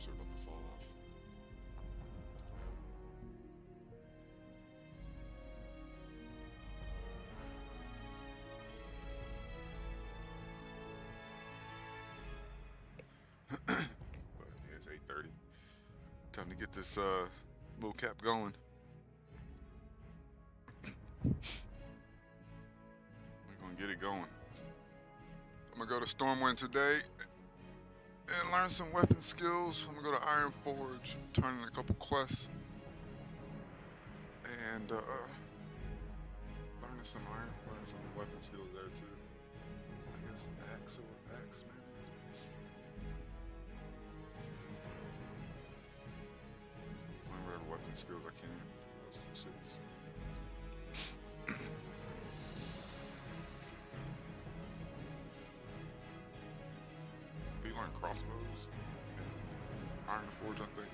Chips are about to fall off. But yeah, it's 8:30. Time to get this mocap going. We're gonna get it going. I'm gonna go to Stormwind today and learn some weapon skills. I'm gonna go to Iron Forge, turn in a couple quests, and learn some weapon skills there too. I guess axe or axe, man. Learn whatever weapon skills I can. Those cities. You learn crossbows and Iron Forge, I think.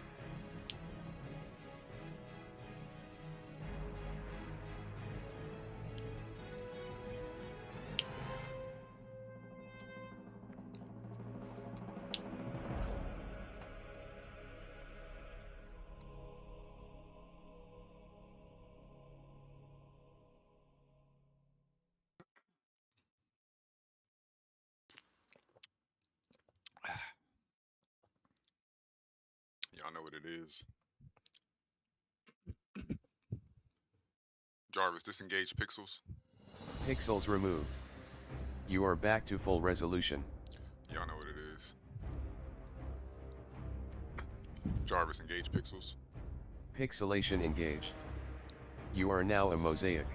Y'all know what it is. Jarvis, disengage pixels. Pixels removed. You are back to full resolution. Y'all know what it is. Jarvis, engage pixels. Pixelation engaged. You are now a mosaic.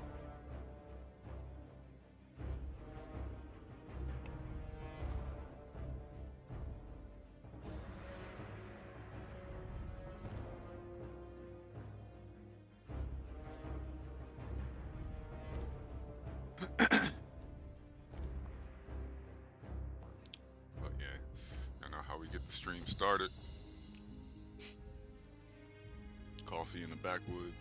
But yeah, I know how we get the stream started. Coffee in the backwood.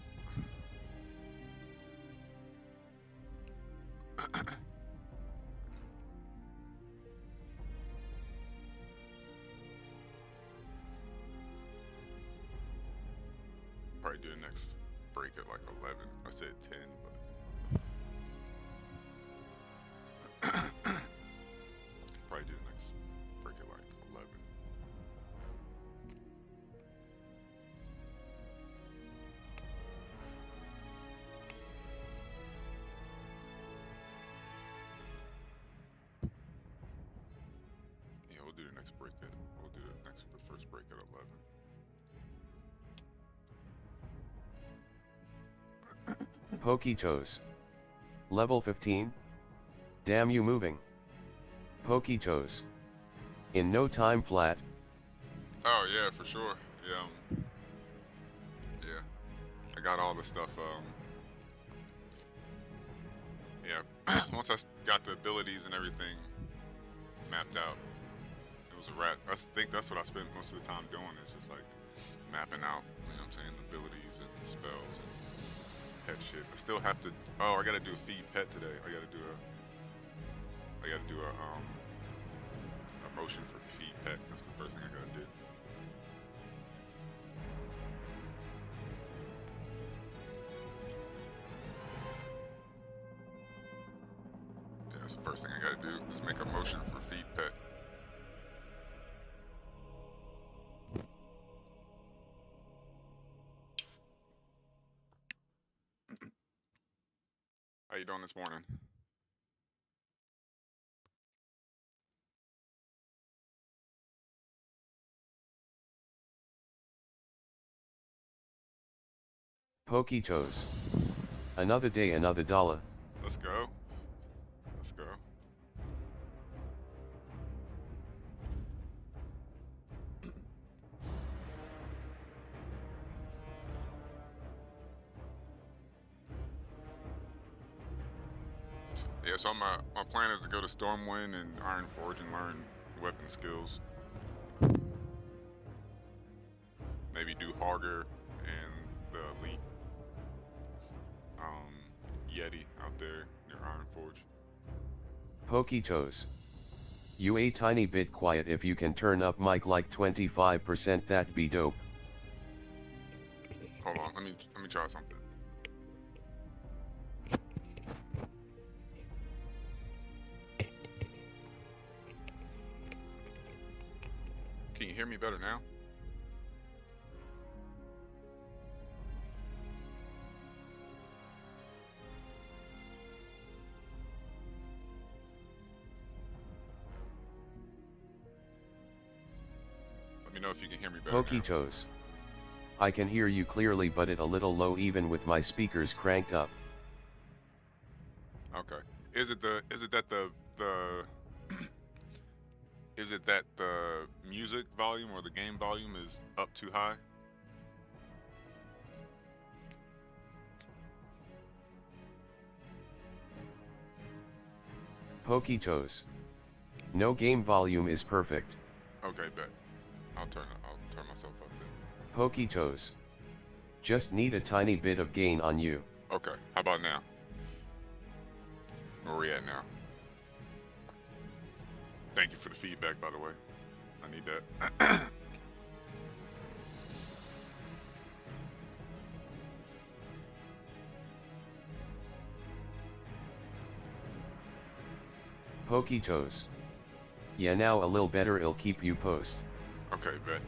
Probably do the next break at like 11. I said 10, but probably do the next break at like 11. Yeah, we'll do the next break at, the first break at 11. Poketos. Level 15? Damn you moving. Poketos. In no time flat. Oh yeah, for sure. Yeah, yeah. I got all the stuff. Yeah. Once I got the abilities and everything mapped out, it was a wrap. I think that's what I spent most of the time doing. Is just like mapping out. You know what I'm saying? The abilities and spells and pet shit. I still have to. Oh, I gotta do a feed pet today. I gotta do a motion for feed pet. That's the first thing I gotta do. Yeah, that's the first thing I gotta do is make a motion for feed pet. How you doing this morning? Poketos. Another day, another dollar. Let's go. Let's go. Yeah, so my plan is to go to Stormwind and Iron Forge and learn weapon skills. Maybe do Harger and the Elite Yeti out there near Iron Forge. Poketos. You a tiny bit quiet. If you can turn up mic like 25%, that'd be dope. Hold on, let me try something. Can you hear me better now? Let me know if you can hear me better now. Pokitoes. I can hear you clearly, but it a little low even with my speakers cranked up. Okay. Is it that the music volume or the game volume is up too high? Pokitoes. No, game volume is perfect. Okay, bet. I'll turn myself up then. Pokitoes. Just need a tiny bit of gain on you. Okay, how about now? Where we at now? Thank you for the feedback, by the way. I need that. Pokitoes. Yeah, now a little better. It'll keep you post. Okay, bet.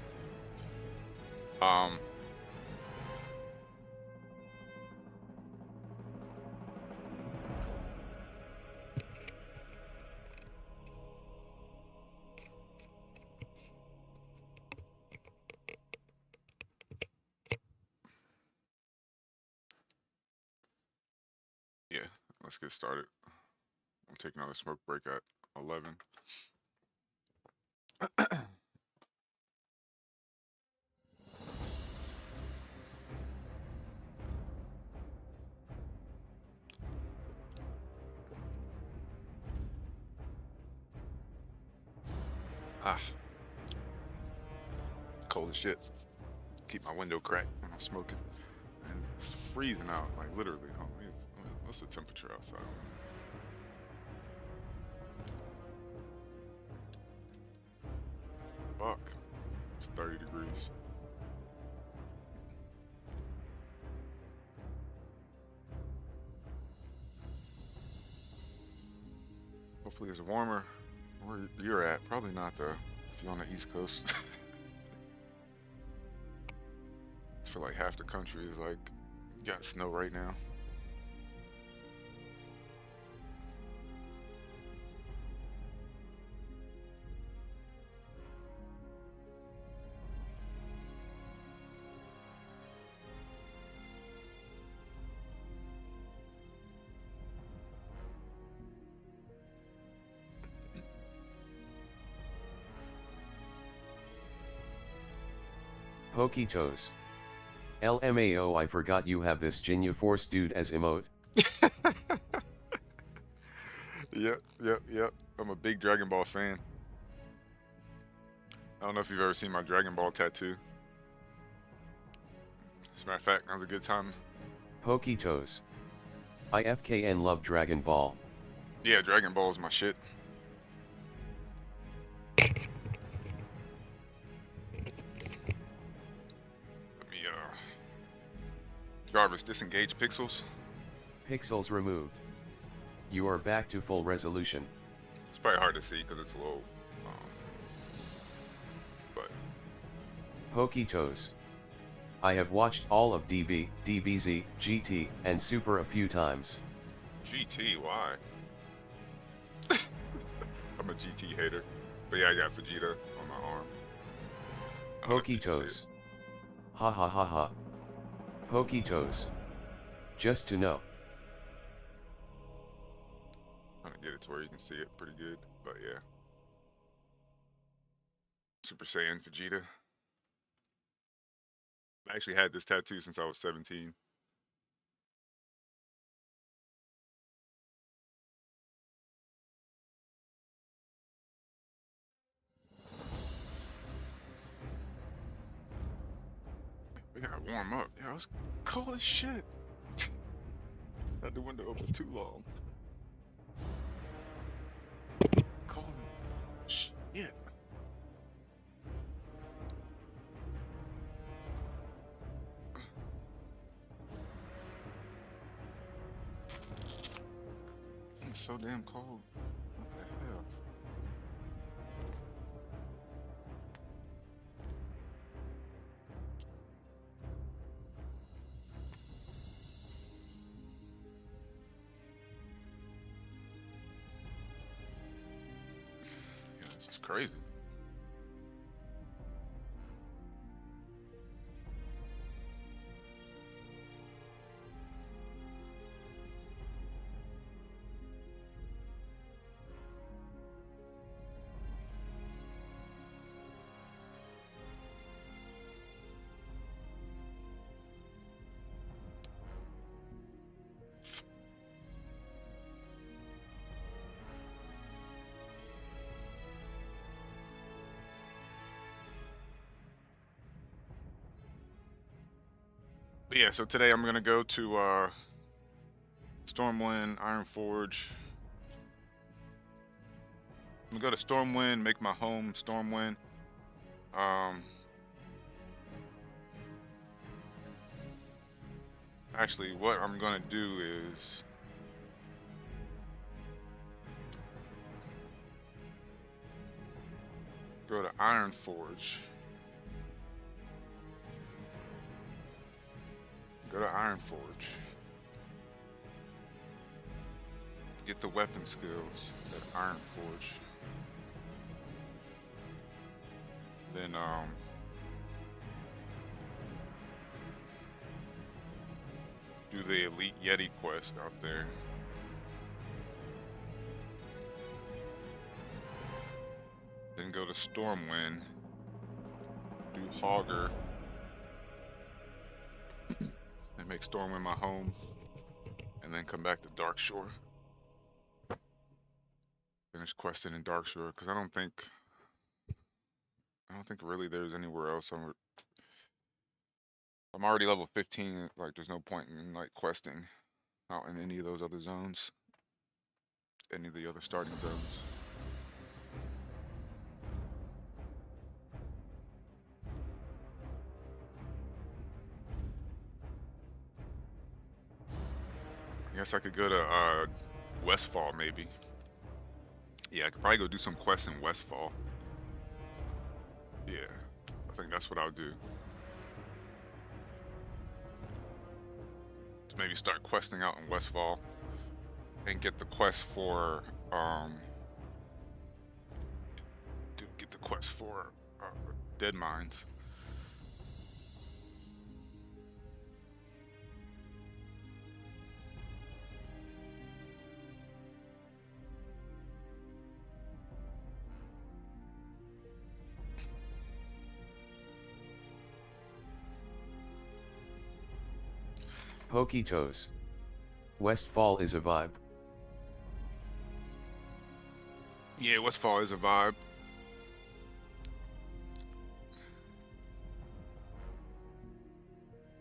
Yeah, let's get started. We'll take another smoke break at 11. Ah, cold as shit. Keep my window cracked when I'm smoking. And it's freezing out, like literally. What's the temperature outside? Fuck. It's 30 degrees. Hopefully it's warmer where you're at. Probably not though, if you're on the East Coast. For like half the country is like, got snow right now. Pokitoes. LMAO, I forgot you have this Genia Force dude as emote. Yep. I'm a big Dragon Ball fan. I don't know if you've ever seen my Dragon Ball tattoo. As a matter of fact, that was a good time. Pokitoes. IFKN love Dragon Ball. Yeah, Dragon Ball is my shit. Jarvis, disengage pixels. Pixels removed. You are back to full resolution. It's probably hard to see because it's low. But Pokitoes. I have watched all of DB, DBZ, GT, and Super a few times. GT, why? I'm a GT hater. But yeah, I got Vegeta on my arm. Pokitoes. Ha ha ha ha. Pokitoes. Just to know. I'm trying to get it to where you can see it pretty good, but yeah. Super Saiyan Vegeta. I actually had this tattoo since I was 17. We gotta warm up. Yeah, it's cold as shit. Had the window open too long. Cold as Yeah. It's so damn cold. What the hell? Yeah, this is crazy. But yeah, so today I'm gonna go to Stormwind, Ironforge. I'm gonna go to Stormwind, make my home Stormwind. Actually, what I'm gonna do is go to Ironforge. Go to Ironforge. Get the weapon skills at Ironforge. Then do the Elite Yeti quest out there. Then go to Stormwind. Do Hogger. And make Stormwind my home. And then come back to Darkshore. Finish questing in Darkshore, because I don't think really there's anywhere else. I'm already level 15. Like, there's no point in like questing out in any of those other zones, any of the other starting zones. I guess I could go to Westfall maybe. Yeah, I could probably go do some quests in Westfall. Yeah, I think that's what I'll do. Maybe start questing out in Westfall and get the quest for Dead Mines. Pokitos. Westfall is a vibe. Yeah, Westfall is a vibe.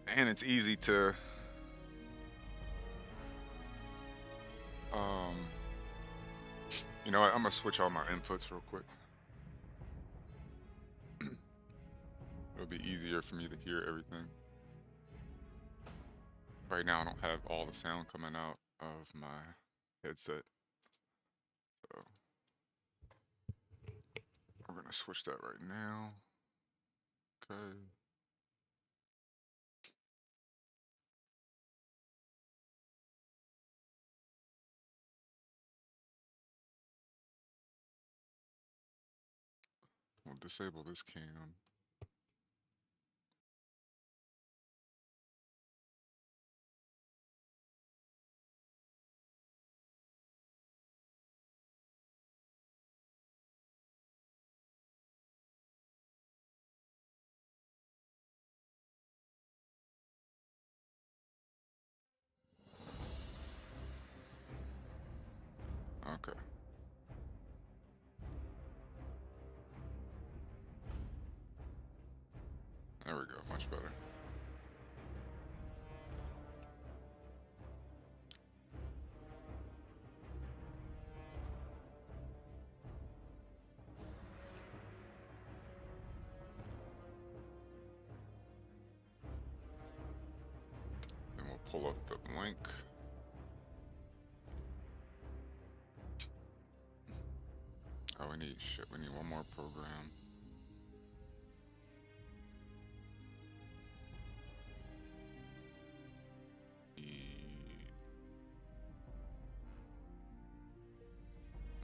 And it's easy to you know what, I'm gonna switch all my inputs real quick. It'll be easier for me to hear everything. Right now I don't have all the sound coming out of my headset. So I'm gonna switch that right now. Okay. We'll disable this cam. Okay. There we go, much better. pull up the link. Oh, we need one more program.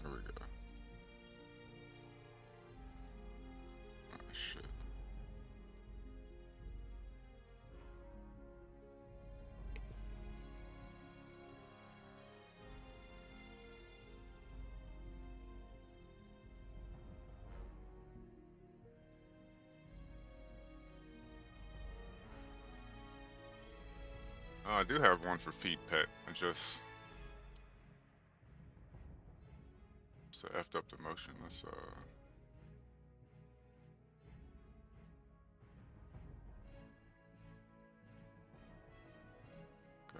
There we go. Ah, shit. I do have one for Feed Pet. I just effed up the motion. Let's okay,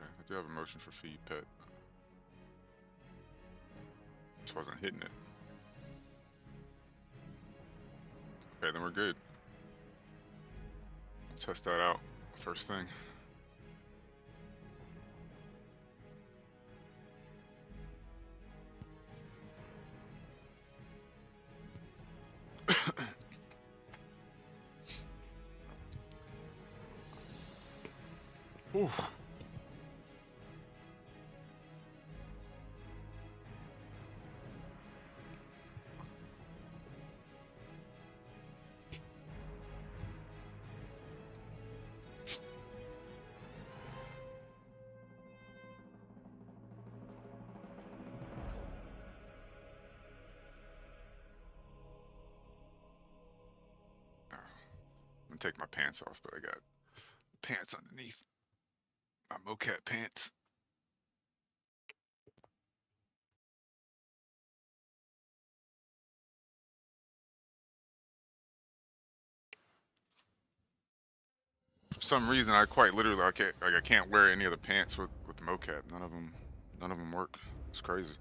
I do have a motion for Feed Pet. Just wasn't hitting it. Okay, then we're good. Test that out first thing. Oof. I'm gonna take my pants off, but I got pants underneath my mocap pants. For some reason, I can't wear any of the pants with the mocap. None of them work. It's crazy.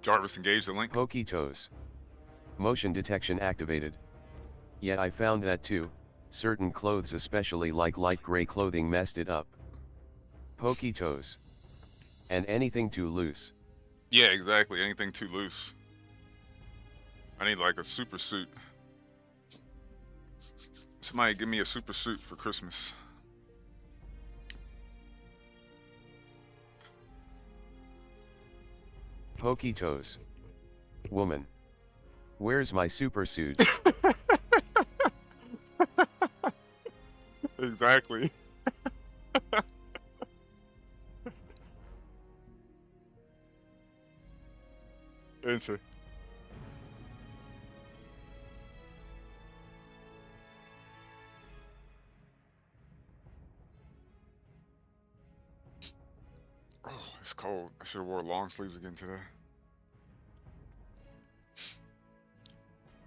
Jarvis, engage the link. Pokitoes. Motion detection activated. Yeah, I found that too. Certain clothes, especially like light gray clothing, messed it up. Pokitoes. And anything too loose. Yeah, exactly. Anything too loose. I need like a super suit. Somebody give me a super suit for Christmas. Pokitoes. Woman. Where's my super suit? Exactly. Answer. Oh, it's cold. I should have wore long sleeves again today.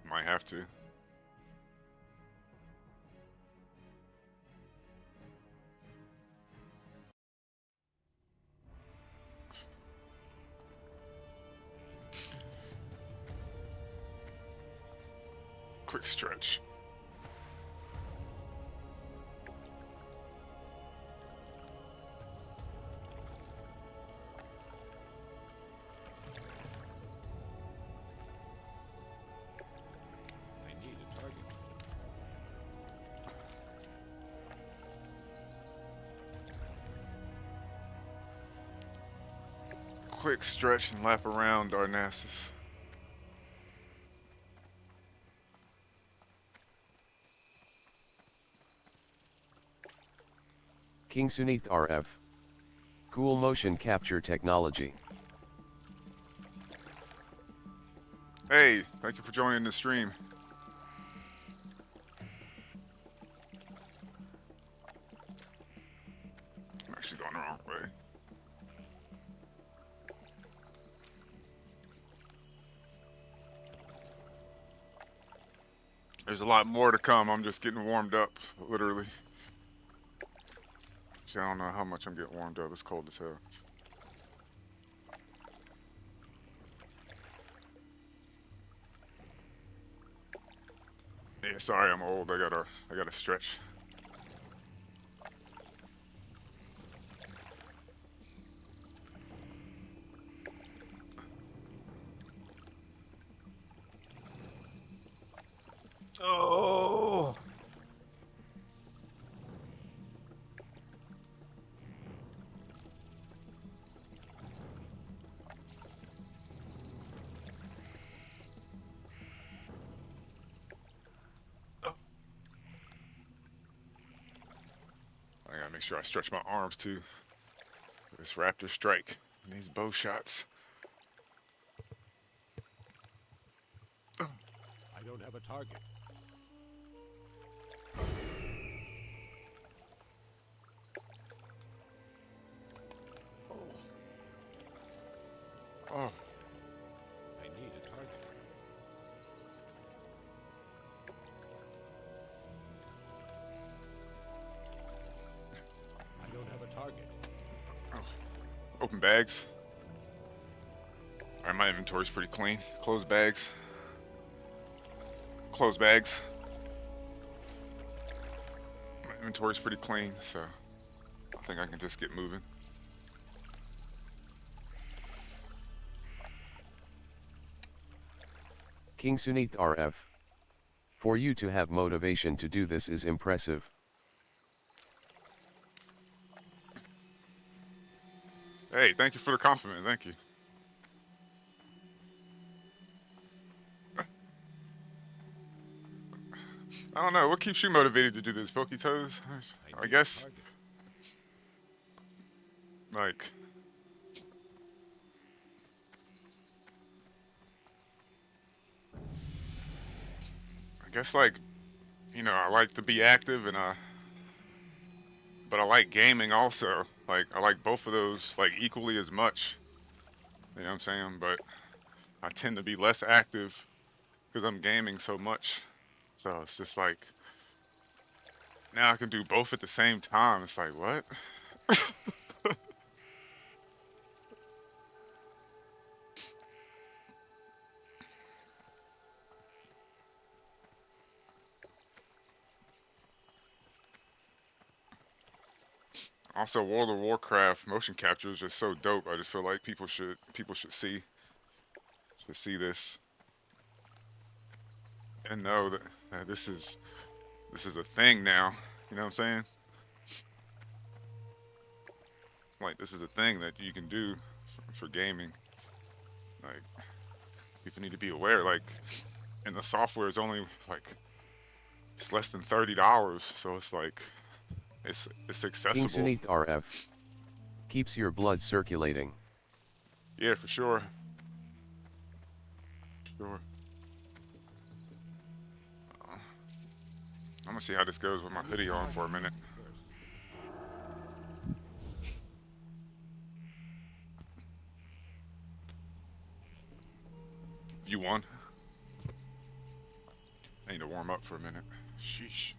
Might have to. Quick stretch. I need a target. Quick stretch and lap around Darnassus. King Sunith RF. Cool motion capture technology. Hey, thank you for joining the stream. I'm actually going the wrong way. There's a lot more to come. I'm just getting warmed up, literally. Honestly, I don't know how much I'm getting warmed up. It's cold as hell. Yeah, sorry, I'm old. I gotta stretch. Oh. I gotta make sure I stretch my arms too. For this raptor strike and these bow shots. I don't have a target. Oh, I need a target. I don't have a target. oh. Open bags. Alright, my inventory's pretty clean. Closed bags. Closed bags. My inventory's pretty clean, so I think I can just get moving. King Sunit RF. For you to have motivation to do this is impressive. Hey, thank you for the compliment. Thank you. I don't know. What keeps you motivated to do this, Pokey Toes? I need guess, a target. like, like, you know, I like to be active and but I like gaming also. Like, I like both of those, like, equally as much. You know what I'm saying? But I tend to be less active because I'm gaming so much. So it's just like, now I can do both at the same time. It's like, what? Also, World of Warcraft motion capture is just so dope. I just feel like people should see this and know that this is a thing now. You know what I'm saying? Like, this is a thing that you can do for gaming. Like, people need to be aware. Like, and the software is only like, it's less than $30, so it's like it's King accessible. Sunit RF. Keeps your blood circulating. Yeah, for sure. Sure. I'm gonna see how this goes with my hoodie on for a minute. You won. I need to warm up for a minute. Sheesh.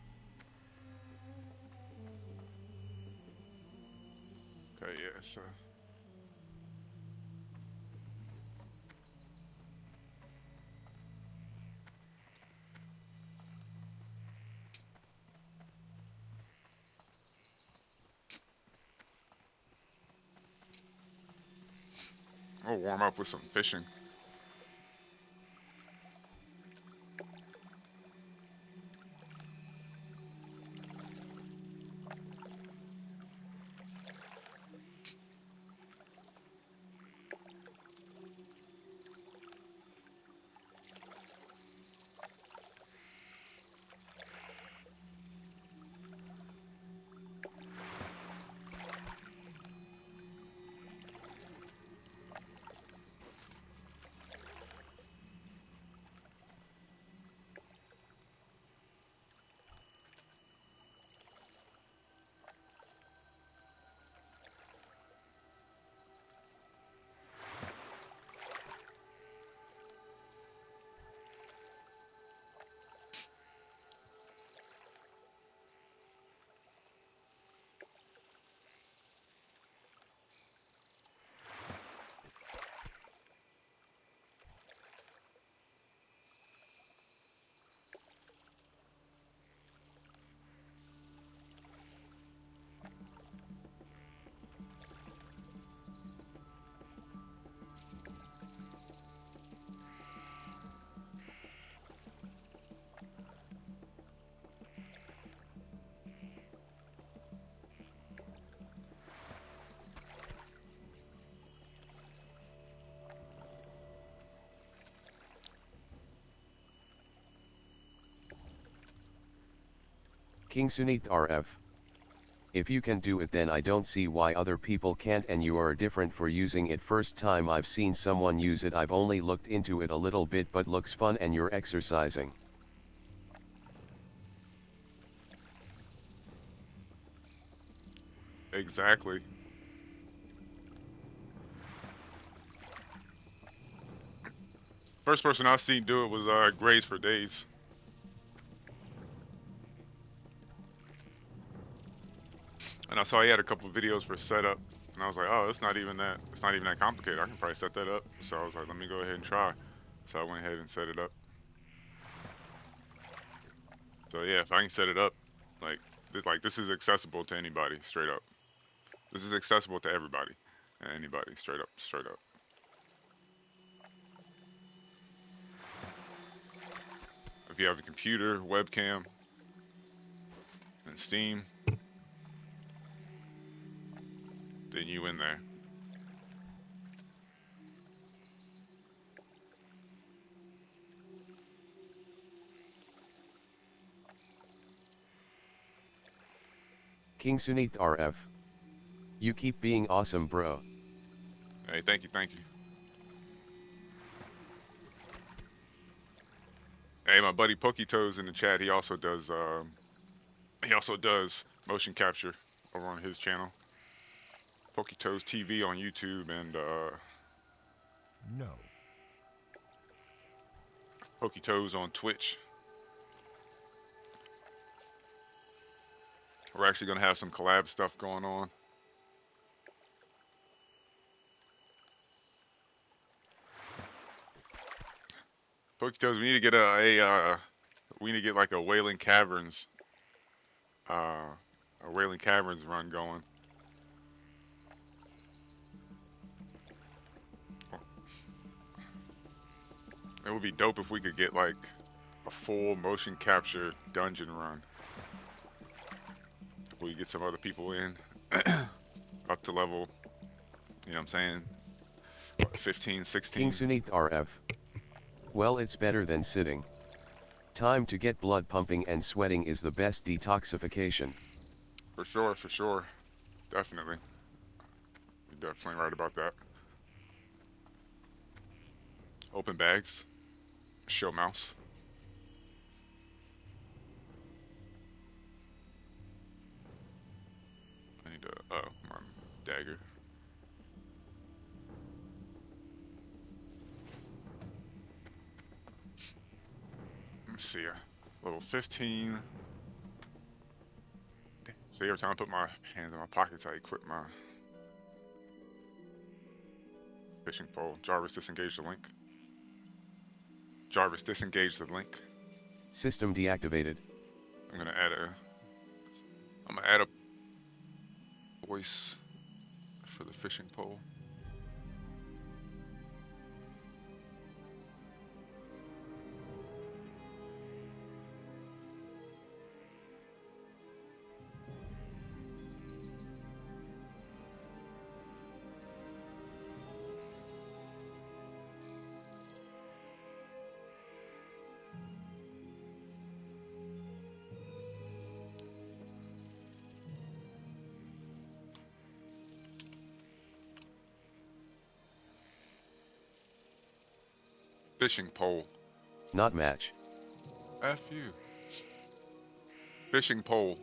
Okay, yeah, so. I'll warm up with some fishing. King Sunith RF. If you can do it, then I don't see why other people can't, and you are different for using it. First time I've seen someone use it. I've only looked into it a little bit, but looks fun, and you're exercising. Exactly. First person I've seen do it was Grace for Days. And I saw he had a couple videos for setup, and I was like, oh, it's not even that complicated. I can probably set that up. So I was like, let me go ahead and try. So I went ahead and set it up. So yeah, if I can set it up, this is accessible to anybody, straight up. This is accessible to everybody and anybody, straight up, straight up. If you have a computer, webcam, and Steam, then you in there. King Sunith RF. You keep being awesome, bro. Hey, thank you, thank you. Hey, my buddy Pokitoes in the chat. He also does motion capture over on his channel. Pokitoes TV on YouTube and No. Pokitoes on Twitch. We're actually gonna have some collab stuff going on. Pokitoes, we need to get we need to get like a Wailing Caverns run going. It would be dope if we could get like a full motion capture dungeon run. If we get some other people in up to level, you know what I'm saying, 15, 16. King Sunith RF. Well, it's better than sitting. Time to get blood pumping, and sweating is the best detoxification. For sure, for sure. Definitely. You're definitely right about that. Open bags. Show mouse. I need to, oh, my dagger. Let me see, level 15. See, every time I put my hands in my pockets, I equip my fishing pole. Jarvis, disengage the link. Jarvis, disengage the link. System deactivated. I'm gonna add a voice for the fishing pole. Fishing pole. Not match. F you. Fishing pole.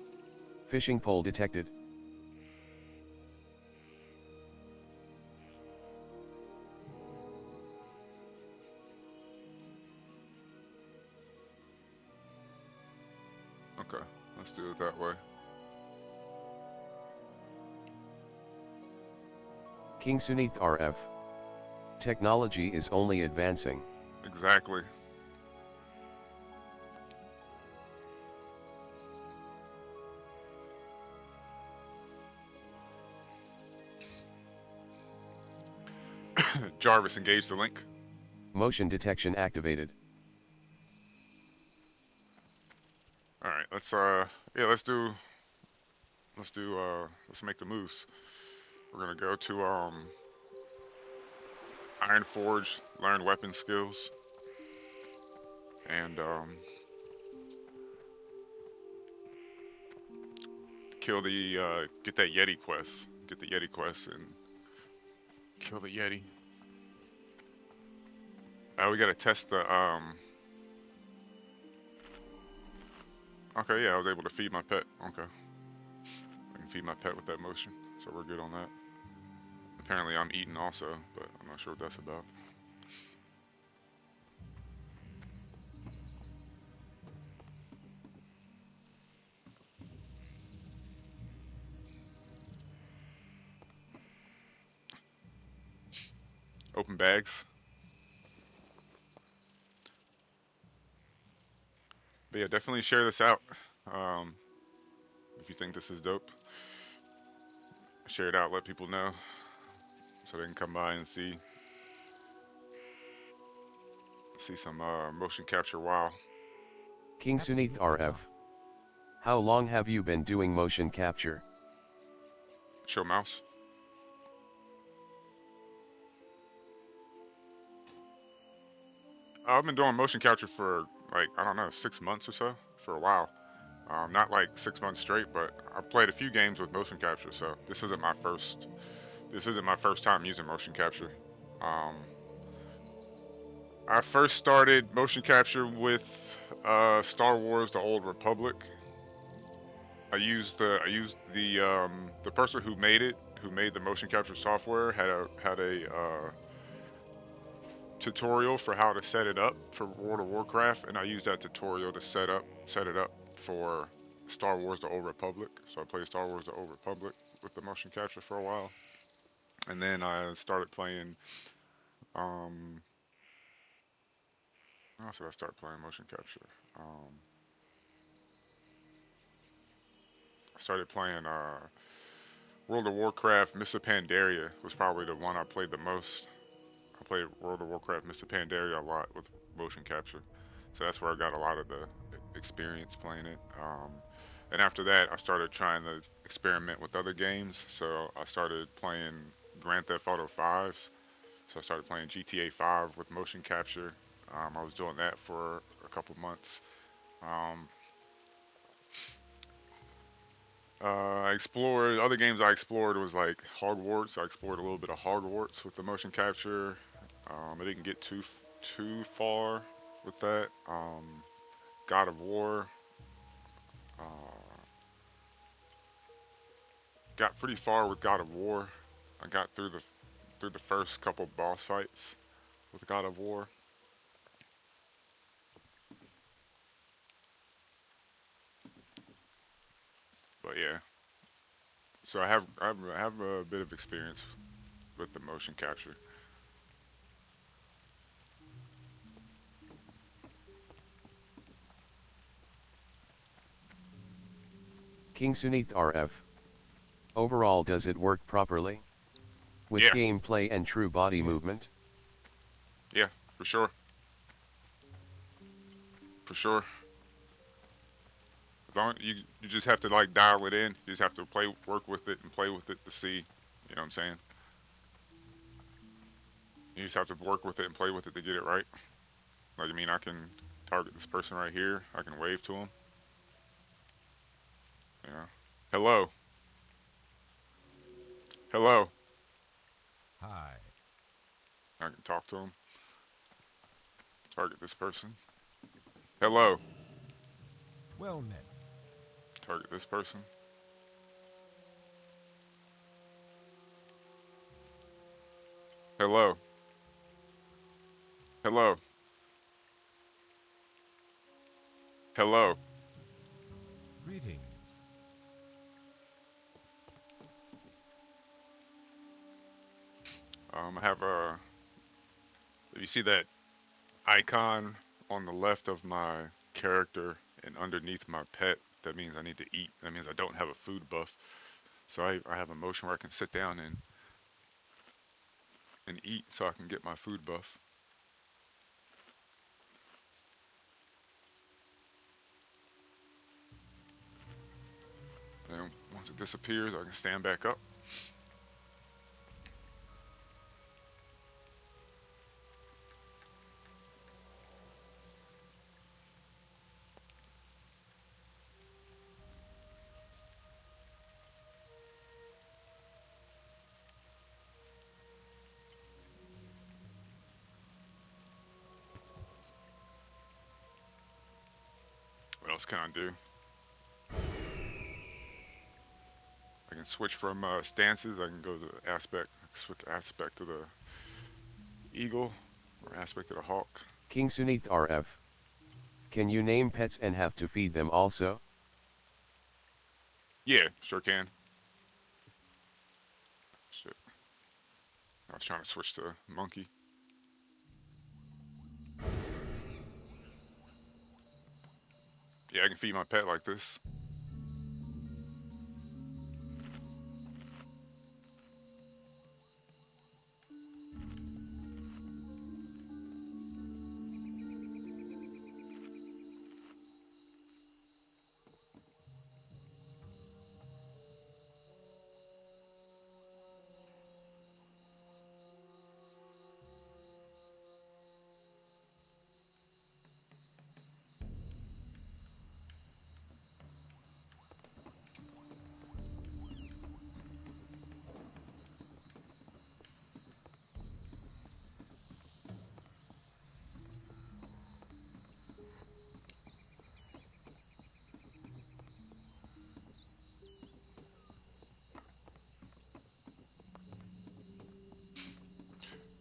Fishing pole detected. Okay, let's do it that way. King Sunith RF. Technology is only advancing. Exactly. Jarvis, engage the link. Motion detection activated. All right, let's make the moves. We're gonna go to Ironforge, learn weapon skills, and kill the get that Yeti quest. Get the Yeti quest and kill the Yeti. We gotta test the Okay, yeah, I was able to feed my pet. Okay, I can feed my pet with that motion, so we're good on that. Apparently, I'm eating also, but I'm not sure what that's about. Open bags. But yeah, definitely share this out. Um, if you think this is dope, share it out. Let people know so they can come by and see some motion capture. Wow. King Sunith RF. How long have you been doing motion capture? Show mouse. I've been doing motion capture for like, I don't know, 6 months or so, for a while. Not like 6 months straight, but I've played a few games with motion capture, so this isn't my first time using motion capture. I first started motion capture with Star Wars: The Old Republic. I used the person who made the motion capture software had a tutorial for how to set it up for World of Warcraft, and I used that tutorial to set it up for Star Wars: The Old Republic. So I played Star Wars: The Old Republic with the motion capture for a while, and then I started playing. How else did I start playing motion capture? I started playing World of Warcraft. Mists of Pandaria was probably the one I played the most. I played World of Warcraft Mists of Pandaria a lot with motion capture, so that's where I got a lot of the experience playing it. And after that, I started trying to experiment with other games. So I started playing Grand Theft Auto 5. So I started playing GTA 5 with motion capture. I was doing that for a couple months. I explored other games. I explored was like Hogwarts. I explored a little bit of Hogwarts with the motion capture. I didn't get too far with that. God of War. Got pretty far with God of War. I got through the first couple boss fights with God of War. But yeah, so I have a bit of experience with the motion capture. King Sunith RF. Overall, does it work properly? With Yeah. gameplay and true body movement? Yeah, for sure. For sure. As long, you just have to like dial it in. You just have to work with it and play with it to see. You know what I'm saying? You just have to work with it and play with it to get it right. Like, I mean, I can target this person right here. I can wave to him. Yeah. Hello. Hello. Hi. I can talk to him. Target this person. Hello. Well met. Target this person. Hello. Hello. Hello. Greetings. I have a. You see that icon on the left of my character and underneath my pet? That means I need to eat. That means I don't have a food buff. So I have a motion where I can sit down and eat so I can get my food buff. And once it disappears, I can stand back up. else can I do? I can switch from stances. I can go to aspect, switch aspect to the eagle or aspect to the hawk. King Sunith RF. Can you name pets and have to feed them also? Yeah, sure can. Shit. I was trying to switch to monkey. Yeah, I can feed my pet like this.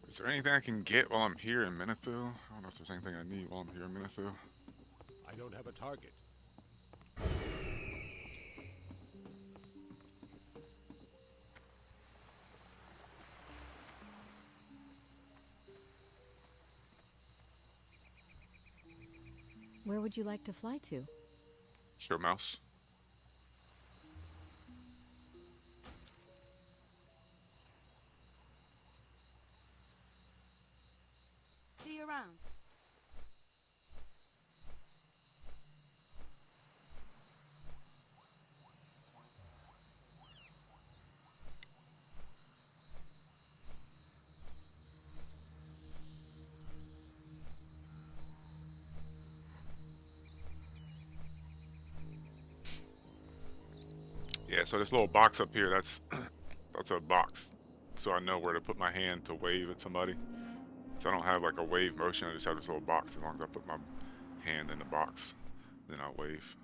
Is there anything I can get while I'm here in Menethil? I don't know if there's anything I need while I'm here in Menethil. I don't have a target. Where would you like to fly to? Show mouse. See you around. Yeah, so this little box up here, that's a box. So I know where to put my hand to wave at somebody. So I don't have like a wave motion, I just have this little box. As long as I put my hand in the box, then I'll wave.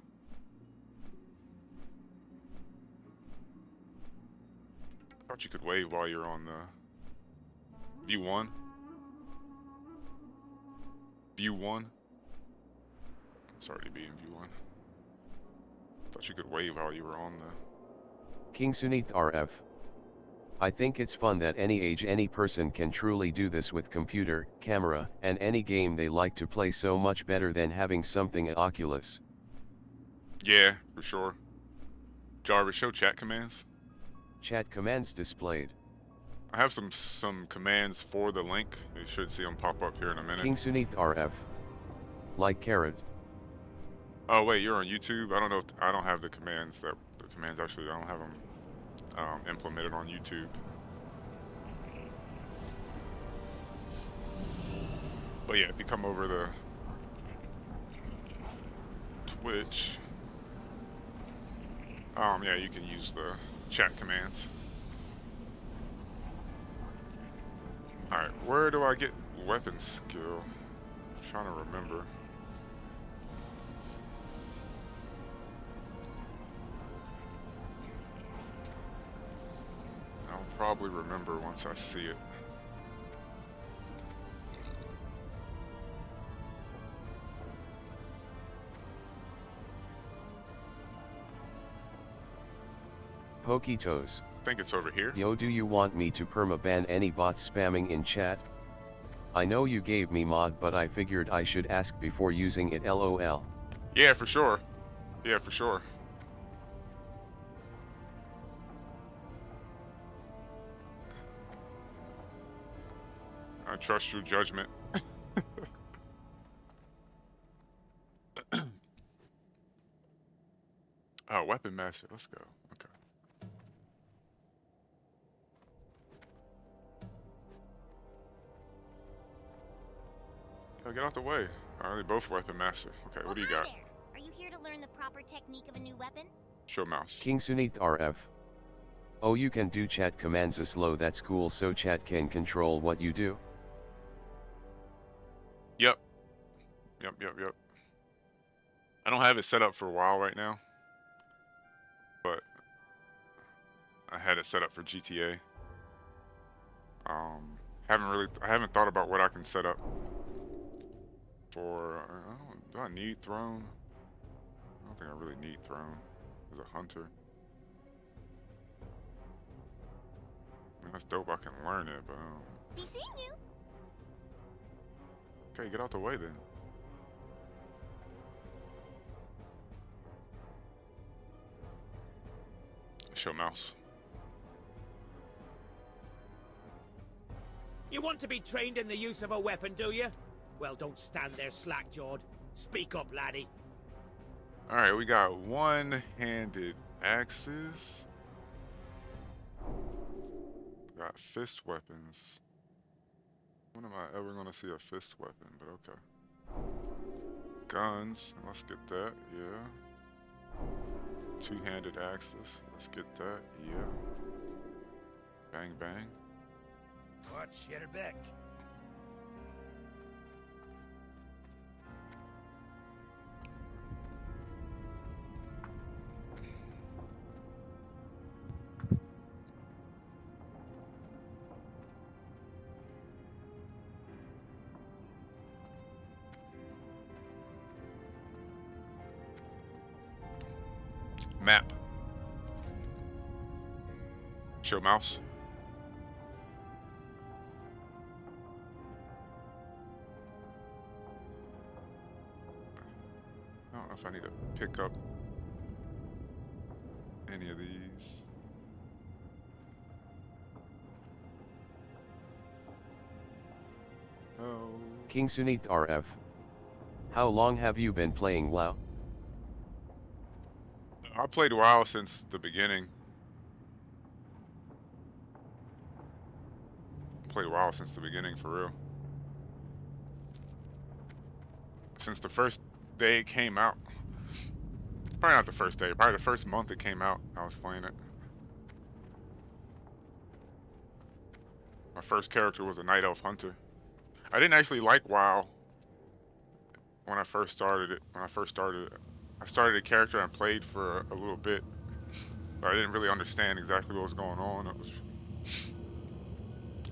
I thought you could wave while you're on the view 1. View 1. Sorry to be in view 1. Thought you could wave while you were on the... King Sunith RF. I think it's fun that any age any person can truly do this with computer, camera, and any game they like to play, so much better than having something at Oculus. Yeah, for sure. Jarvis, show chat commands. Chat commands displayed. I have some commands for the link. You should see them pop up here in a minute. King Sunith RF. Like carrot. Oh wait, you're on YouTube? I don't know if, I don't have the commands actually, I don't have them implemented on YouTube. But yeah, if you come over to Twitch, yeah, you can use the chat commands. Alright, where do I get weapon skill? I'm trying to remember. I'll probably remember once I see it. Pokitos. I think it's over here. Yo, do you want me to perma-ban any bots spamming in chat? I know you gave me mod, but I figured I should ask before using it, lol. Yeah, for sure. Yeah, for sure. I trust your judgment. Oh, weapon master. Let's go. Okay. Yo, get out the way. Alright, they both weapon master. Okay, what do you got? There. Are you here to learn the proper technique of a new weapon? Show mouse. King Sunith RF. Oh, you can do chat commands slow, that's cool, so chat can control what you do? Yep. Yep. I don't have it set up for a while right now, but I had it set up for GTA. I haven't thought about what I can set up for. Do I need Throne? I don't think I really need Throne as a hunter. I mean, that's dope. I can learn it, but Be seeing you. okay, get out the way then. Show mouse. You want to be trained in the use of a weapon, do you? Well, don't stand there slack-jawed. Speak up, laddie. Alright, we got one-handed axes. Got fist weapons. When am I ever gonna see a fist weapon? But okay. Guns. Let's get that. Yeah. Two-handed axes. Let's get that. Yeah. Bang bang. Watch your back. Map. Show mouse. I don't know if I need to pick up any of these. Oh. King Sunith RF. How long have you been playing WoW? I played WoW since the beginning. Played WoW since the beginning, for real. Since the first day it came out. Probably not the first day, probably the first month it came out, I was playing it. My first character was a Night Elf Hunter. I didn't actually like WoW when I first started it. I started a character and played for a little bit, but I didn't really understand exactly what was going on.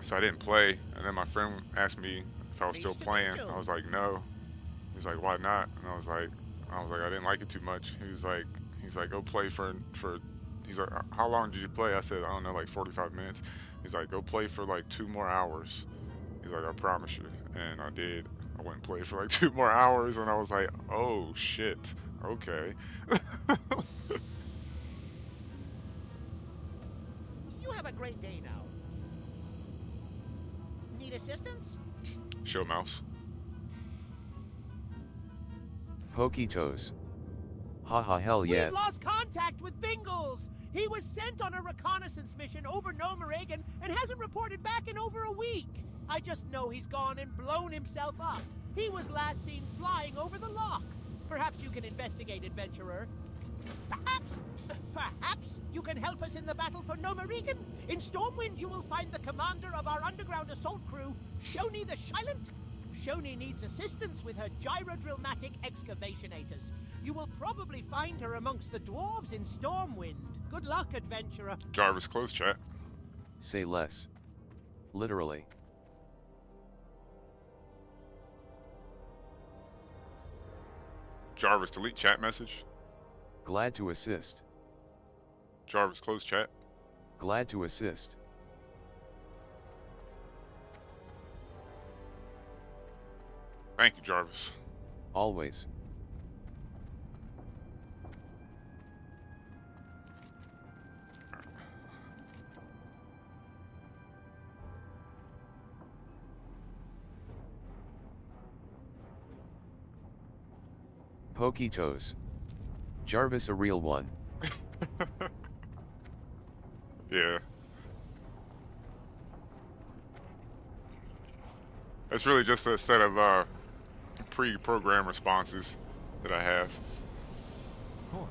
So I didn't play, and then my friend asked me if I was still playing. I was like, no. He was like, why not? And I was like, I didn't like it too much. He's like, go play for. He's like, how long did you play? I said, I don't know, like 45 minutes. He's like, go play for like 2 more hours. He's like, I promise you. And I did. I went and played for like 2 more hours, and I was like, oh shit. Okay. You have a great day now. Need assistance? Show mouse. Pokey toes. Haha, hell yeah. We've lost contact with Bingles. He was sent on a reconnaissance mission over Nomeregan and hasn't reported back in over a week. I just know he's gone and blown himself up. He was last seen flying over the loch. Perhaps you can investigate, adventurer. Perhaps you can help us in the battle for Nomeregan. In Stormwind, you will find the commander of our underground assault crew, Shoni the Shylent. Shoni needs assistance with her gyrodrillmatic excavationators. You will probably find her amongst the dwarves in Stormwind. Good luck, adventurer. Jarvis, close chat. Say less. Literally. Jarvis, delete chat message. Glad to assist. Jarvis, close chat. Glad to assist. Thank you, Jarvis. Always. Pokey toes. Jarvis a real one. Yeah. It's really just a set of pre-programmed responses that I have. Of course.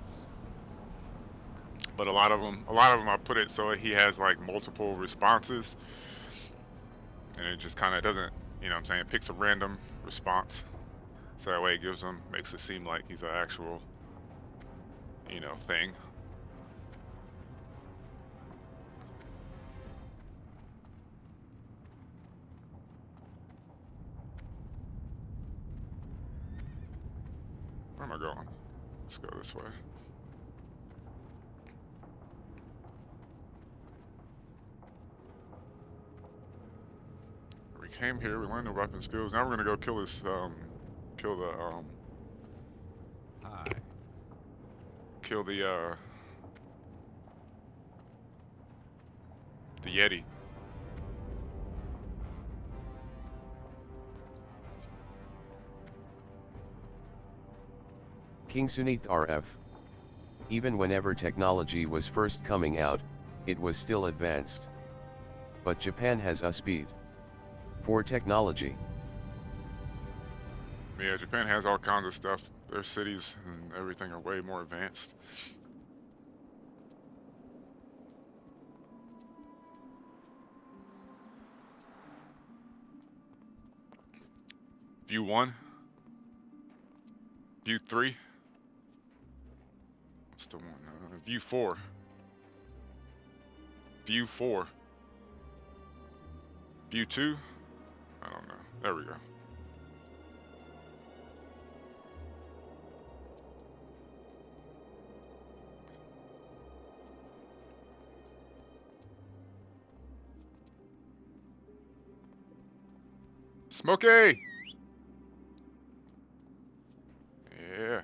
But a lot of them I put it so he has like multiple responses, and it just kind of doesn't, you know what I'm saying, it picks a random response. So that way it gives him, makes it seem like he's an actual, you know, thing. Where am I going? Let's go this way. We came here, we learned the weapon skills. Now we're gonna go kill this, kill the, Hi. kill the Yeti. King Sunith RF. Even whenever technology was first coming out, it was still advanced. But Japan has a speed for technology. Yeah, Japan has all kinds of stuff. Their cities and everything are way more advanced. View 1. View 3. What's the one? View 4. View 4. View 2. I don't know. There we go. Smokey! Yeah.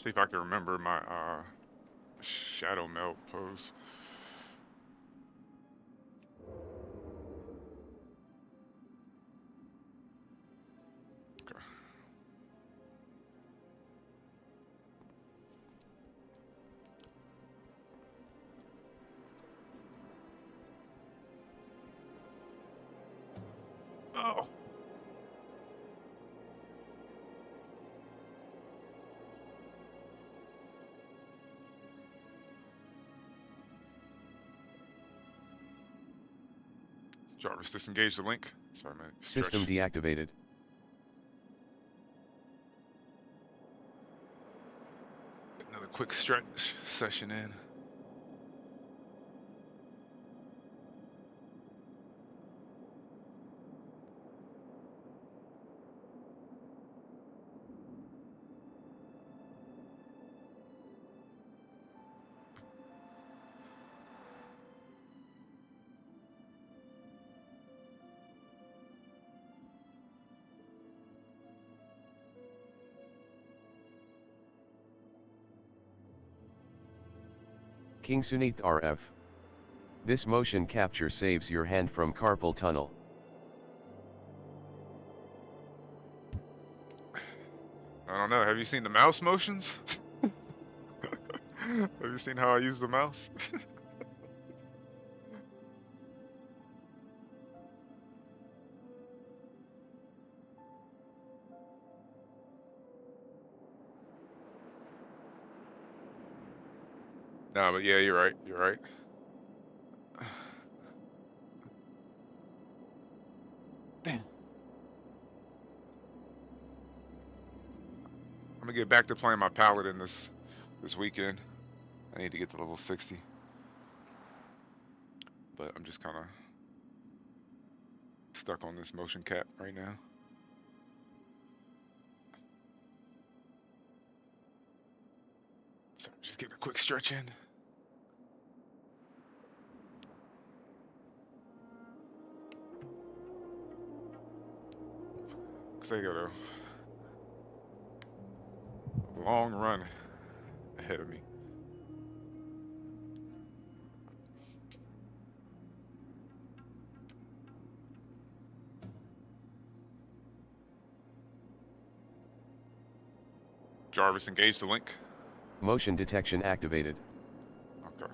See if I can remember my shadow melt pose. Okay. Oh. Jarvis, disengage the link. Sorry, man. System deactivated. Another quick stretch session in. King Sunith RF. This motion capture saves your hand from carpal tunnel. I don't know. Have you seen the mouse motions? Have you seen how I use the mouse? No, but yeah, you're right. You're right. Damn. I'm gonna get back to playing my paladin this weekend. I need to get to level 60. But I'm just kind of stuck on this motion cap right now. So just getting a quick stretch in. Cause I got a long run ahead of me. Jarvis, engage the link. Motion detection activated. Okay.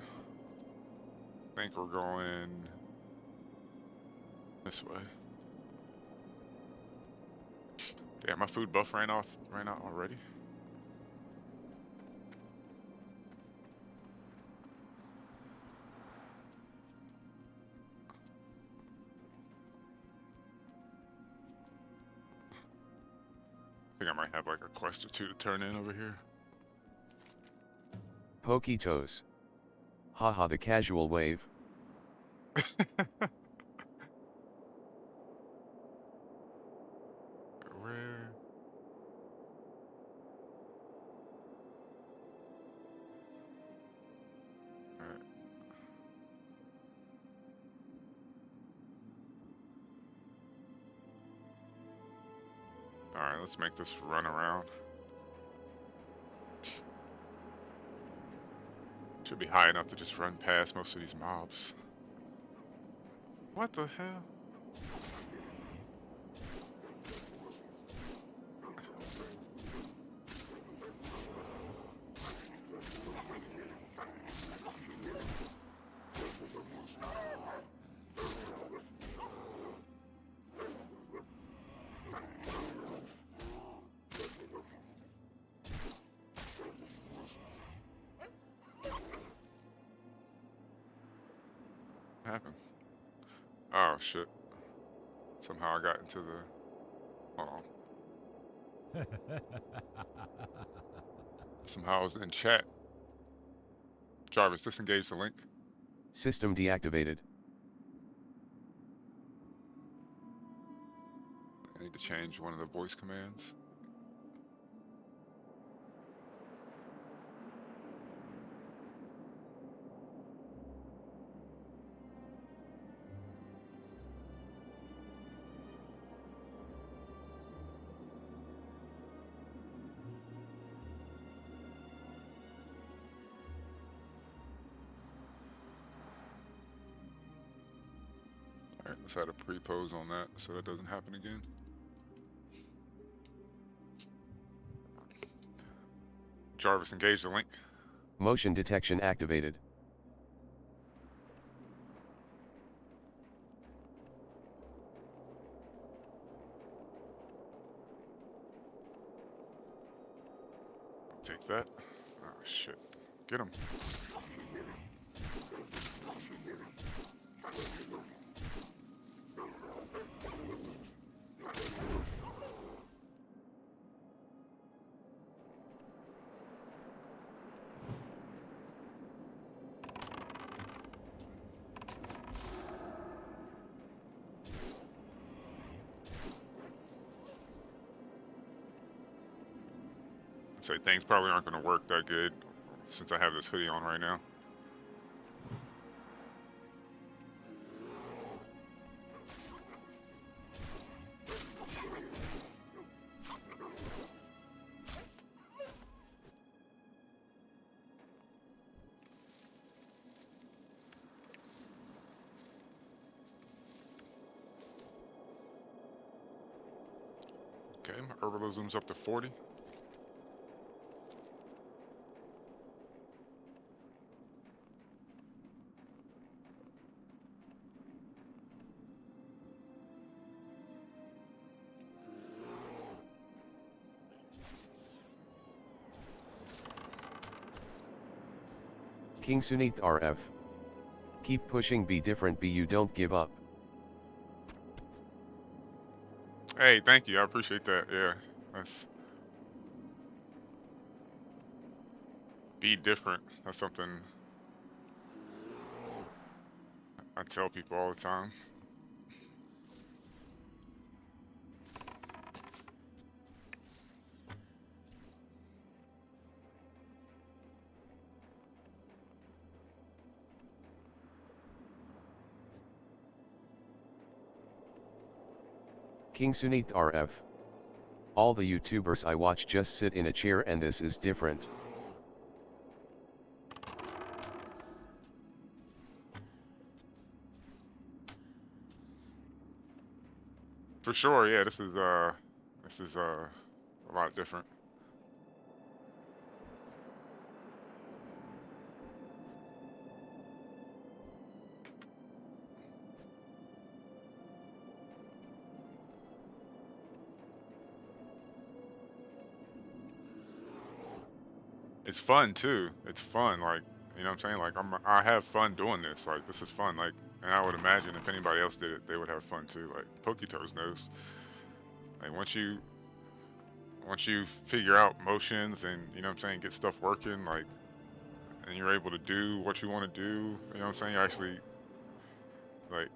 I think we're going this way. Damn, my food buff ran out already. I think I might have like a quest or two to turn in over here. Pokitos. Haha, the casual wave. Where? Alright. Alright, let's make this run around. Should be high enough to just run past most of these mobs. What the hell? What happened? Oh shit. Somehow I got into the... Hold on. Somehow I was in chat. Jarvis, disengage the link. System deactivated. I need to change one of the voice commands. Alright, let's add a pre-pose on that so that doesn't happen again. Jarvis, engage the link. Motion detection activated. Take that. Oh shit. Get him. Say things probably aren't going to work that good since I have this hoodie on right now. Okay, my herbalism's up to 40. King Sunith RF. Keep pushing, be different, be you, don't give up. Hey, thank you. I appreciate that. Yeah, that's... Be different. That's something I tell people all the time. King Sunith RF. All the YouTubers I watch just sit in a chair, and this is different. For sure, yeah, this is a lot different. it's fun too. It's fun, like, you know what I'm saying? Like, I have fun doing this. Like, this is fun. Like, and I would imagine if anybody else did it, they would have fun too. Like, Poketoes knows. Like, once you figure out motions and, you know what I'm saying, get stuff working, like, and you're able to do what you want to do, you know what I'm saying? You actually, like,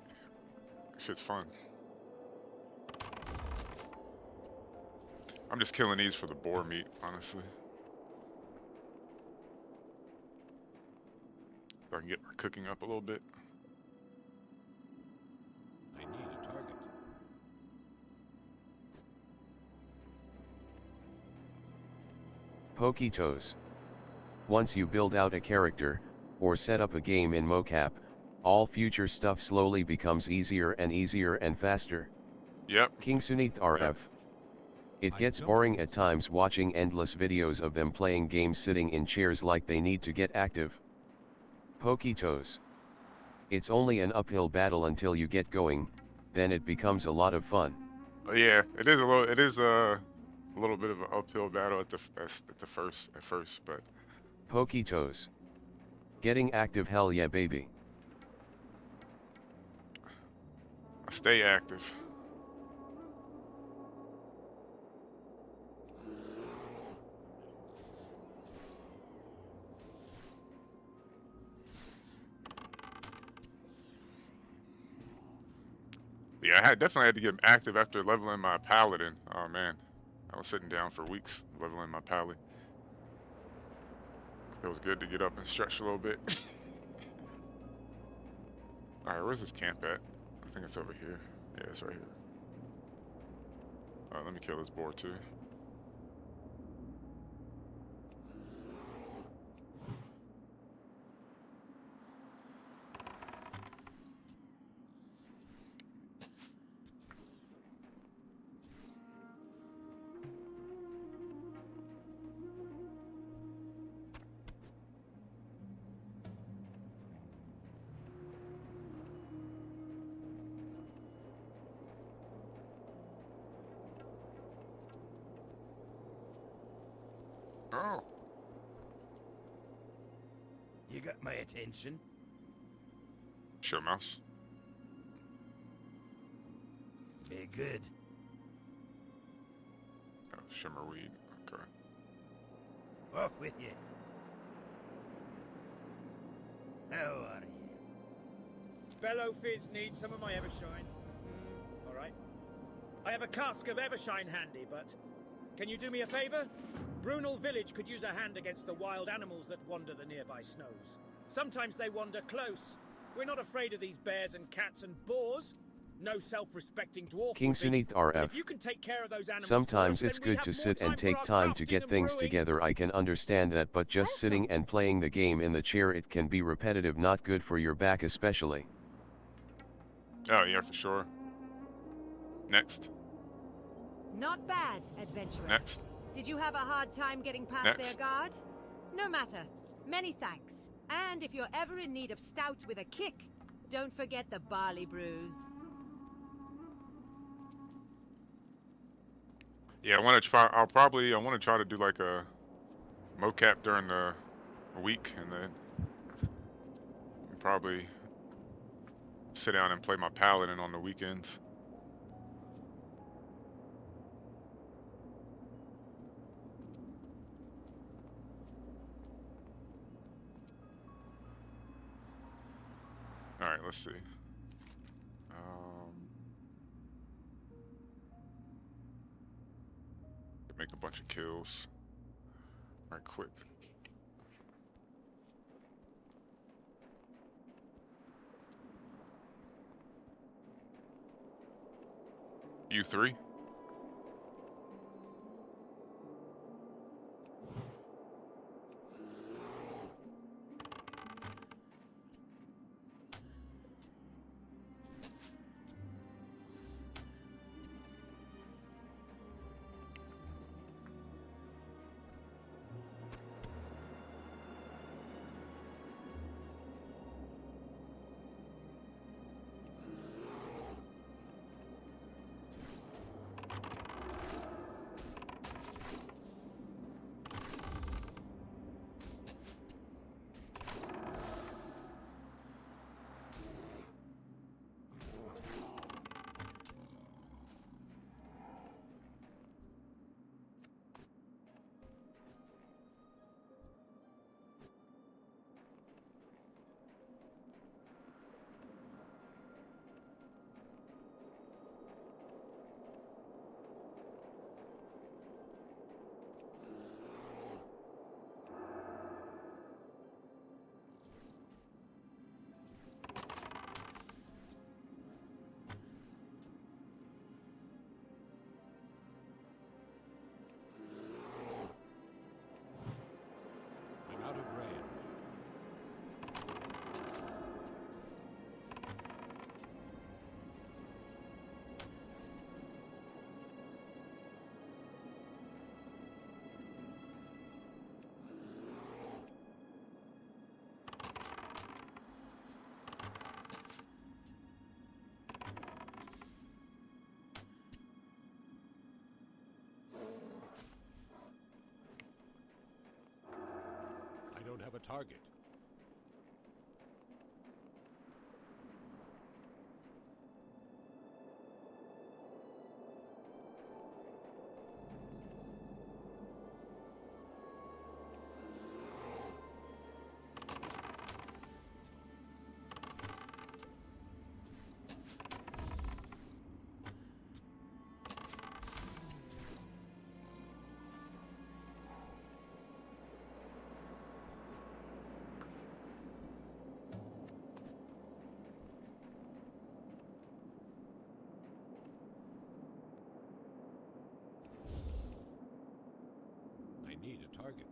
shit's fun. I'm just killing these for the boar meat, honestly. So I can get my cooking up a little bit. I need a target. Poketoes. Once you build out a character, or set up a game in mocap, all future stuff slowly becomes easier and faster. Yep. King Sunith RF. It gets boring at times watching endless videos of them playing games sitting in chairs like they need to get active. Poketoes. It's only an uphill battle until you get going, then it becomes a lot of fun. Yeah, it is a little bit of an uphill battle at first, but Poketoes. Getting active, hell yeah baby. I stay active. Yeah, I definitely had to get active after leveling my paladin. Oh man, I was sitting down for weeks leveling my paladin. It was good to get up and stretch a little bit. Alright, where's this camp at? I think it's over here. Yeah, it's right here. Alright, let me kill this boar too. Oh. You got my attention. Sure, mouse. Be good. Oh, shimmerweed. Okay. Off with you. How are you? Bellow Fizz needs some of my Evershine. Alright. I have a cask of Evershine handy, but can you do me a favor? Brunel Village could use a hand against the wild animals that wander the nearby snows. Sometimes they wander close. We're not afraid of these bears and cats and boars. No self-respecting dwarf. King Sunith RF. If you can take care of those animals Sometimes for us, it's then we good to have sit more and for take our time to crafting get and things brewing. together. I can understand that, but just sitting and playing the game in the chair, it can be repetitive, not good for your back especially. Oh yeah, for sure. Next. Not bad, adventurer. Next. Did you have a hard time getting past Next. their guard? No matter. Many thanks. And if you're ever in need of stout with a kick, don't forget the barley brews. Yeah, I want to try. I want to try to do like a mocap during the week, and then probably sit down and play my paladin on the weekends. All right, let's see. Make a bunch of kills right quick. You three? don't have a target. I need a target.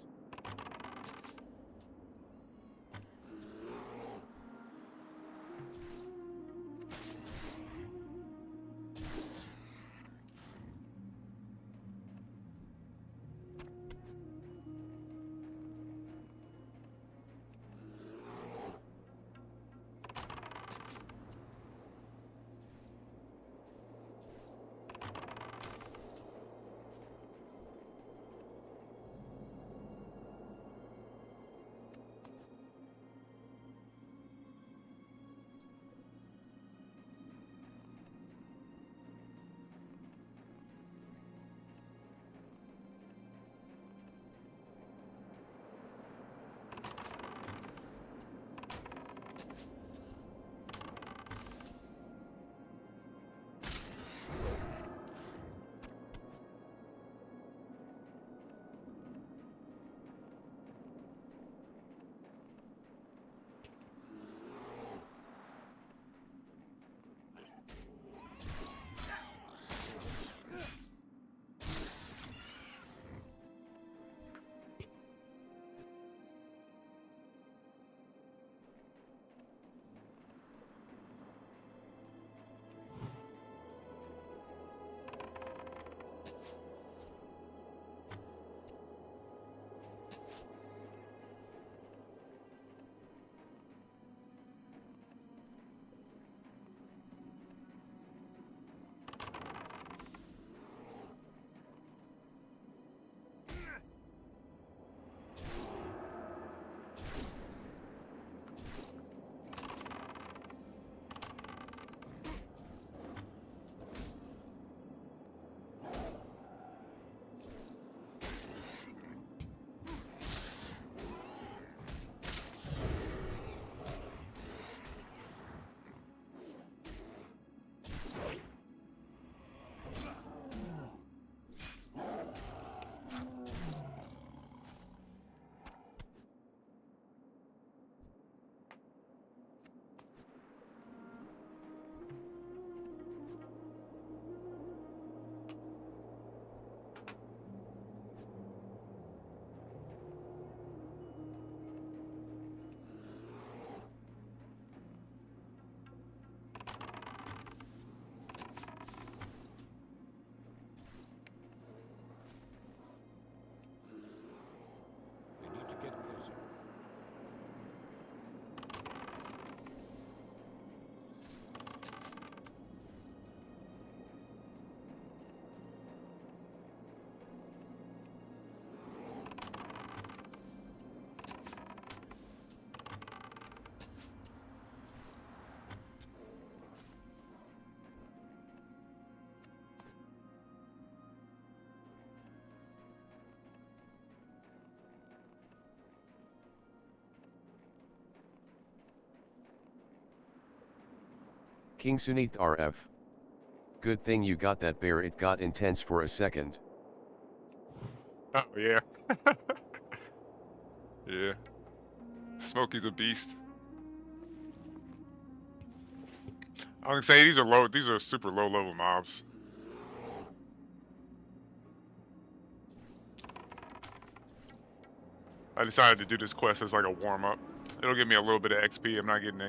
King Sunith RF. Good thing you got that bear, it got intense for a second. Oh, yeah. Yeah. Smokey's a beast. I can say these are super low level mobs. I decided to do this quest as like a warm up. It'll give me a little bit of XP. I'm not getting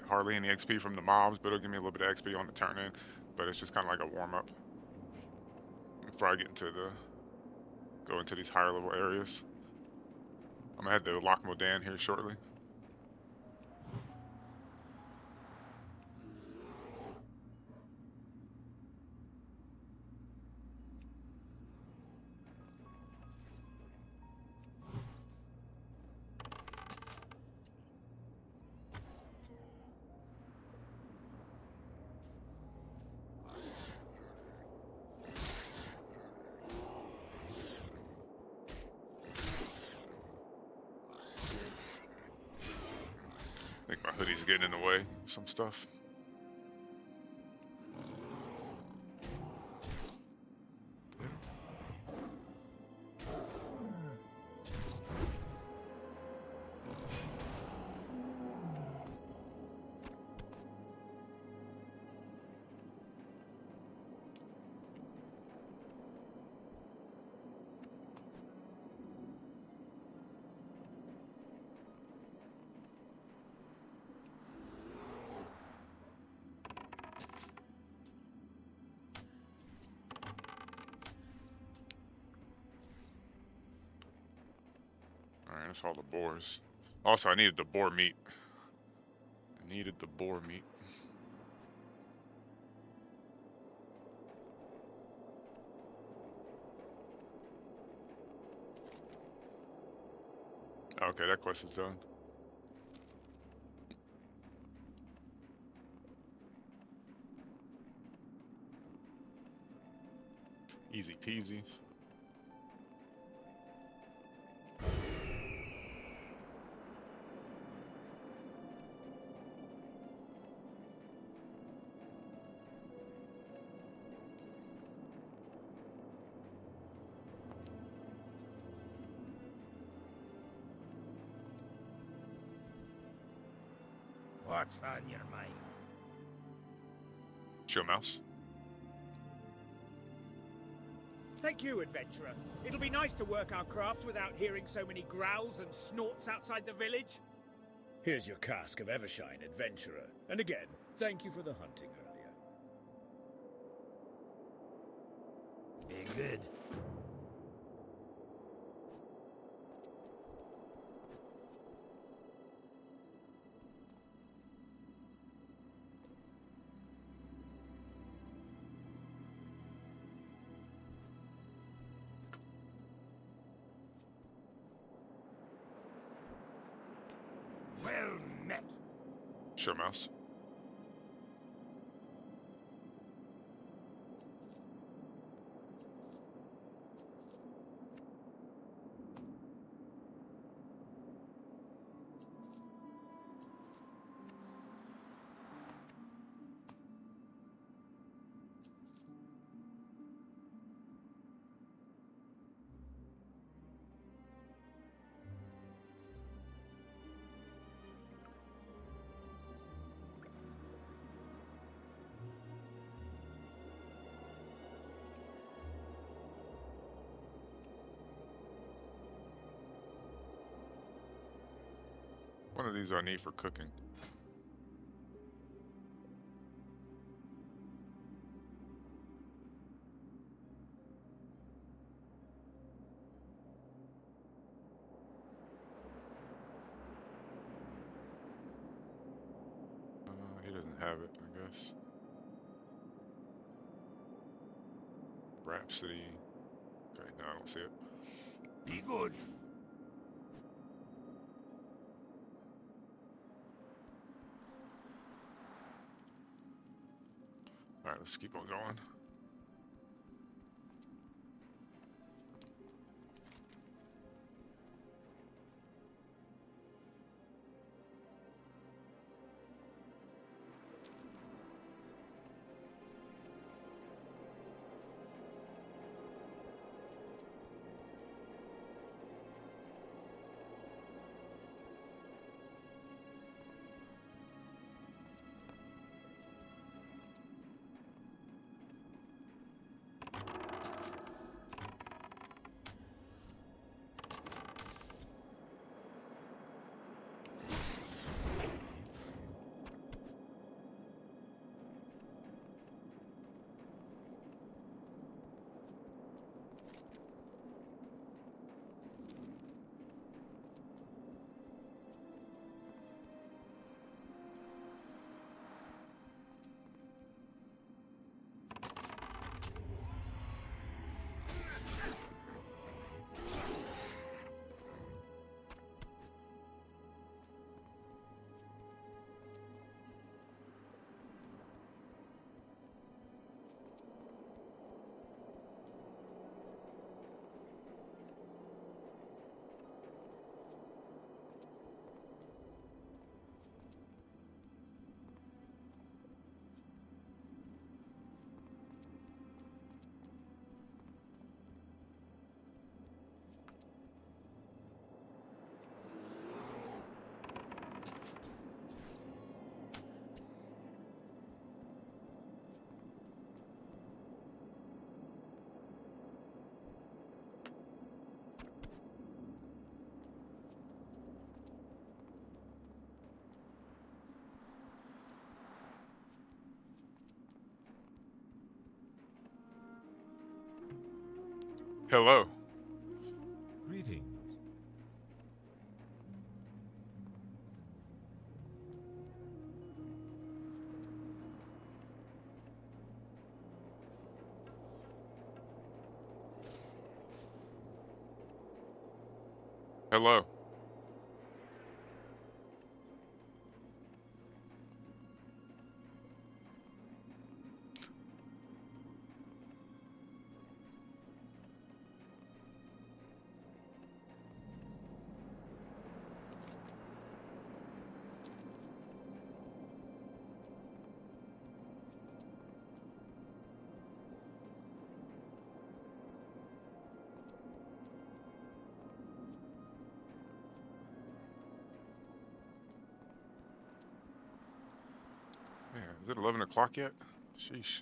hardly any XP from the mobs, but it'll give me a little bit of XP on the turn in. But it's just kind of like a warm up before I get into go into these higher level areas. I'm gonna head to Loch Modan here shortly. Hoodie's getting in the way of some stuff. Alright, that's all the boars. Also, I needed the boar meat. I needed the boar meat. Okay, that quest is done. Easy peasy. What's on your mind? Show mouse. Thank you, adventurer. It'll be nice to work our crafts without hearing so many growls and snorts outside the village. Here's your cask of Evershine, adventurer. And again, thank you for the hunting earlier. Be good. Well met. Show mouse. One of these I need for cooking. He doesn't have it, I guess. Rhapsody. Okay, no, I don't see it. Be good. Alright, let's keep on going. Hello. Greetings. Hello. Yeah, is it 11 o'clock yet? Sheesh.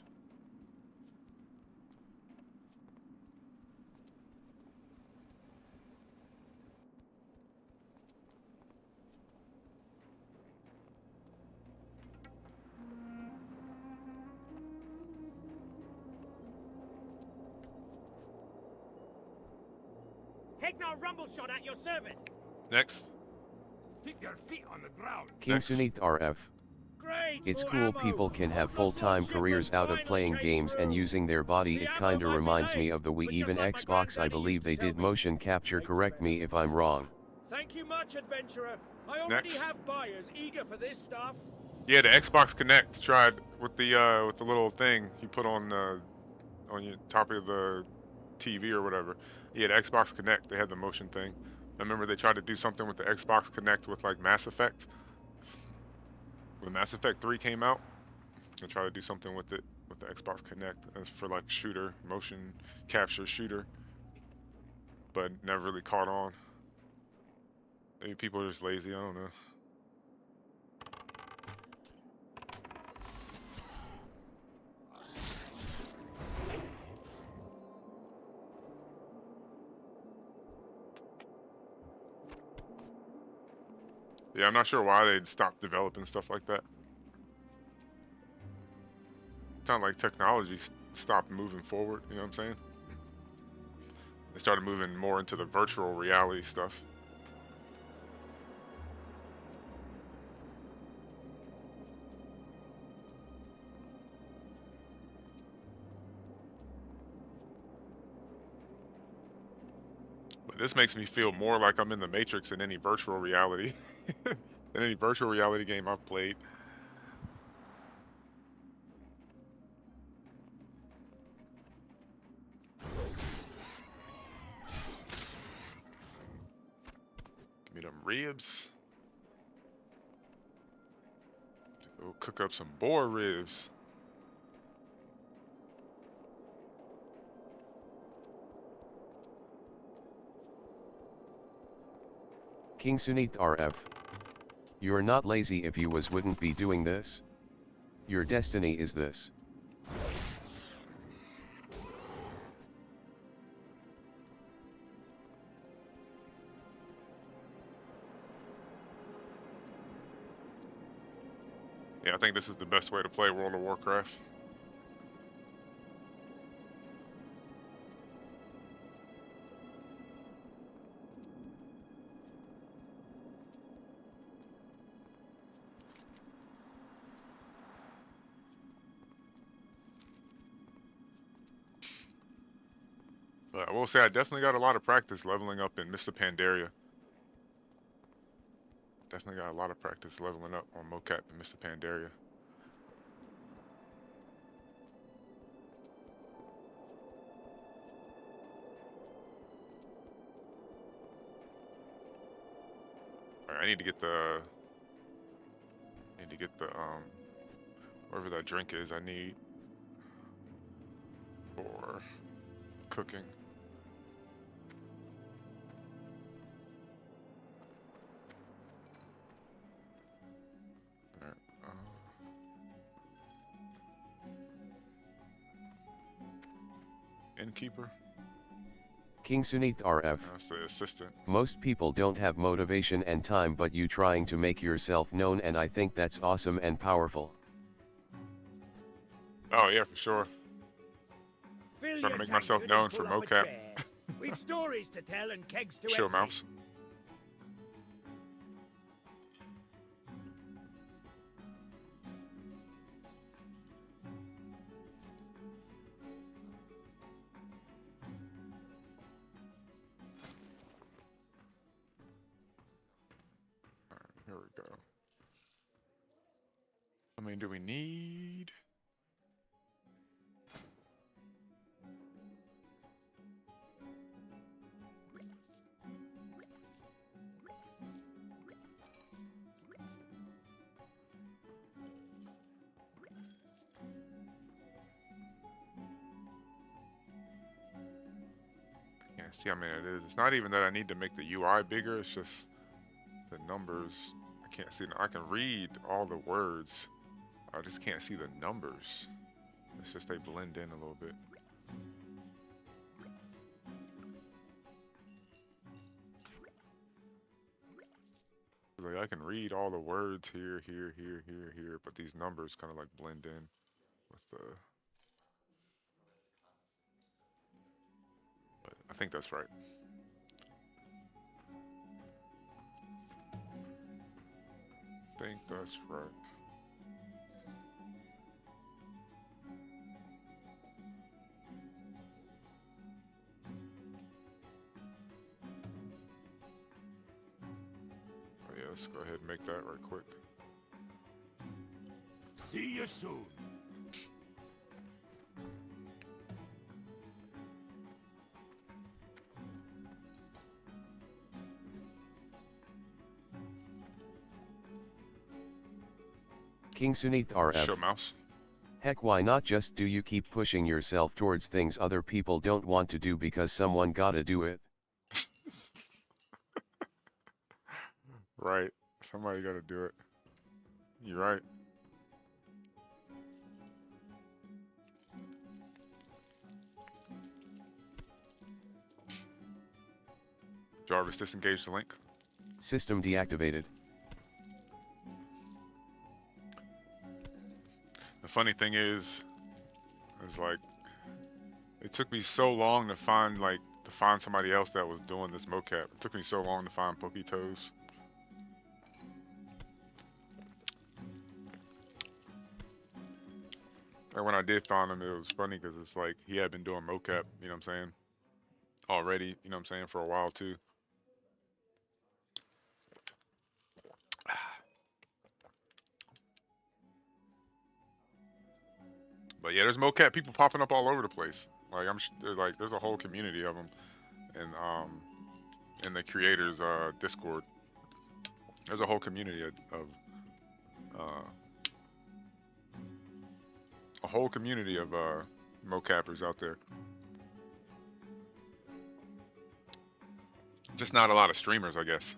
Hegnar Rumbleshot at your service. Next. Keep your feet on the ground. King Next. Sunith RF. Great. It's more cool ammo. people can have Lost full-time shipment careers out of finally playing came games and through. using their body. The It ammo kinda might be reminds me late, of the Wii, but even just like my Xbox. I granddaddy believe used to they tell did me, motion capture. late's Correct me better. if I'm wrong. Thank you much, adventurer. I already Next. have buyers eager for this stuff. Yeah, the Xbox Connect tried with the little thing you put on your top of the TV or whatever. Yeah, the Xbox Connect, they had the motion thing. I remember they tried to do something with the Xbox Connect with like Mass Effect. When Mass Effect 3 came out, they tried to do something with it with the Xbox Connect as for like shooter, motion capture shooter, but never really caught on. Maybe people are just lazy, I don't know. Yeah, I'm not sure why they stopped developing stuff like that. Sound like technology stopped moving forward, you know what I'm saying? They started moving more into the virtual reality stuff. But this makes me feel more like I'm in the Matrix than any virtual reality. than any virtual reality game I've played. Give me them ribs. Go cook up some boar ribs. King Sunith RF. You're not lazy. If you wouldn't be doing this. Your destiny is this. Yeah, I think this is the best way to play World of Warcraft. But I will say I definitely got a lot of practice leveling up in Mr. Pandaria. Definitely got a lot of practice leveling up on Mocap and Mr. Pandaria. Alright, I need to get the whatever that drink is I need for cooking. Alright, innkeeper. King Sunith RF. That's the assistant. Most people don't have motivation and time, but you trying to make yourself known, and I think that's awesome and powerful. Oh yeah, for sure. Fill Trying to your make myself tankard known and for pull up a mocap. chair. We've stories to tell and kegs to Chill, empty. mouse. Here we go. I mean, do we need? Yeah, see how many it is. It's not even that I need to make the UI bigger, it's just the numbers. I can't see. I can read all the words. I just can't see the numbers. It's just they blend in a little bit. Like I can read all the words here, here, here, here, here, but these numbers kind of like blend in with the. But I think that's right. I think that's right. Oh yeah, let's go ahead and make that right quick. See you soon. King Sunith RF. Show mouse. Heck, why not just do you keep pushing yourself towards things other people don't want to do because someone gotta do it? Right. Somebody gotta do it. You're right. Jarvis, disengage the link. System deactivated. The funny thing is like, it took me so long to find somebody else that was doing this mocap. It took me so long to find Pokitoes. And when I did find him, it was funny because it's like he had been doing mocap, you know what I'm saying, already, you know what I'm saying, for a while too. But yeah, there's mocap people popping up all over the place. Like there's a whole community of them, in the creators Discord. There's a whole community of mocappers out there. Just not a lot of streamers, I guess.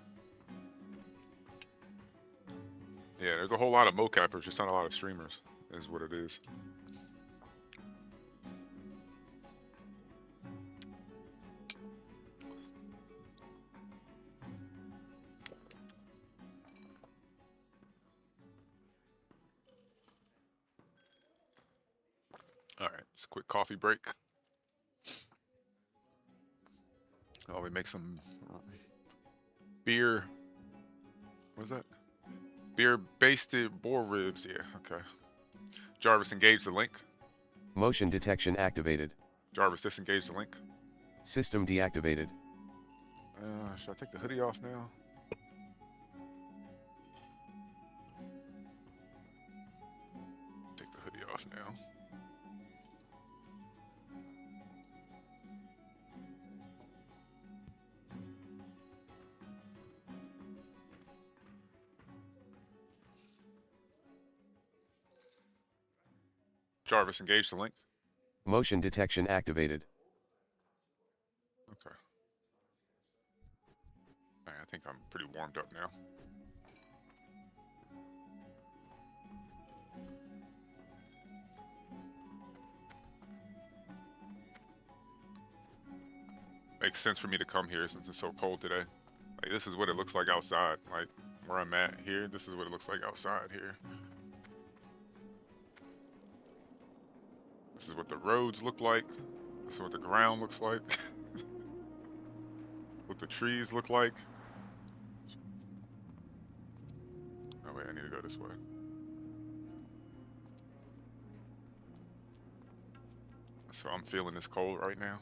Yeah, there's a whole lot of mocappers, just not a lot of streamers, is what it is. Alright, just a quick coffee break. Oh, we make some beer. What's that? Beer-basted boar ribs. Yeah, okay. Jarvis, engage the link. Motion detection activated. Jarvis, disengage the link. System deactivated. Should I take the hoodie off now? Take the hoodie off now. Jarvis, engage the link. Motion detection activated. Okay. Alright, I think I'm pretty warmed up now. Makes sense for me to come here since it's so cold today. Like, this is what it looks like outside. Like, where I'm at here, this is what it looks like outside here. This is what the roads look like. This is what the ground looks like. what the trees look like. Oh wait, I need to go this way. So I'm feeling this cold right now.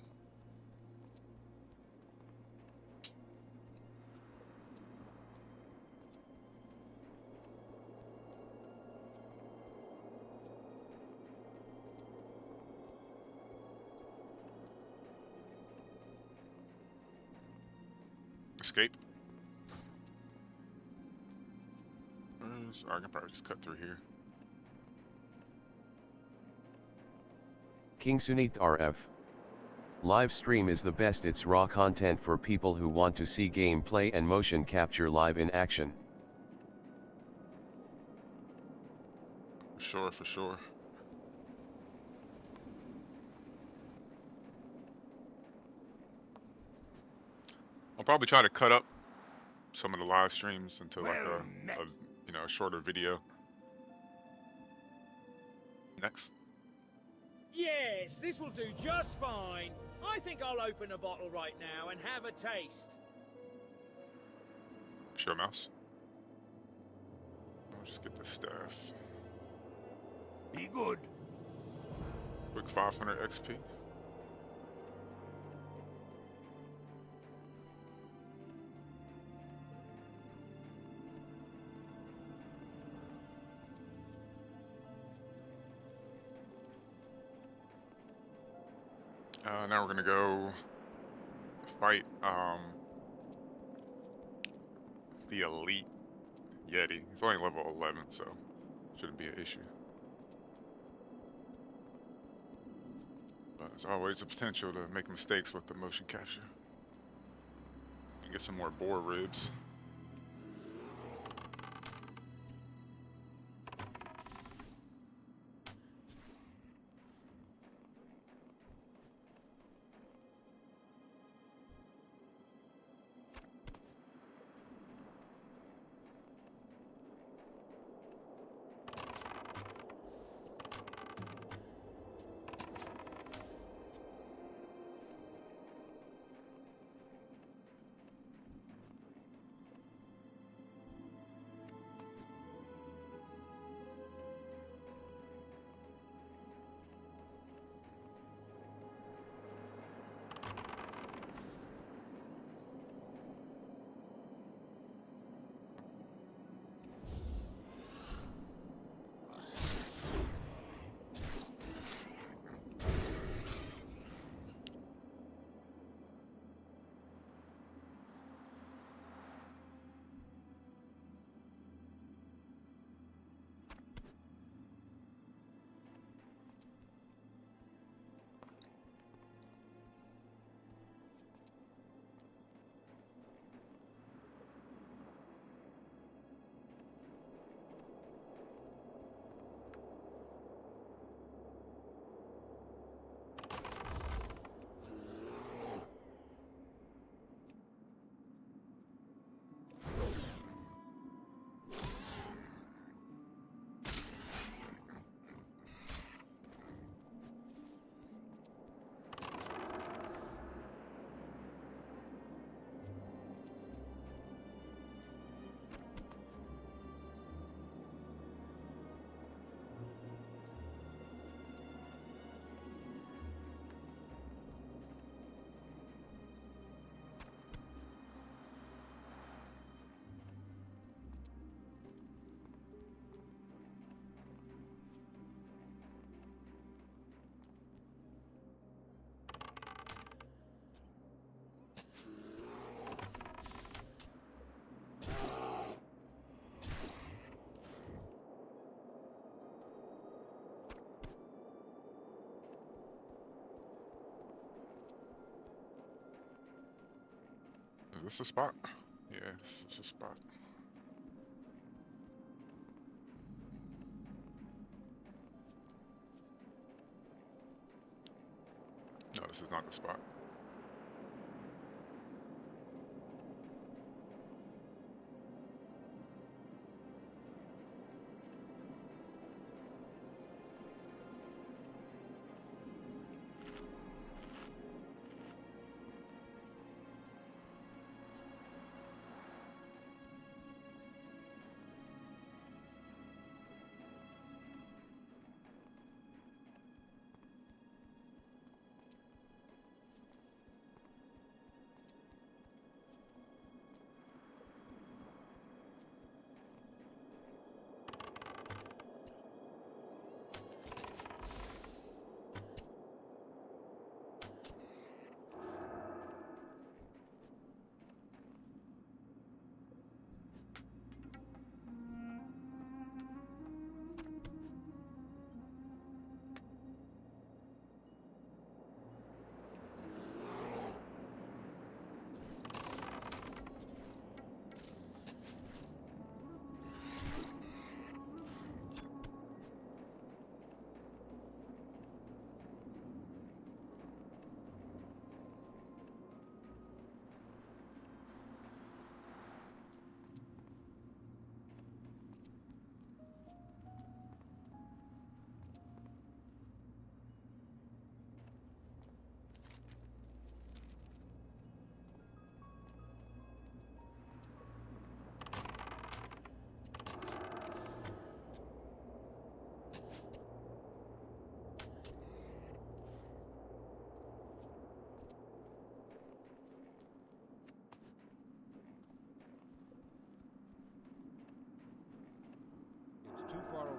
Escape. I can probably just cut through here. King Sunith RF. Live stream is the best. It's raw content for people who want to see gameplay and motion capture live in action. For sure, for sure. I'll probably try to cut up some of the live streams into like a you know, a shorter video. Next. Yes, this will do just fine. I think I'll open a bottle right now and have a taste. Sure, mouse. I'll just get the staff. Be good. Quick 500 XP. Now we're gonna go fight the elite Yeti. He's only level 11, so shouldn't be an issue. But there's always the potential to make mistakes with the motion capture. And get some more boar ribs. Is this a spot? Yeah, this is a spot. No, this is not the spot. too far away.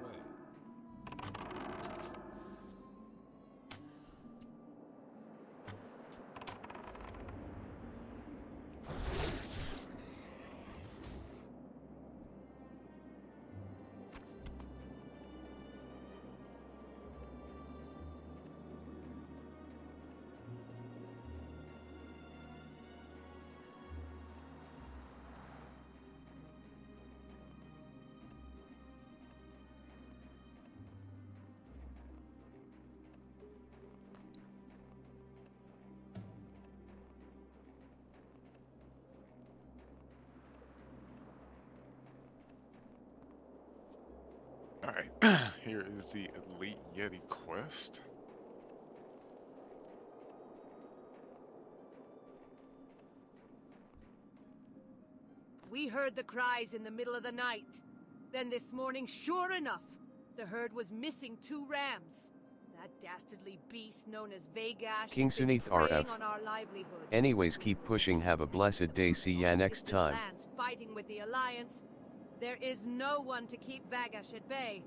Alright, here is the Elite Yeti quest. We heard the cries in the middle of the night. Then this morning, sure enough, the herd was missing 2 rams. That dastardly beast known as Vagash King has been Sunith preying RF. on our livelihood. Anyways, keep pushing. Have a blessed day. See ya next time. Lands fighting with the Alliance. There is no one to keep Vagash at bay.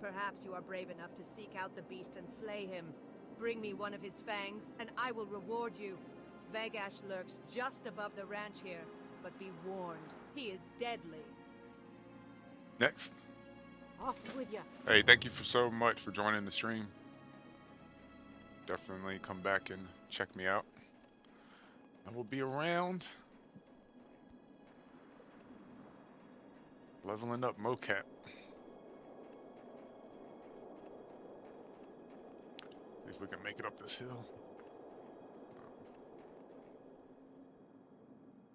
Perhaps you are brave enough to seek out the beast and slay him. Bring me one of his fangs, and I will reward you. Vagash lurks just above the ranch here, but be warned, he is deadly. Next. Off with ya. Hey, thank you so much for joining the stream. Definitely come back and check me out. I will be around. Leveling up mocap. See if we can make it up this hill.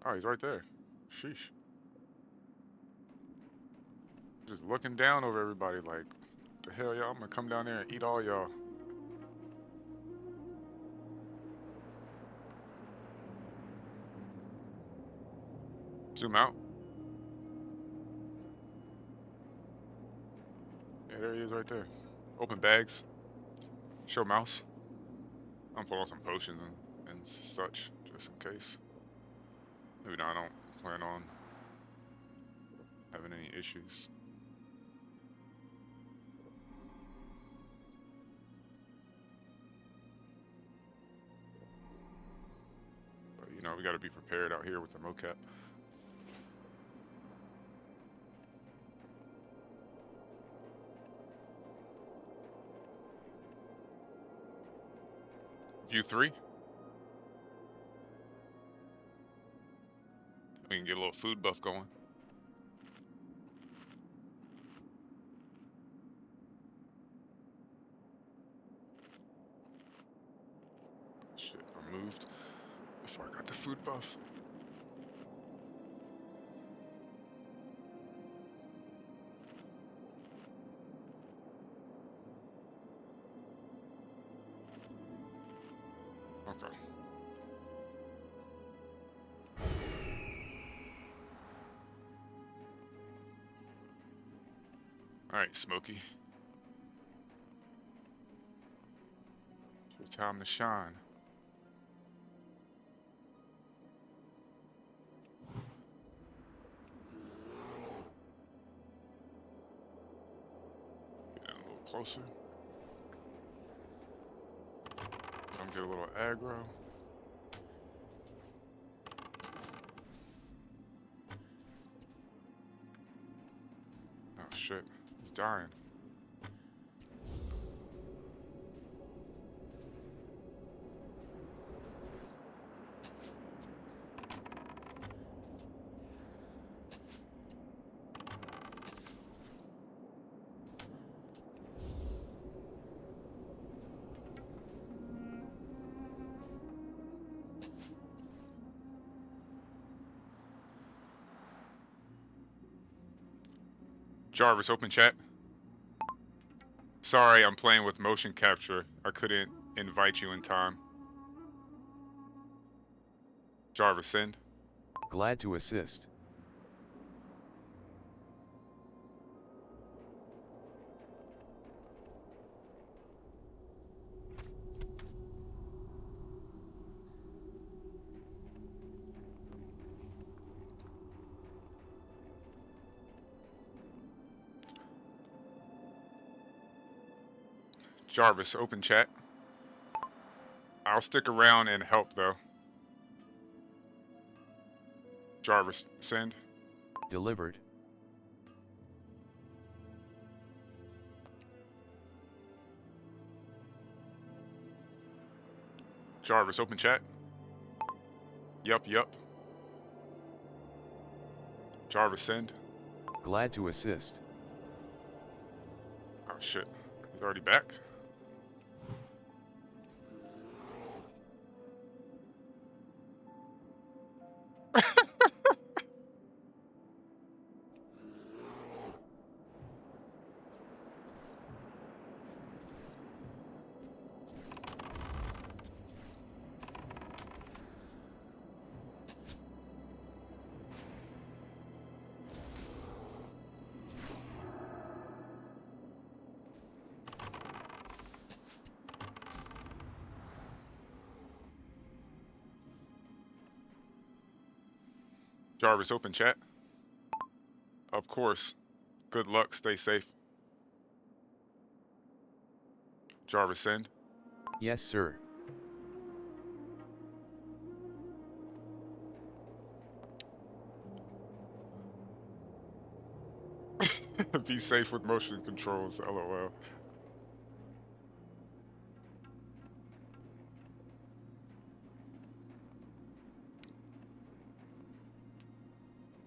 Oh, he's right there. Sheesh. Just looking down over everybody like, the hell y'all, I'm gonna come down there and eat all y'all. Zoom out. Yeah, there he is right there. Open bags. Show mouse. I'm pulling some potions and such, just in case. Maybe I don't plan on having any issues. But you know, we gotta be prepared out here with the mocap. View 3. We can get a little food buff going. Shit, I moved before I got the food buff. Okay. Alright, Smokey. It's your time to shine. Getting a little closer. Come get a little aggro. Oh shit, he's dying. Jarvis, open chat. Sorry, I'm playing with motion capture. I couldn't invite you in time. Jarvis, send. Glad to assist. Jarvis, open chat. I'll stick around and help though. Jarvis, send. Delivered. Jarvis, open chat. Yup. Jarvis, send. Glad to assist. Oh shit, he's already back? Jarvis, open chat. Of course. Good luck, stay safe. Jarvis, send. Yes, sir. Be safe with motion controls, lol.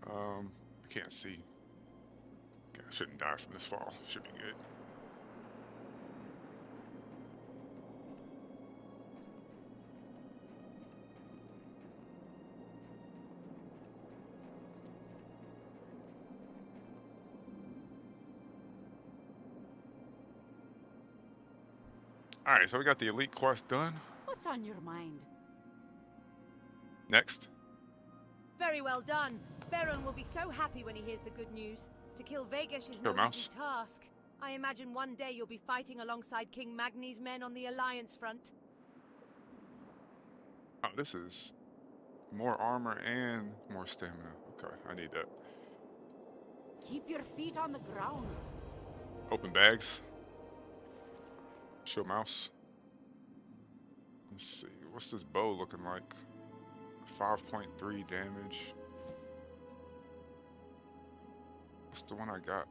I can't see. Okay, I shouldn't die from this fall. Should be good. Alright, so we got the elite quest done. What's on your mind? Next. Very well done. Feron will be so happy when he hears the good news. To kill Vegas is no Mouse. easy task. I imagine one day you'll be fighting alongside King Magni's men on the Alliance front. Oh, this is more armor and more stamina. Okay, I need that. Keep your feet on the ground. Open bags. Show mouse. Let's see, what's this bow looking like? 5.3 damage. What's the one I got?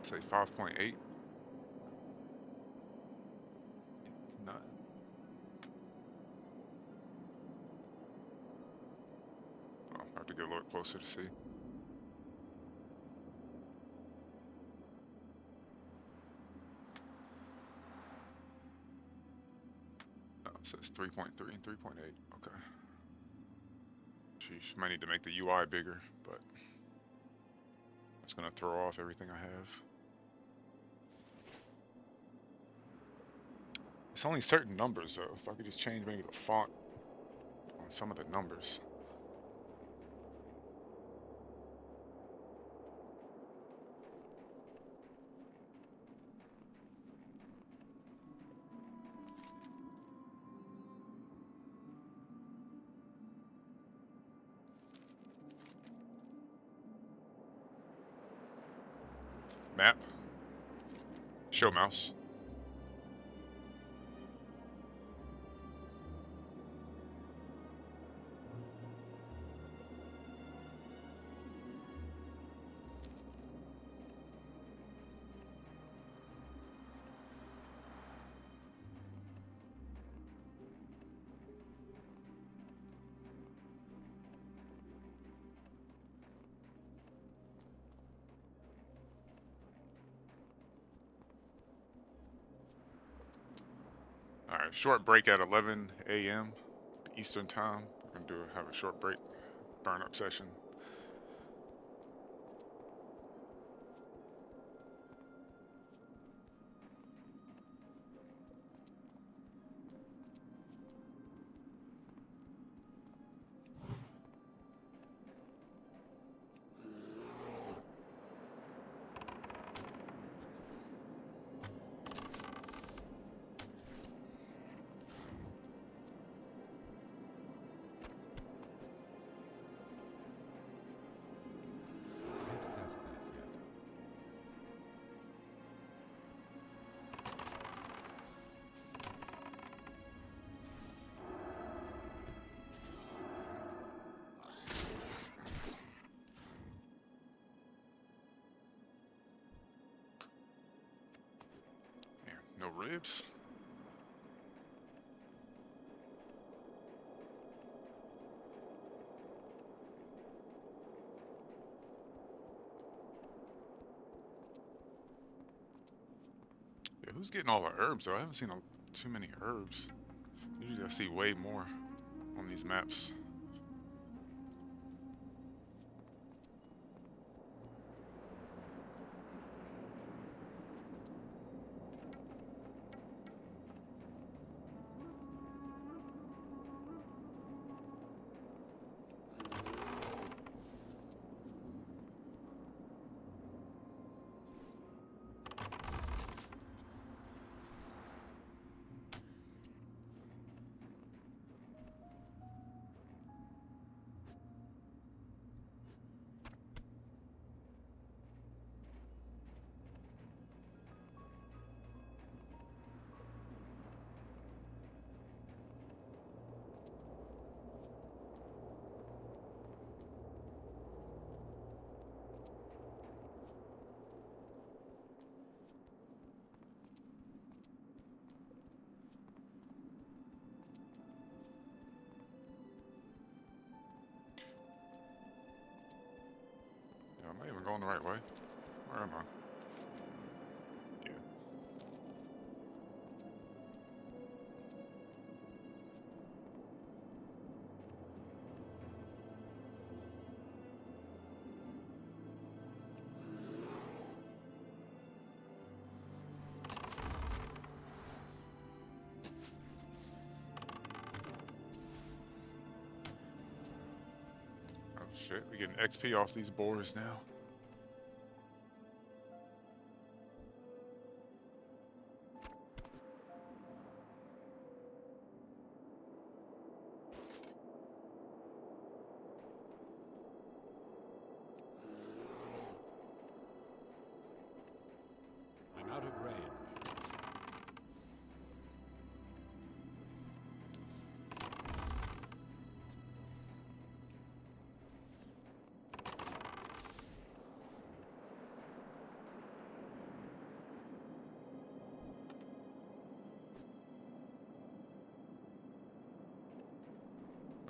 Say 5.8. None. I'll have to get a little closer to see. Oh, it says 3.3 and 3.8. Okay. Sheesh, might need to make the UI bigger, but it's gonna throw off everything I have. It's only certain numbers though. If I could just change maybe the font on some of the numbers. Map. Show mouse. Alright, short break at 11 a.m. Eastern time. We're gonna have a short break, burn up session. ribs? Yeah, who's getting all the herbs though? I haven't seen too many herbs. Usually I see way more on these maps. Am I even going the right way? Where am I? Yeah. Oh shit, we're getting XP off these boars now. I'm out of range.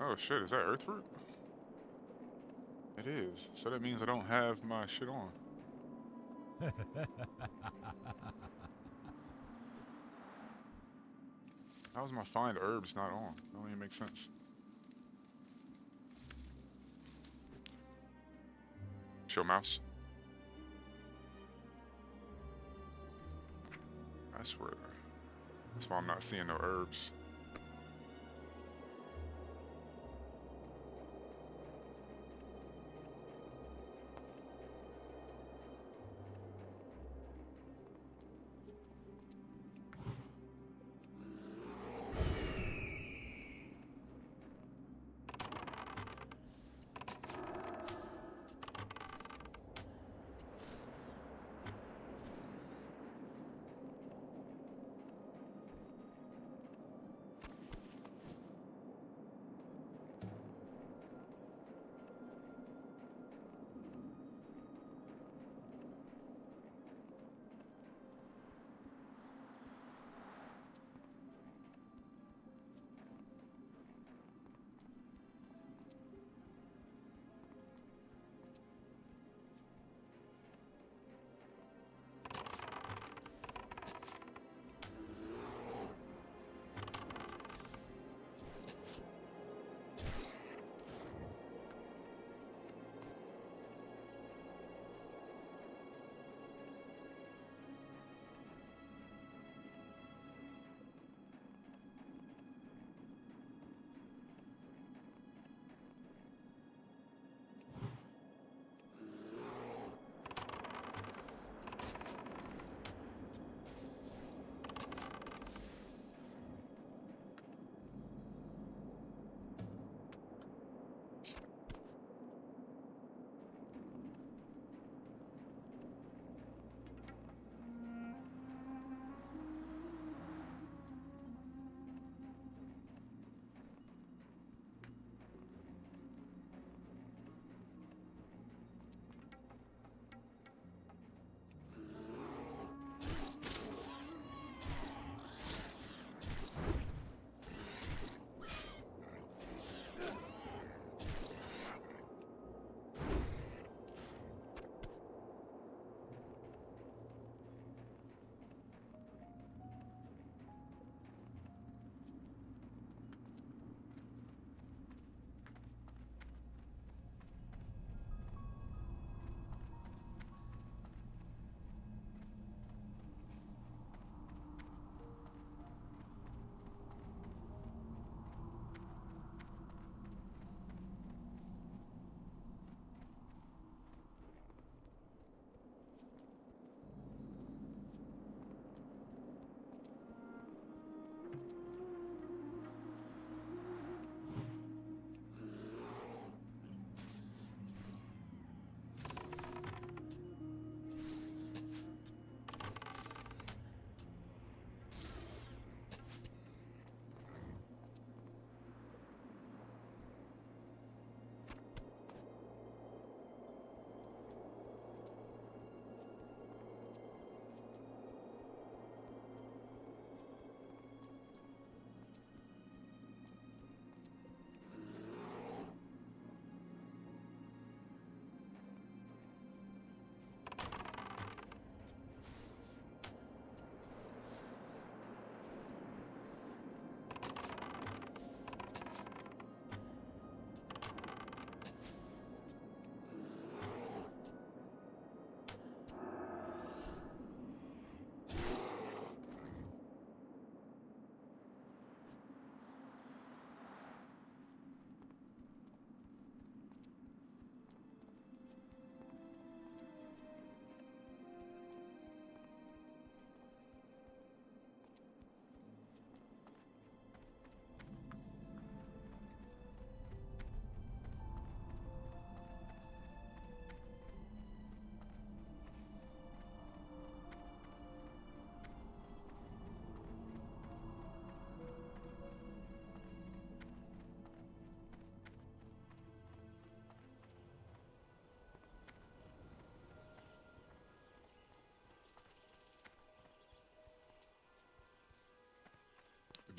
Oh shit, is that earthroot? It is. So that means I don't have my shit on. How is my find herbs not on? That don't even make sense. Show mouse. I swear. That's why I'm not seeing no herbs.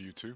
You too.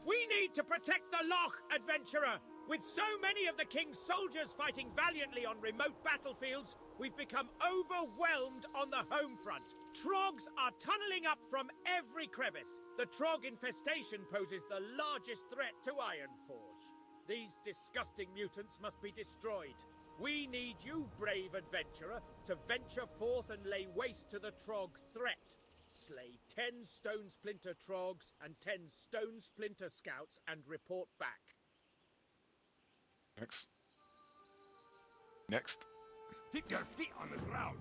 We need to protect the Loch, adventurer! With so many of the King's soldiers fighting valiantly on remote battlefields, we've become overwhelmed on the home front. Trogs are tunneling up from every crevice. The Trog infestation poses the largest threat to Ironforge. These disgusting mutants must be destroyed. We need you, brave adventurer, to venture forth and lay waste to the Trog threat. Slay 10 Stone Splinter Trogs and 10 Stone Splinter Scouts and report back. Next. Next. Keep your feet on the ground.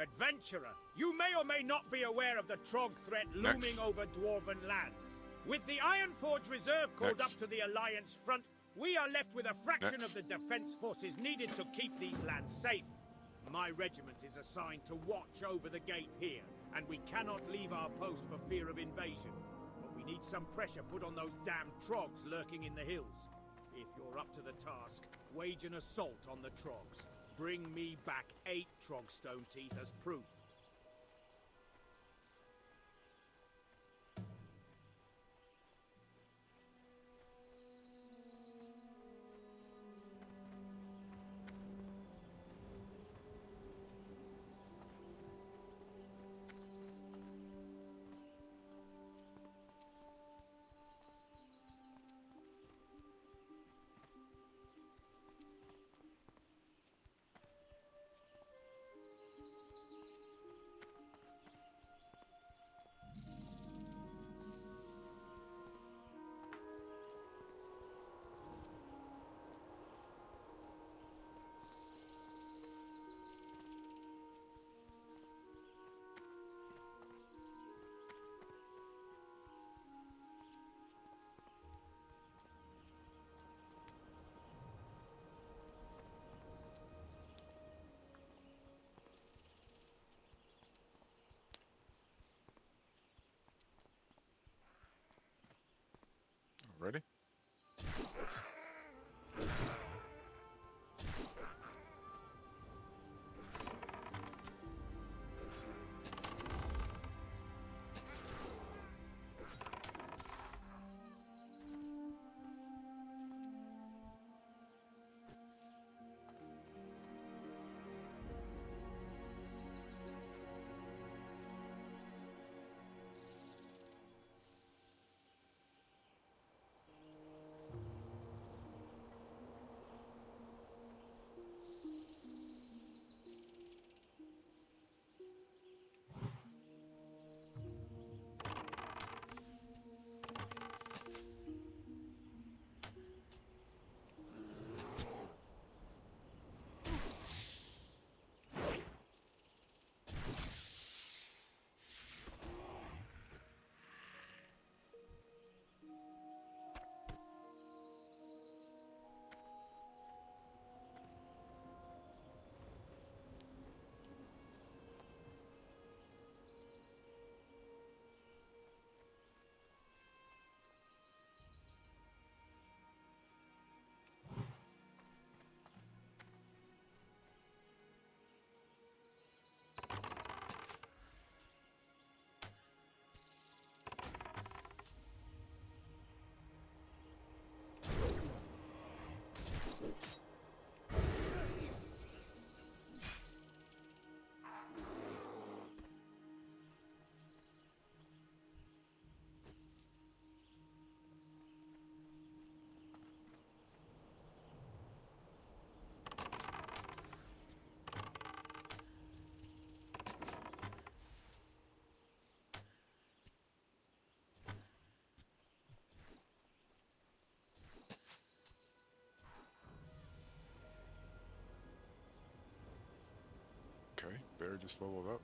Adventurer, you may or may not be aware of the Trog threat looming over Dwarven lands. With the Ironforge Reserve called up to the Alliance front, we are left with a fraction of the defense forces needed to keep these lands safe. My regiment is assigned to watch over the gate here, and we cannot leave our post for fear of invasion. But we need some pressure put on those damn Trogs lurking in the hills. If you're up to the task, wage an assault on the Trogs. Bring me back 8 Trogstone teeth as proof. Okay, Bear just leveled up.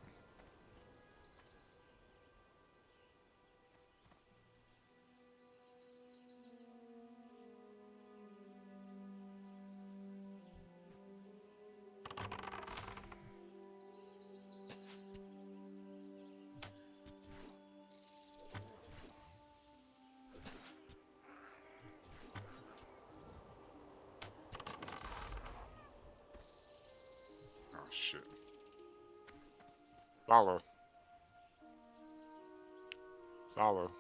Oh shit. Follow. Follow.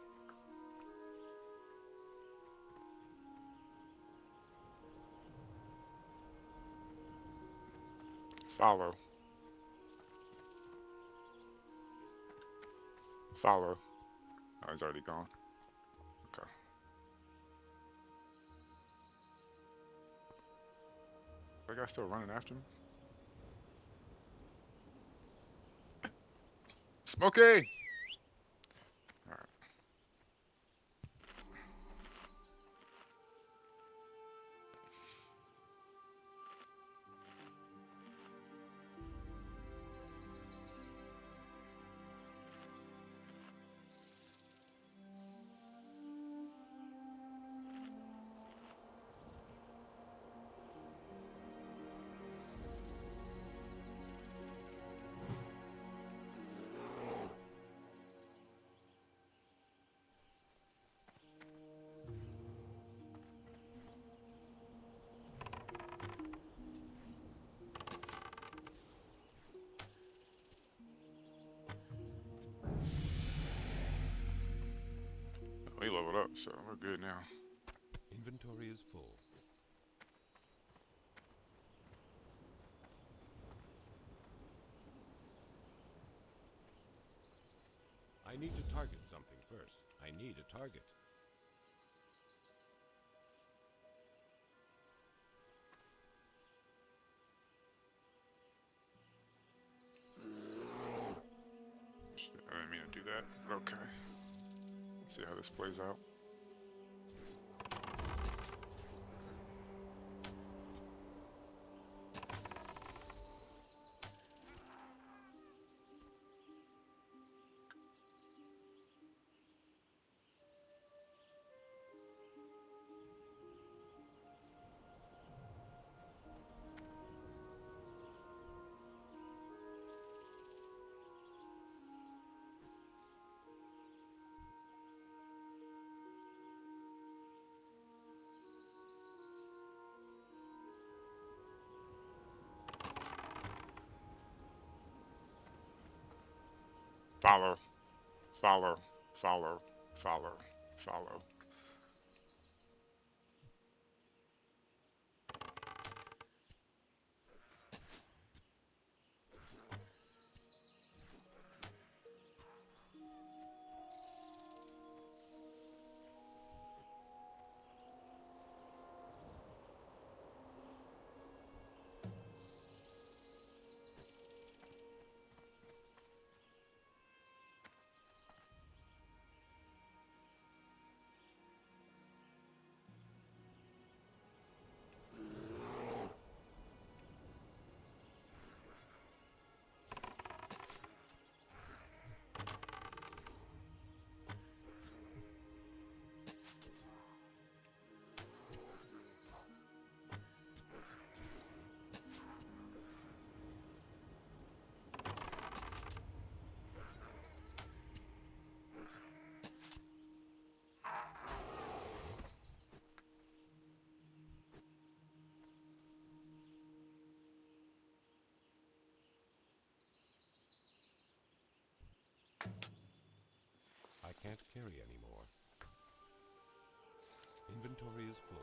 Follow. Follow. Oh, he's already gone. Okay. That guy still running after me? Smokey! Alright. We leveled up, so we're good now. Inventory is full. I need to target something first. I need a target. Shit, I didn't mean to do that, but okay. Let's see how this plays out. Follow. Follow. Follow. Follow. Follow. I can't carry anymore. Inventory is full.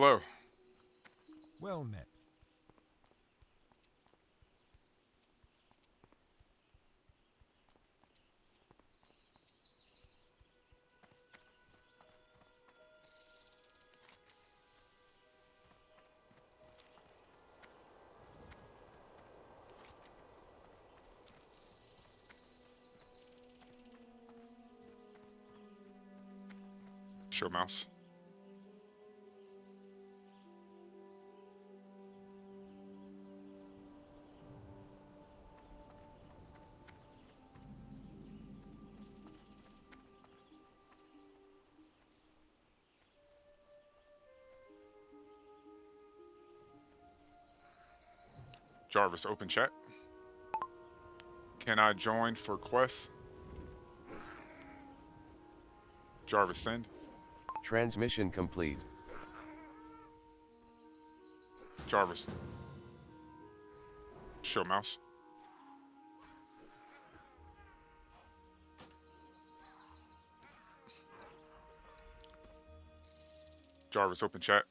hello. Well met. Show mouse. Jarvis, open chat. Can I join for quests? Jarvis, send. Transmission complete. Jarvis. Show mouse. Jarvis, open chat.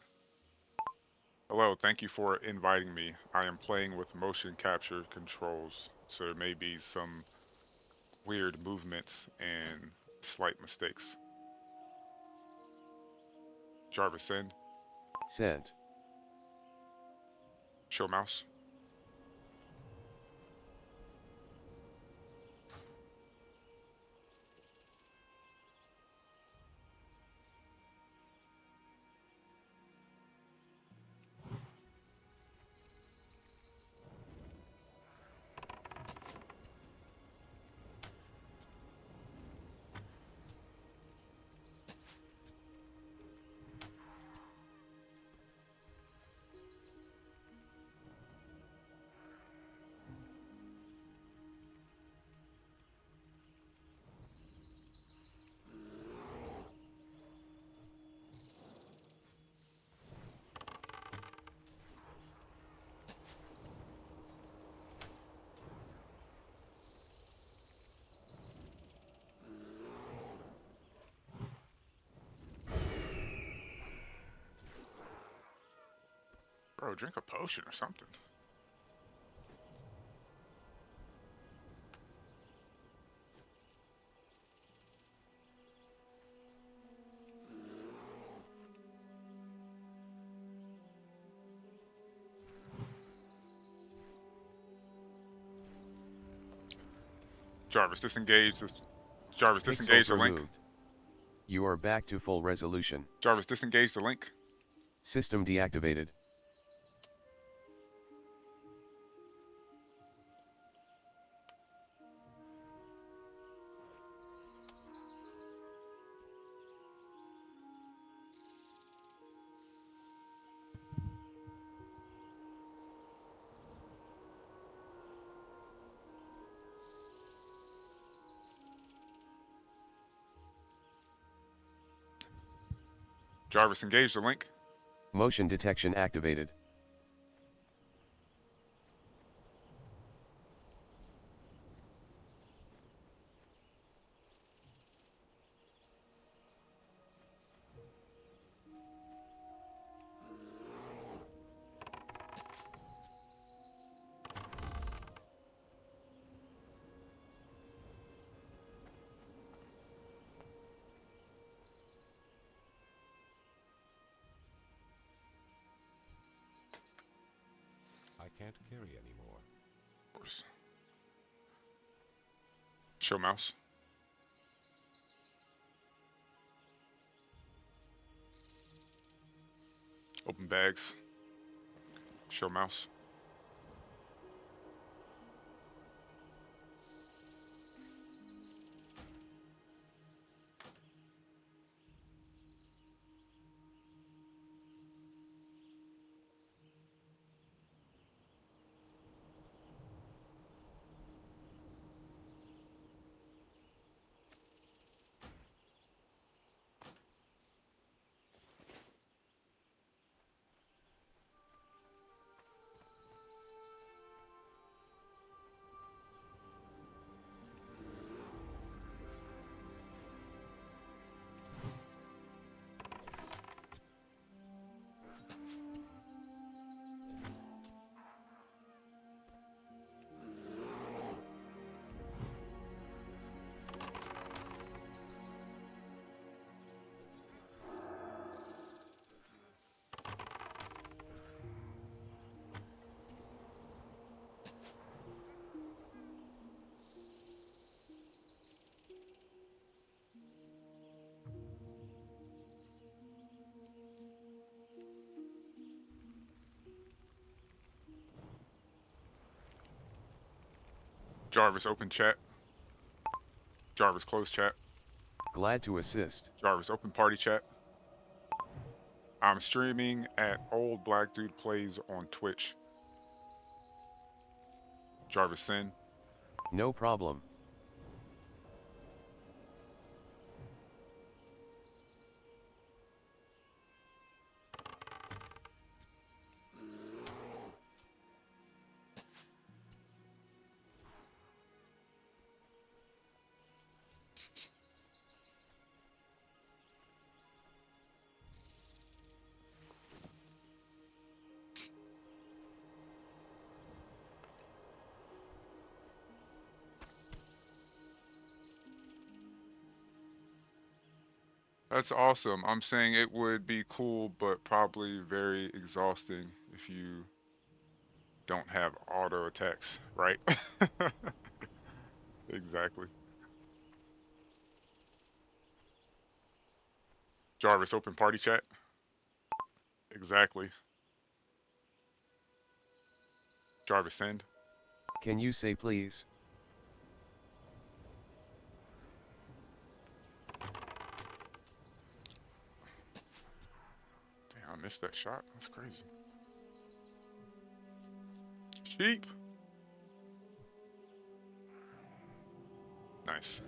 Hello, thank you for inviting me. I am playing with motion capture controls, so there may be some weird movements and slight mistakes. Jarvis, send. Sent. Show mouse. Bro, drink a potion or something. Jarvis, disengage this. Jarvis, disengage the link. Removed. You are back to full resolution. Jarvis, disengage the link. System deactivated. Jarvis, engage the link. Motion detection activated. I can't carry anymore. Of course. Show mouse. Open bags. Show mouse. Jarvis, open chat. Jarvis, close chat. Glad to assist. Jarvis, open party chat. I'm streaming at Old Black Dude Plays on Twitch. Jarvis, send. No problem. That's awesome. I'm saying it would be cool, but probably very exhausting if you don't have auto attacks, right? Exactly. Jarvis, open party chat. Exactly. Jarvis, send. Can you say please? Damn, I missed that shot. That's crazy. Sheep. Nice.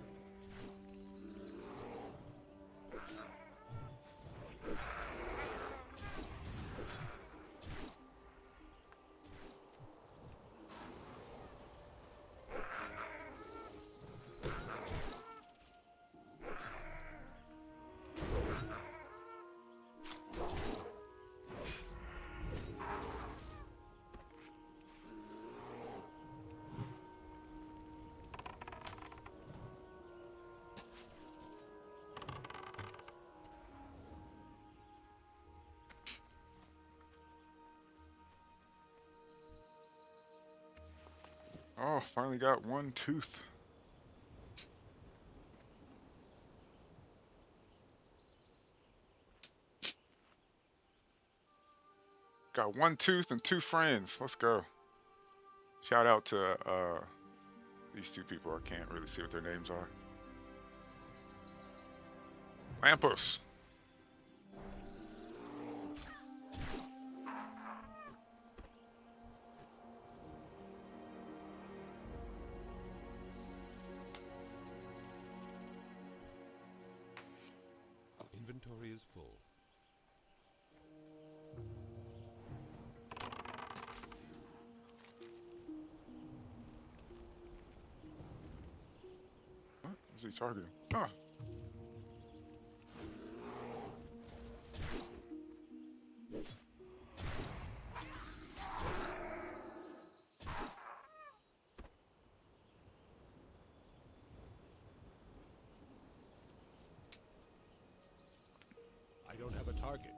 Oh, finally got one tooth. Got one tooth and two friends. Let's go. Shout out to these two people. I can't really see what their names are. Lampos. Inventory is full. What is he targeting? Oh. I don't have a target.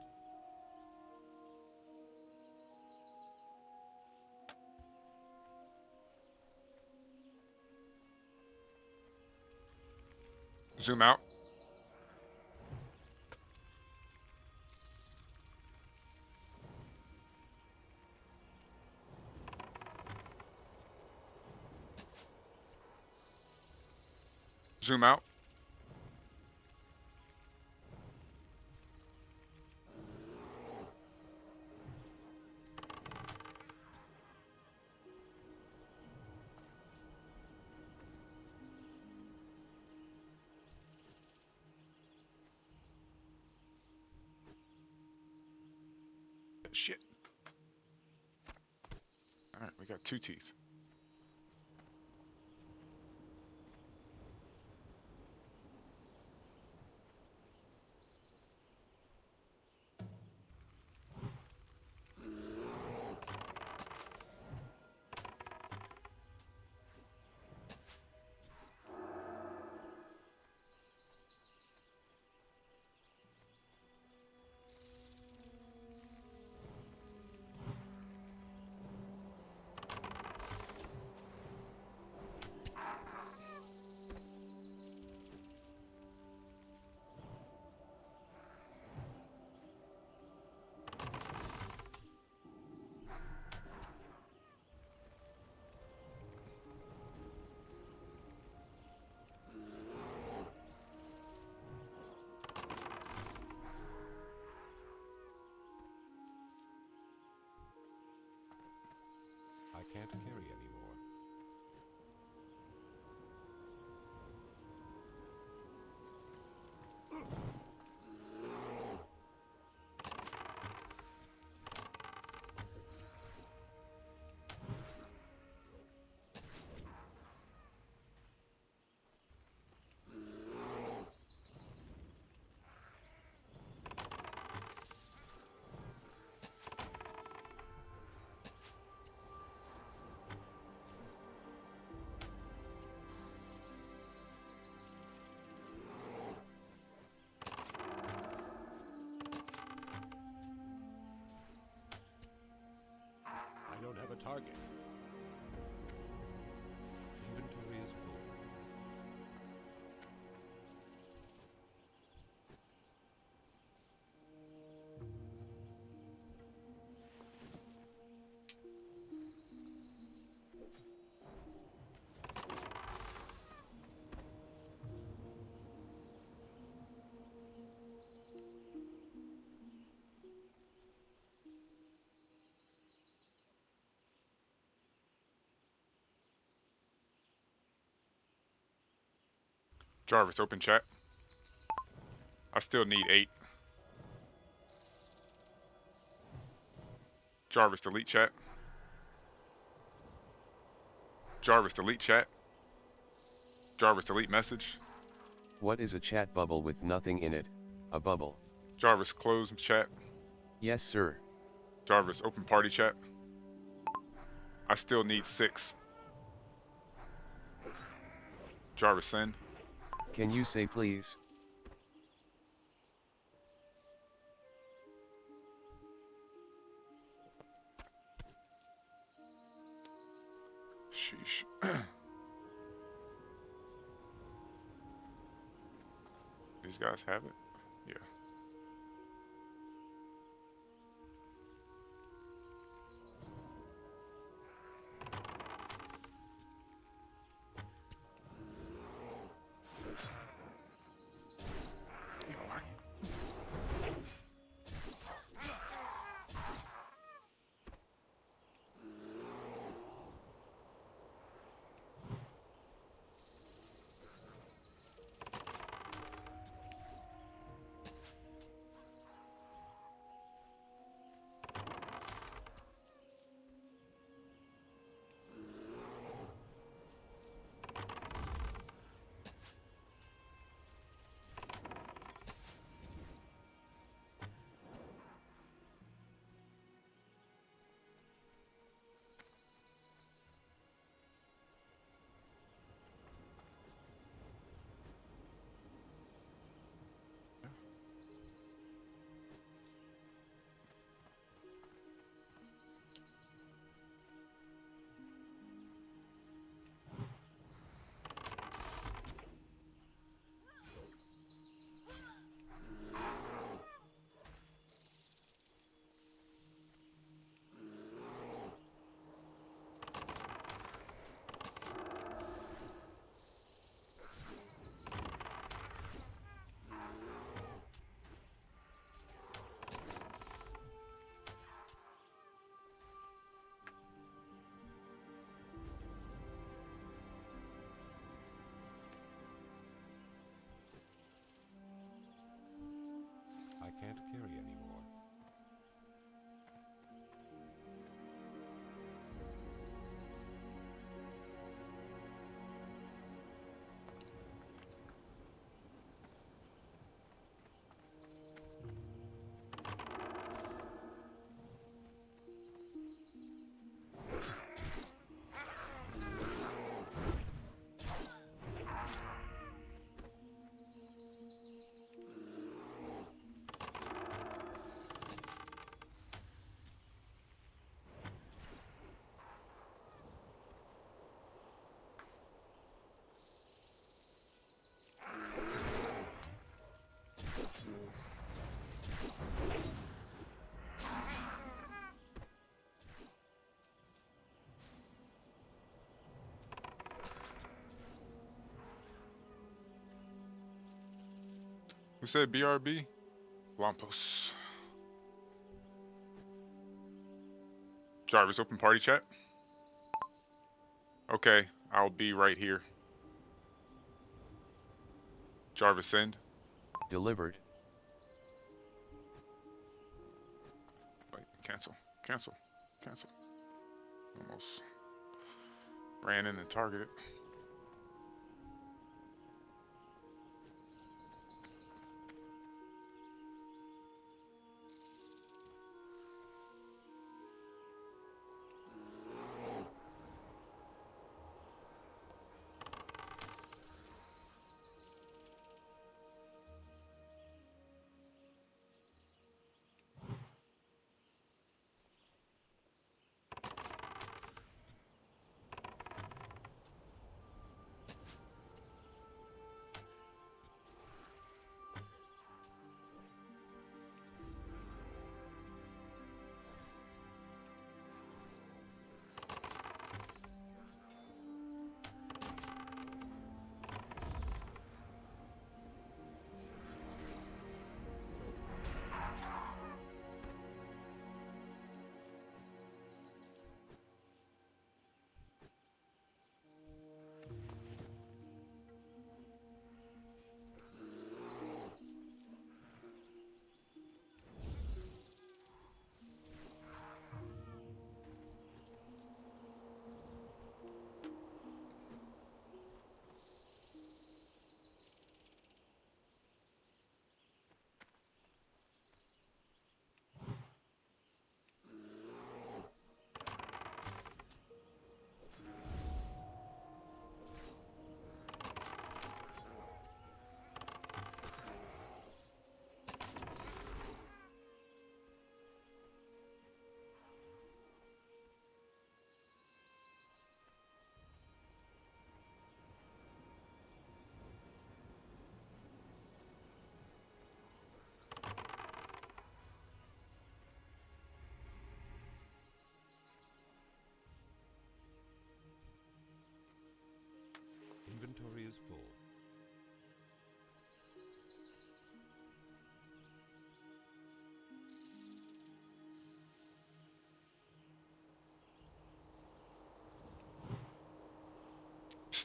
Zoom out. Zoom out. Shit. Alright, we got two teeth. target. Inventory is full. Jarvis, open chat. I still need 8. Jarvis, delete chat. Jarvis, delete chat. Jarvis, delete message. What is a chat bubble with nothing in it? A bubble. Jarvis, close chat. Yes, sir. Jarvis, open party chat. I still need 6. Jarvis, send. Can you say please? Sheesh. These guys have it? Yeah. I can't carry anymore. Who said BRB? Lampos. Jarvis, open party chat. Okay, I'll be right here. Jarvis, send. Delivered. Wait, cancel, cancel, cancel. Almost ran in and targeted.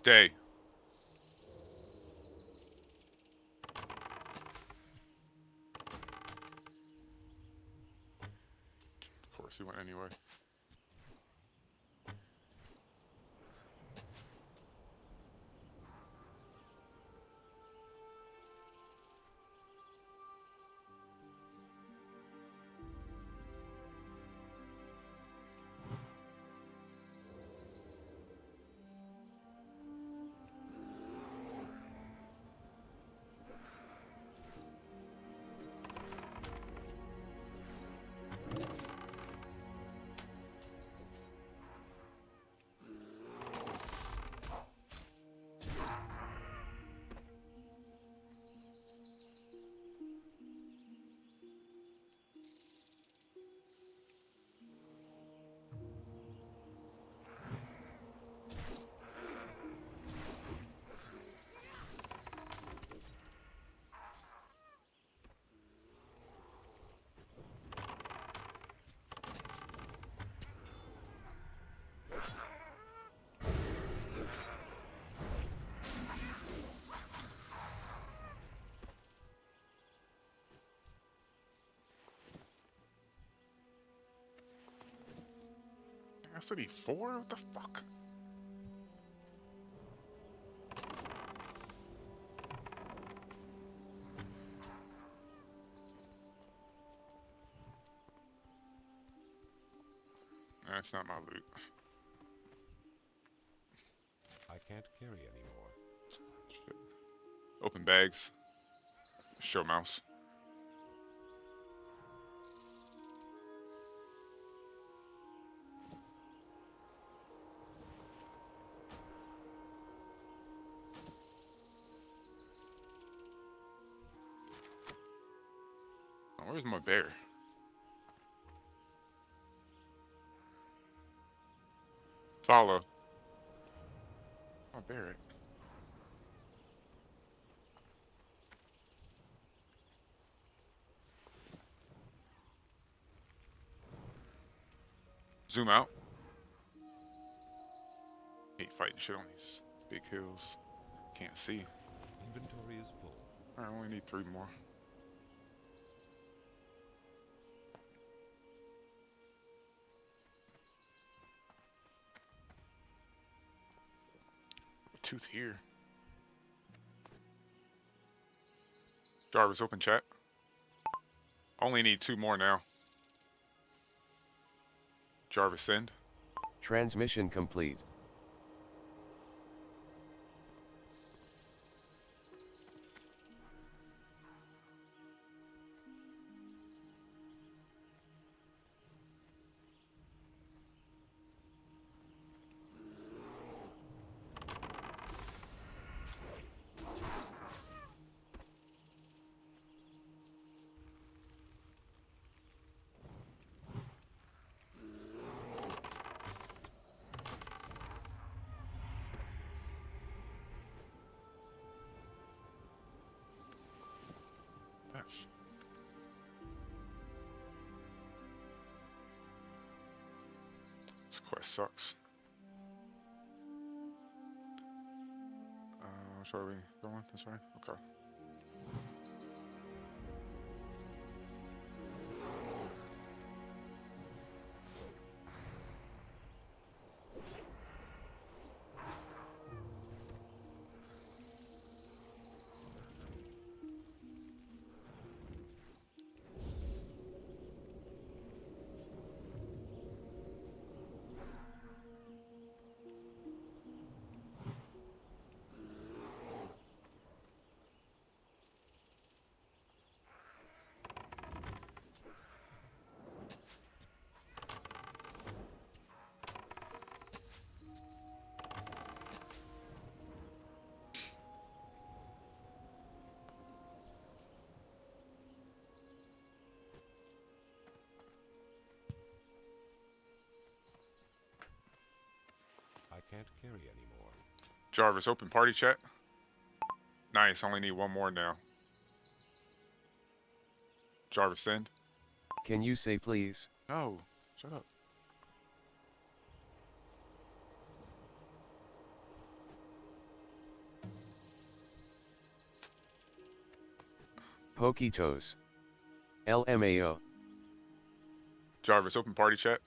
Stay. Of course, he went anyway. That's what he 4? What the fuck? That's not my loot. I can't carry anymore. Shit. Open bags. Show mouse. Oh, where's my bear? Follow. My bear. Zoom out. Hate fighting shit on these big hills. Can't see. Inventory is full. I only need 3 more. A tooth here. Jarvis, open chat. Only need 2 more now. Jarvis, send. Transmission complete. This quest sucks. Which are we going? This way? Okay. I can't carry anymore. Jarvis, open party chat. Nice, only need 1 more now. Jarvis, send. Can you say please? No, shut up. Pokitos. LMAO. Jarvis, open party chat.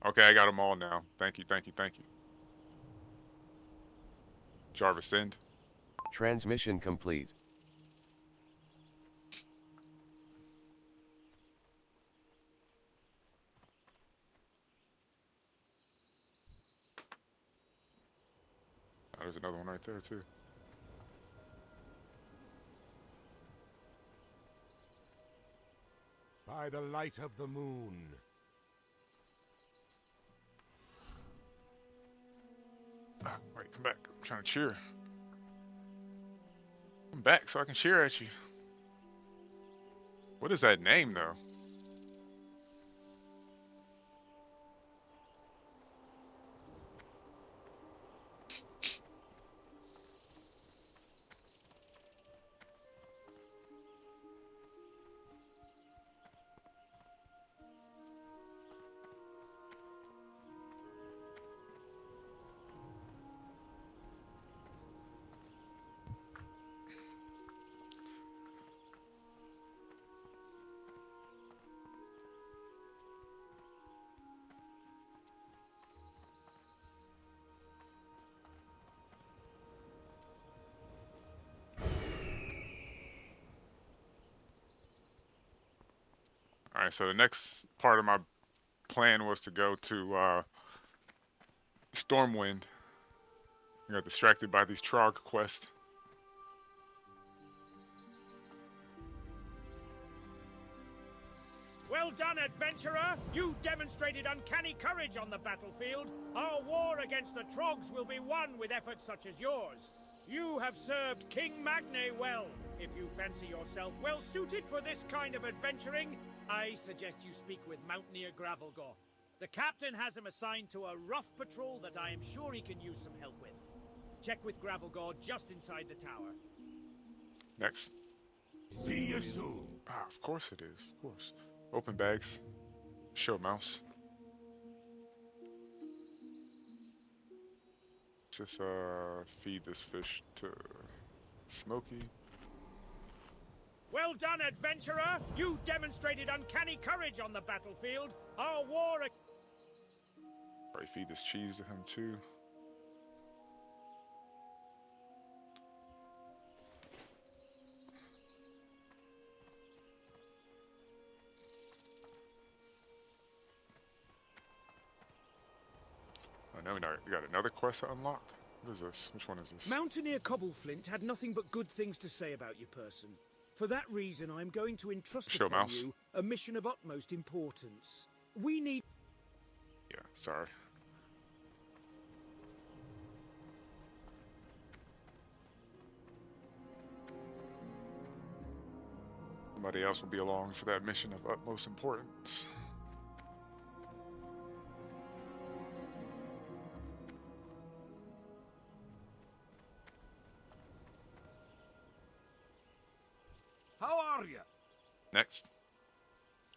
Okay, I got them all now. Thank you, thank you, thank you. Jarvis, send. Transmission complete. Oh, there's another one right there too. By the light of the moon. Wait, come back. I'm trying to cheer. Come back so I can cheer at you. What is that name though? Alright, so the next part of my plan was to go to Stormwind. I got distracted by these Trog quests. Well done, adventurer! You demonstrated uncanny courage on the battlefield. Our war against the Trogs will be won with efforts such as yours. You have served King Magne well. If you fancy yourself well suited for this kind of adventuring, I suggest you speak with Mountaineer Gravelgore. The captain has him assigned to a rough patrol that I am sure he can use some help with. Check with Gravelgore just inside the tower. Next. See you soon. Ah, of course it is, of course. Open bags. Show mouse. Just feed this fish to Smokey. Well done, adventurer! You demonstrated uncanny courage on the battlefield. Our war... Probably feed this cheese to him too. Oh, now we got another quest unlocked. What is this? Which one is this? Mountaineer Cobbleflint had nothing but good things to say about your person. For that reason, I'm going to entrust Show upon mouse. you a mission of utmost importance. We need... Yeah, sorry. Somebody else will be along for that mission of utmost importance. How are you? Next.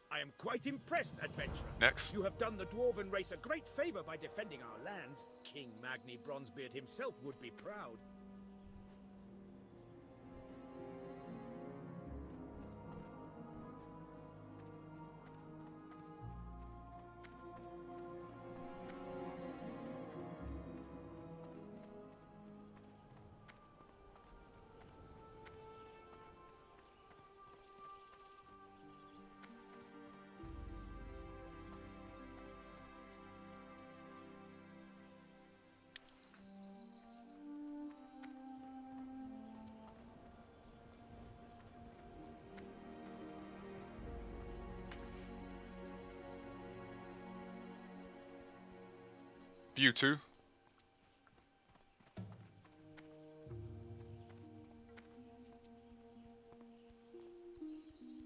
I am quite impressed, adventurer. Next. You have done the Dwarven race a great favor by defending our lands. King Magni Bronzebeard himself would be proud. View 2.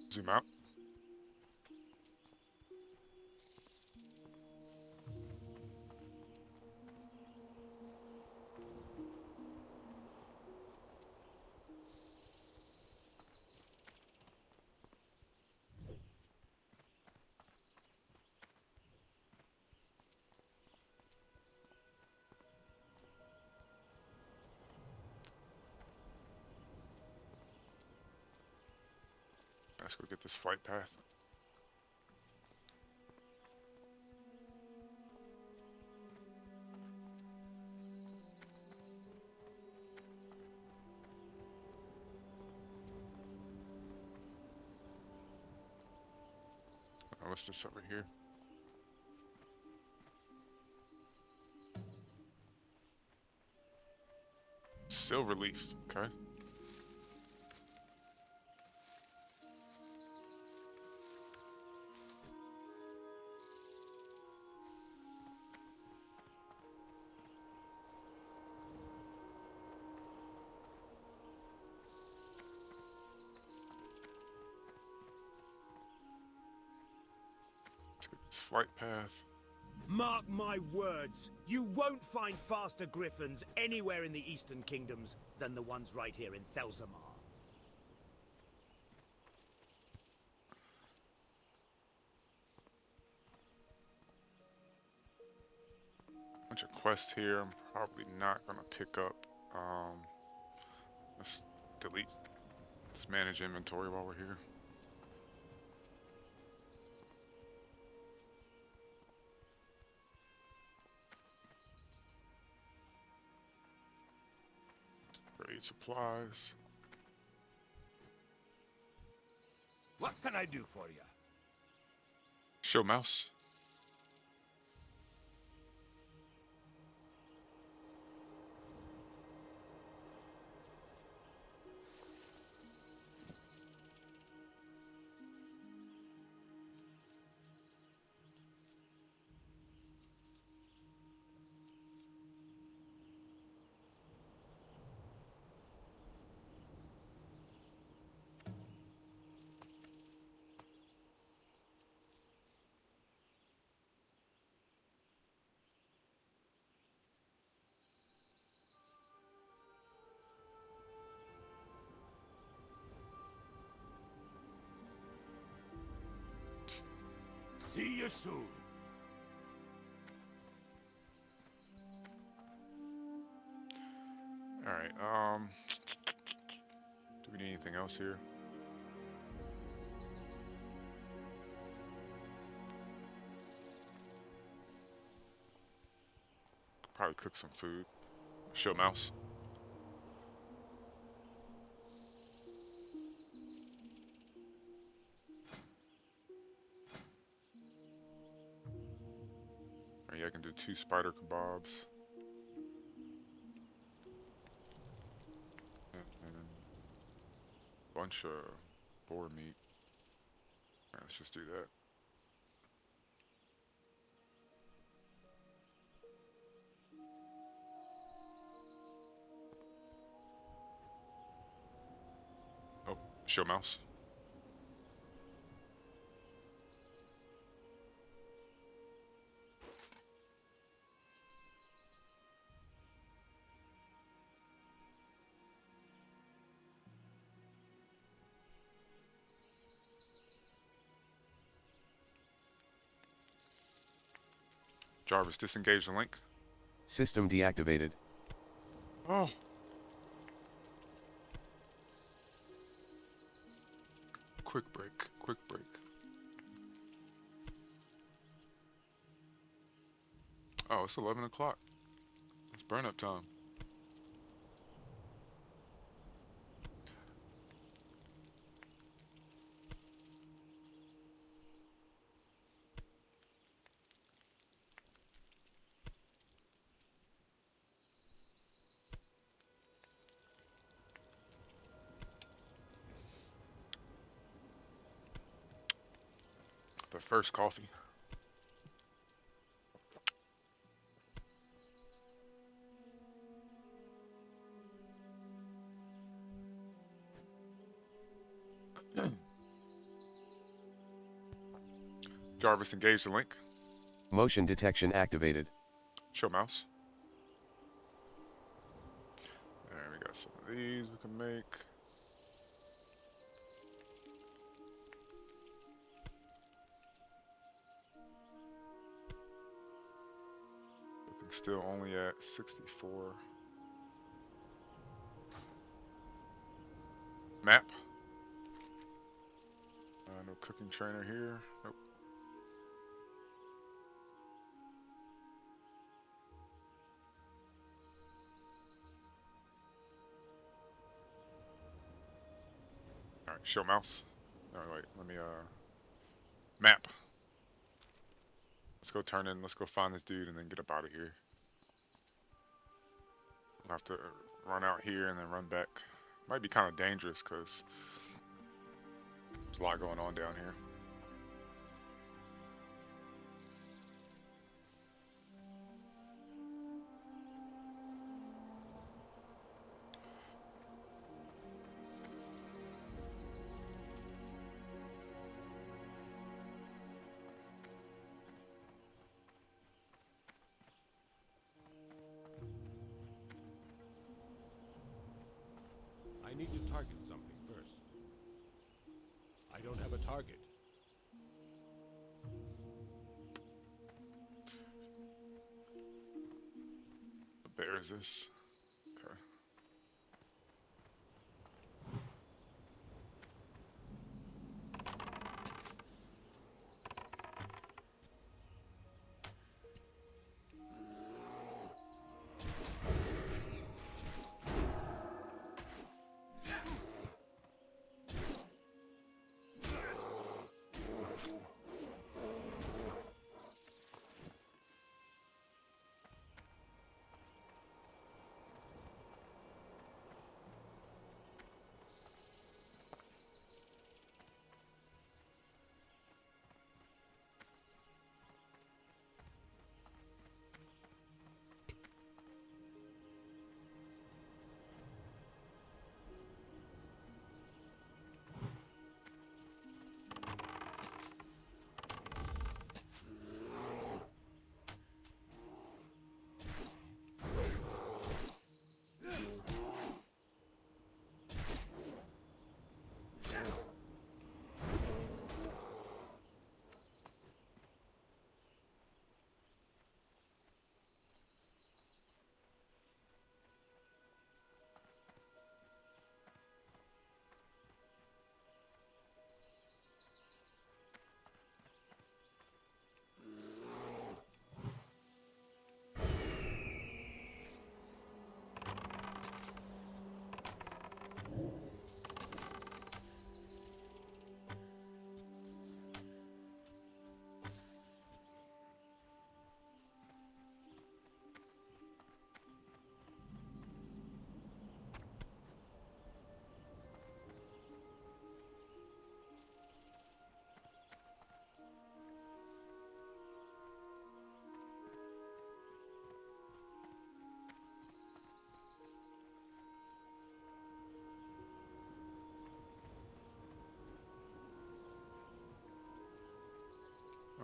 Zoom out. Let's go get this flight path. Oh, what's this over here? Silver leaf, okay. Flight path. Mark my words, you won't find faster griffins anywhere in the Eastern Kingdoms than the ones right here in Thelsomar. Bunch of quests here. I'm probably not gonna pick up. Let's delete. Let's manage inventory while we're here. Trade supplies. What can I do for you? Show mouse. See you soon. Alright, do we need anything else here? Probably cook some food. Show mouse. Yeah, I can do 2 spider kebabs. And a bunch of boar meat. Alright, let's just do that. Oh, show mouse. Jarvis, disengage the link. System deactivated. Oh. Quick break, quick break. Oh, it's 11 o'clock. It's burn up time. But first, coffee. Jarvis, engage the link. Motion detection activated. Show mouse. There, we got some of these we can make. Looking still only at 64. Map. No cooking trainer here. Nope. Alright, show mouse. Alright, wait, let me, map. Let's go turn in, let's go find this dude and then get up out of here. We'll have to run out here and then run back. Might be kind of dangerous because there's a lot going on down here. I need to target something first. I don't have a target. What bear is this? Okay.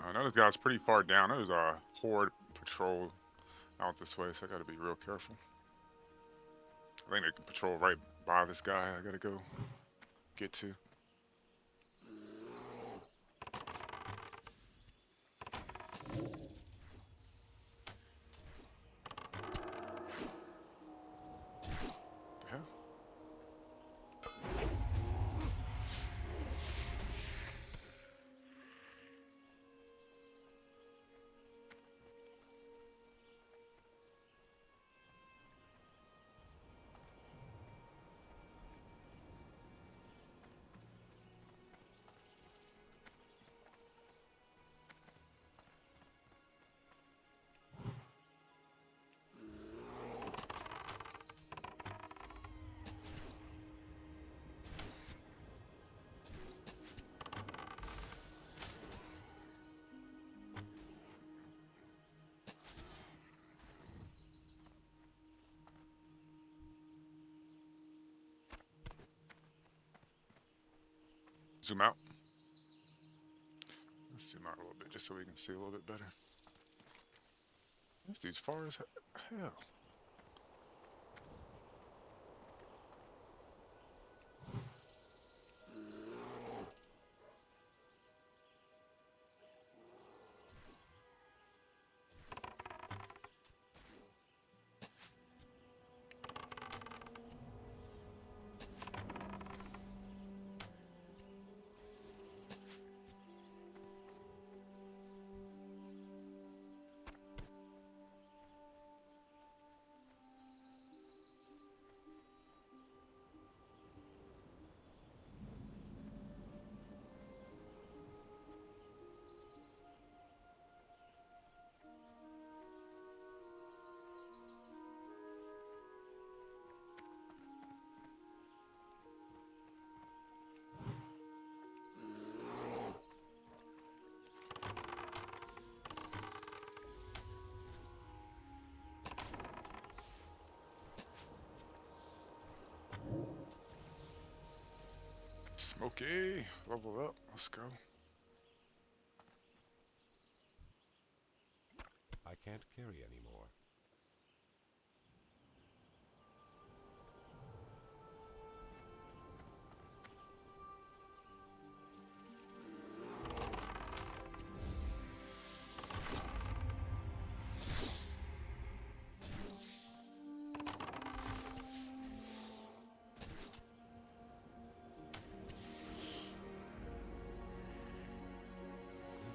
I know this guy's pretty far down. There's a horde patrol out this way, so I gotta be real careful. I think they can patrol right by this guy I gotta go get to. The hell? Zoom out. Let's zoom out a little bit just so we can see a little bit better. This dude's far as hell. Smokey, level up. Let's go. I can't carry anymore.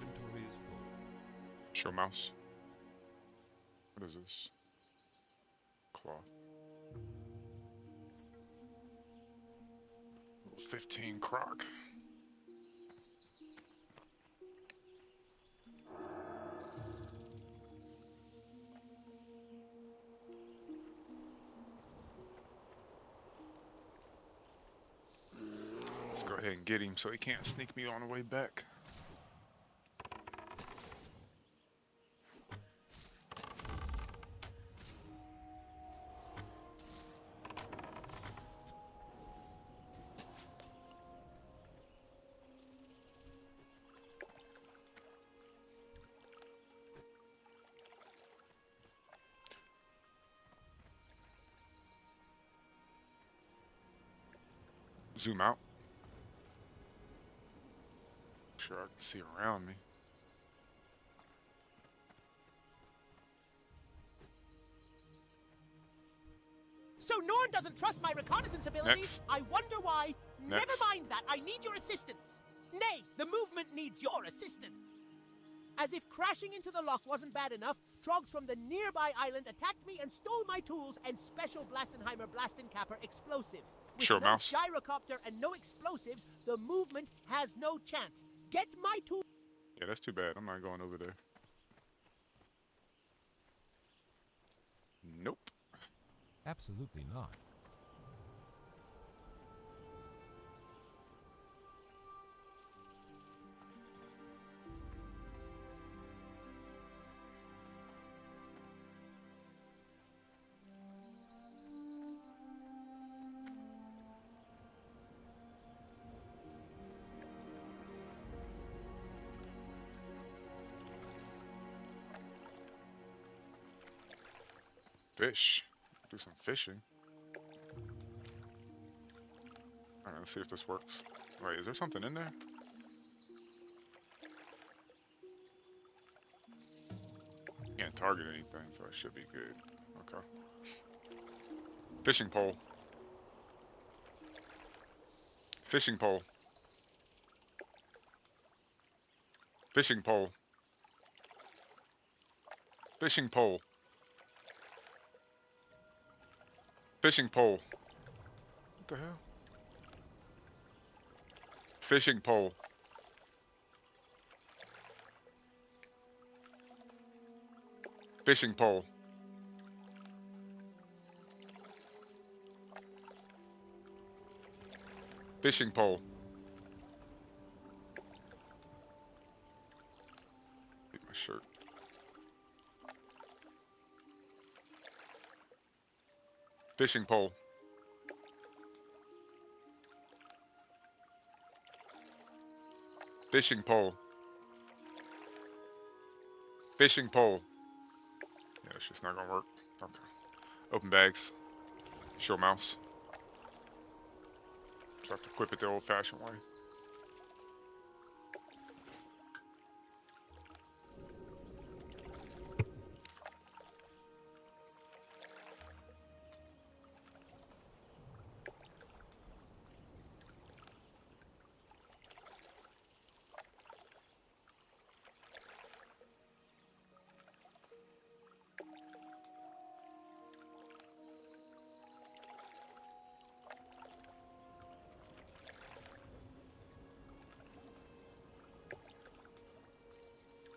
Inventory is full. Show mouse. What is this? Cloth. 15 croc. Let's go ahead and get him so he can't sneak me on the way back. Zoom out. Sure I can see around me. So Norn doesn't trust my reconnaissance abilities? Next. I wonder why. Next. Never mind that. I need your assistance. Nay, the movement needs your assistance. As if crashing into the lock wasn't bad enough, Trogs from the nearby island attacked me and stole my tools and special Blastenheimer Blastenkapper explosives. With Sure, no mouse. gyrocopter and no explosives, the movement has no chance. Get my tools. Yeah, that's too bad. I'm not going over there. Nope. Absolutely not. Fish. Do some fishing. Alright, let's see if this works. Wait, is there something in there? Can't target anything, so it should be good. Okay. Fishing pole. Fishing pole. Fishing pole. Fishing pole. Fishing pole. What the hell? Fishing pole. Fishing pole. Fishing pole. Get my shirt. Fishing pole. Fishing pole. Fishing pole. Yeah, it's just not gonna work. Okay. Open bags. Show mouse. So I have to equip it the old fashioned way.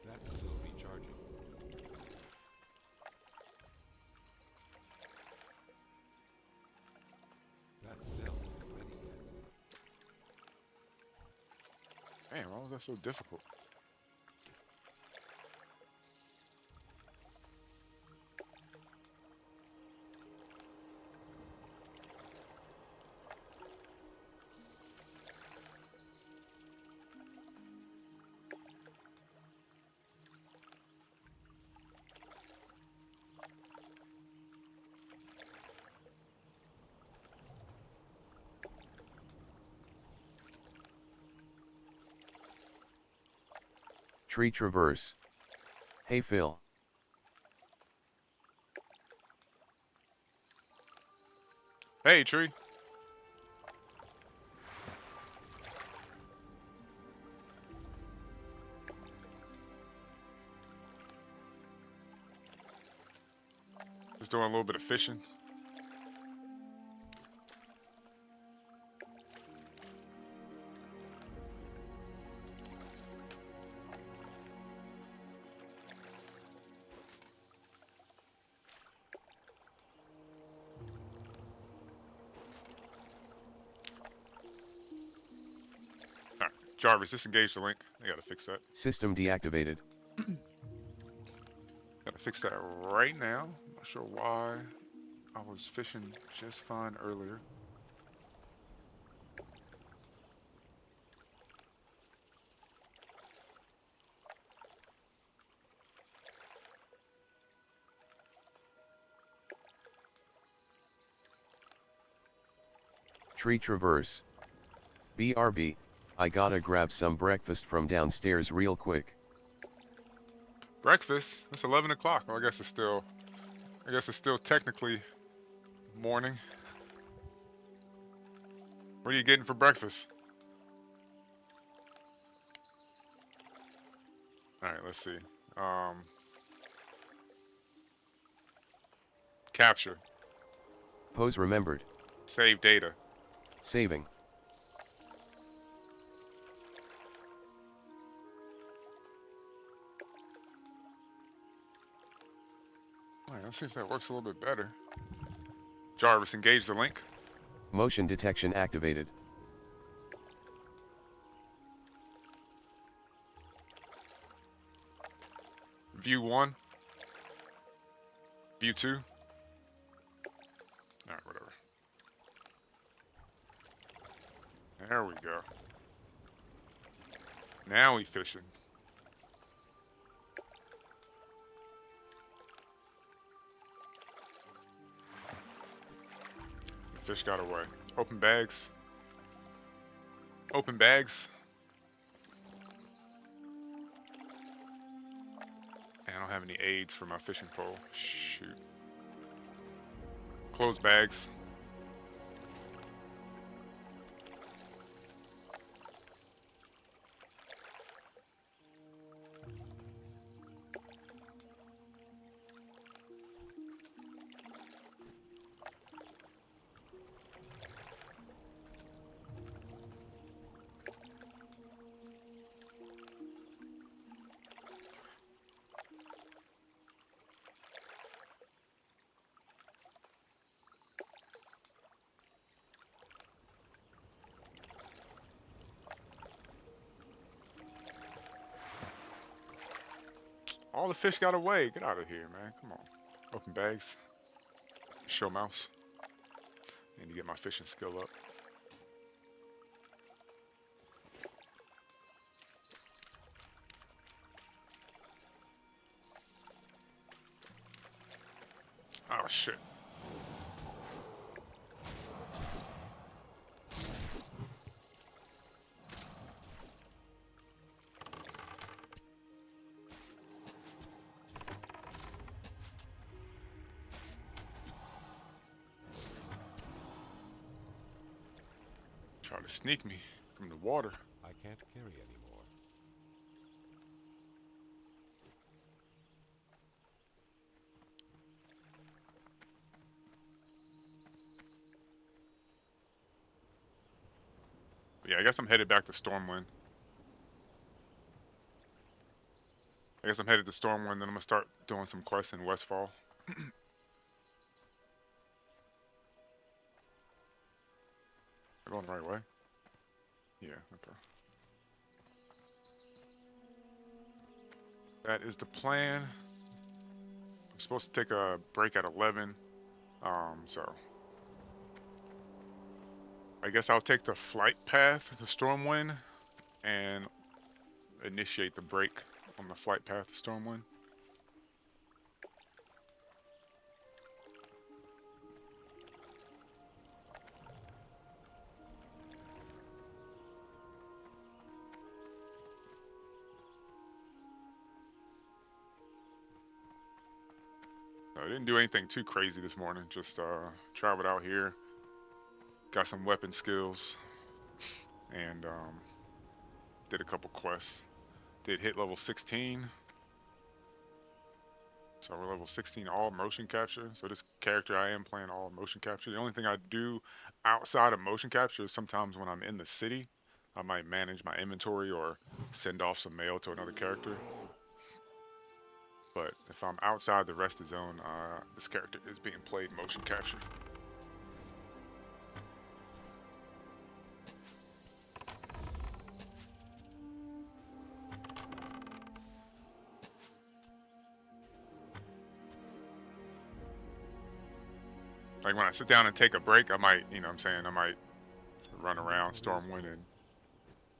That's still recharging. That spell isn't ready yet. Man, why was that so difficult? Tree traverse. Hey Phil. Hey, tree. Just doing a little bit of fishing. Alright, Jarvis, disengage the link. I gotta fix that. System deactivated. Gotta fix that right now. Not sure why. I was fishing just fine earlier. Tree traverse. BRB, I gotta grab some breakfast from downstairs real quick. Breakfast? It's 11 o'clock. Well, I guess it's still technically morning. What are you getting for breakfast? Alright, let's see. Capture. Pose remembered. Save data. Saving. Alright, let's see if that works a little bit better. Jarvis, engage the link. Motion detection activated. View 1. View 2. Alright, whatever. There we go. Now we fishing. The fish got away. Open bags. Open bags. I don't have any aids for my fishing pole. Shoot. Close bags. All the fish got away. Get out of here, man. Come on. Open bags. Show mouse. Need to get my fishing skill up. Oh, shit. Try to sneak me from the water. I can't carry anymore. Yeah, I guess I'm headed back to Stormwind. I guess I'm headed to Stormwind, then I'm gonna start doing some quests in Westfall. Am I going the right way? Yeah, okay. That is the plan. I'm supposed to take a break at 11. So I guess I'll take the flight path to Stormwind and initiate the break on the flight path to Stormwind. didn't do anything too crazy this morning. Just traveled out here, got some weapon skills, and did a couple quests. Did hit level 16. So we're level 16 all motion capture. So this character I am playing all motion capture. The only thing I do outside of motion capture is sometimes when I'm in the city, I might manage my inventory or send off some mail to another character. But if I'm outside the rested zone, this character is being played motion capture. Like when I sit down and take a break, I might, you know what I'm saying, I might run around Stormwind and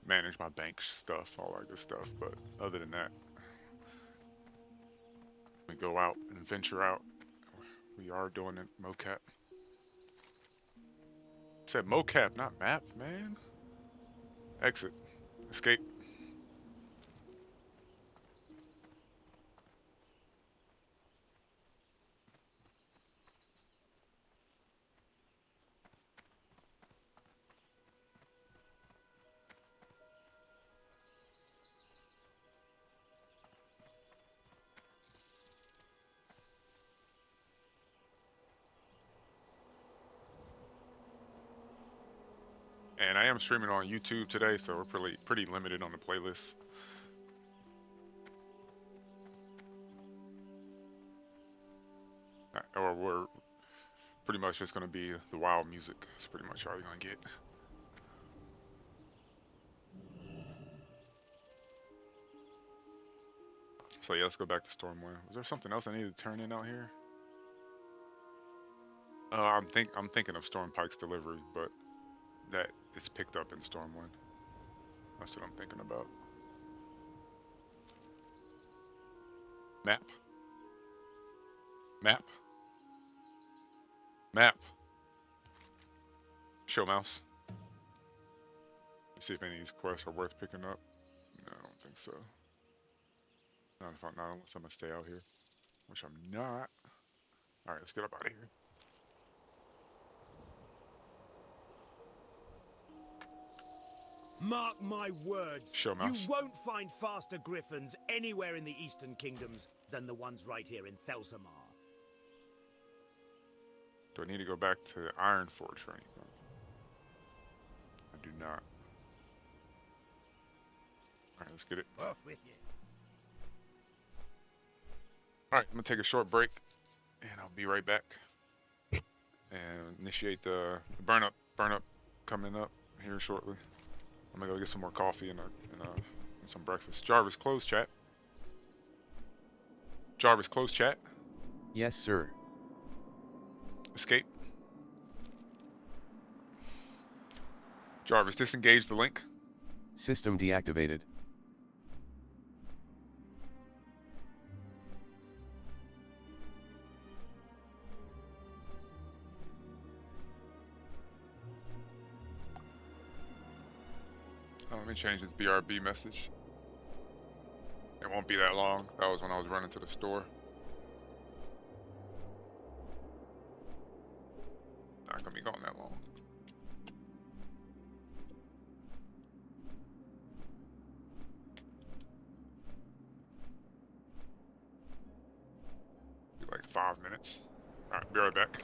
manage my bank stuff, all that good stuff. But other than that, we go out and venture out. We are doing it mocap. I said mocap, not map, man. Exit. Escape. And I am streaming on YouTube today, so we're pretty limited on the playlist. Or we're pretty much just going to be the wild music. That's pretty much all you're going to get. So yeah, let's go back to Stormwind. Was there something else I needed to turn in out here? I'm thinking of Stormpike's delivery, but that is picked up in Stormwind. That's what I'm thinking about. Map. Map. Map. Show mouse. Let's see if any of these quests are worth picking up. No, I don't think so. Not unless I'm gonna stay out here. Which I'm not. Alright, let's get up out of here. Mark my words, Show mouse. you won't find faster griffins anywhere in the Eastern Kingdoms than the ones right here in Thelsomar. Do I need to go back to Ironforge for anything? I do not. Alright, let's get it. Off with you. Alright, I'm gonna take a short break and I'll be right back. And initiate the burn up coming up here shortly. I'm gonna go get some more coffee and some breakfast. Jarvis, close chat. Jarvis, close chat. Yes, sir. Escape. Jarvis, disengage the link. System deactivated. Let me change this BRB message. It won't be that long. That was when I was running to the store. Not gonna be gone that long. Be like 5 minutes. Alright, be right back.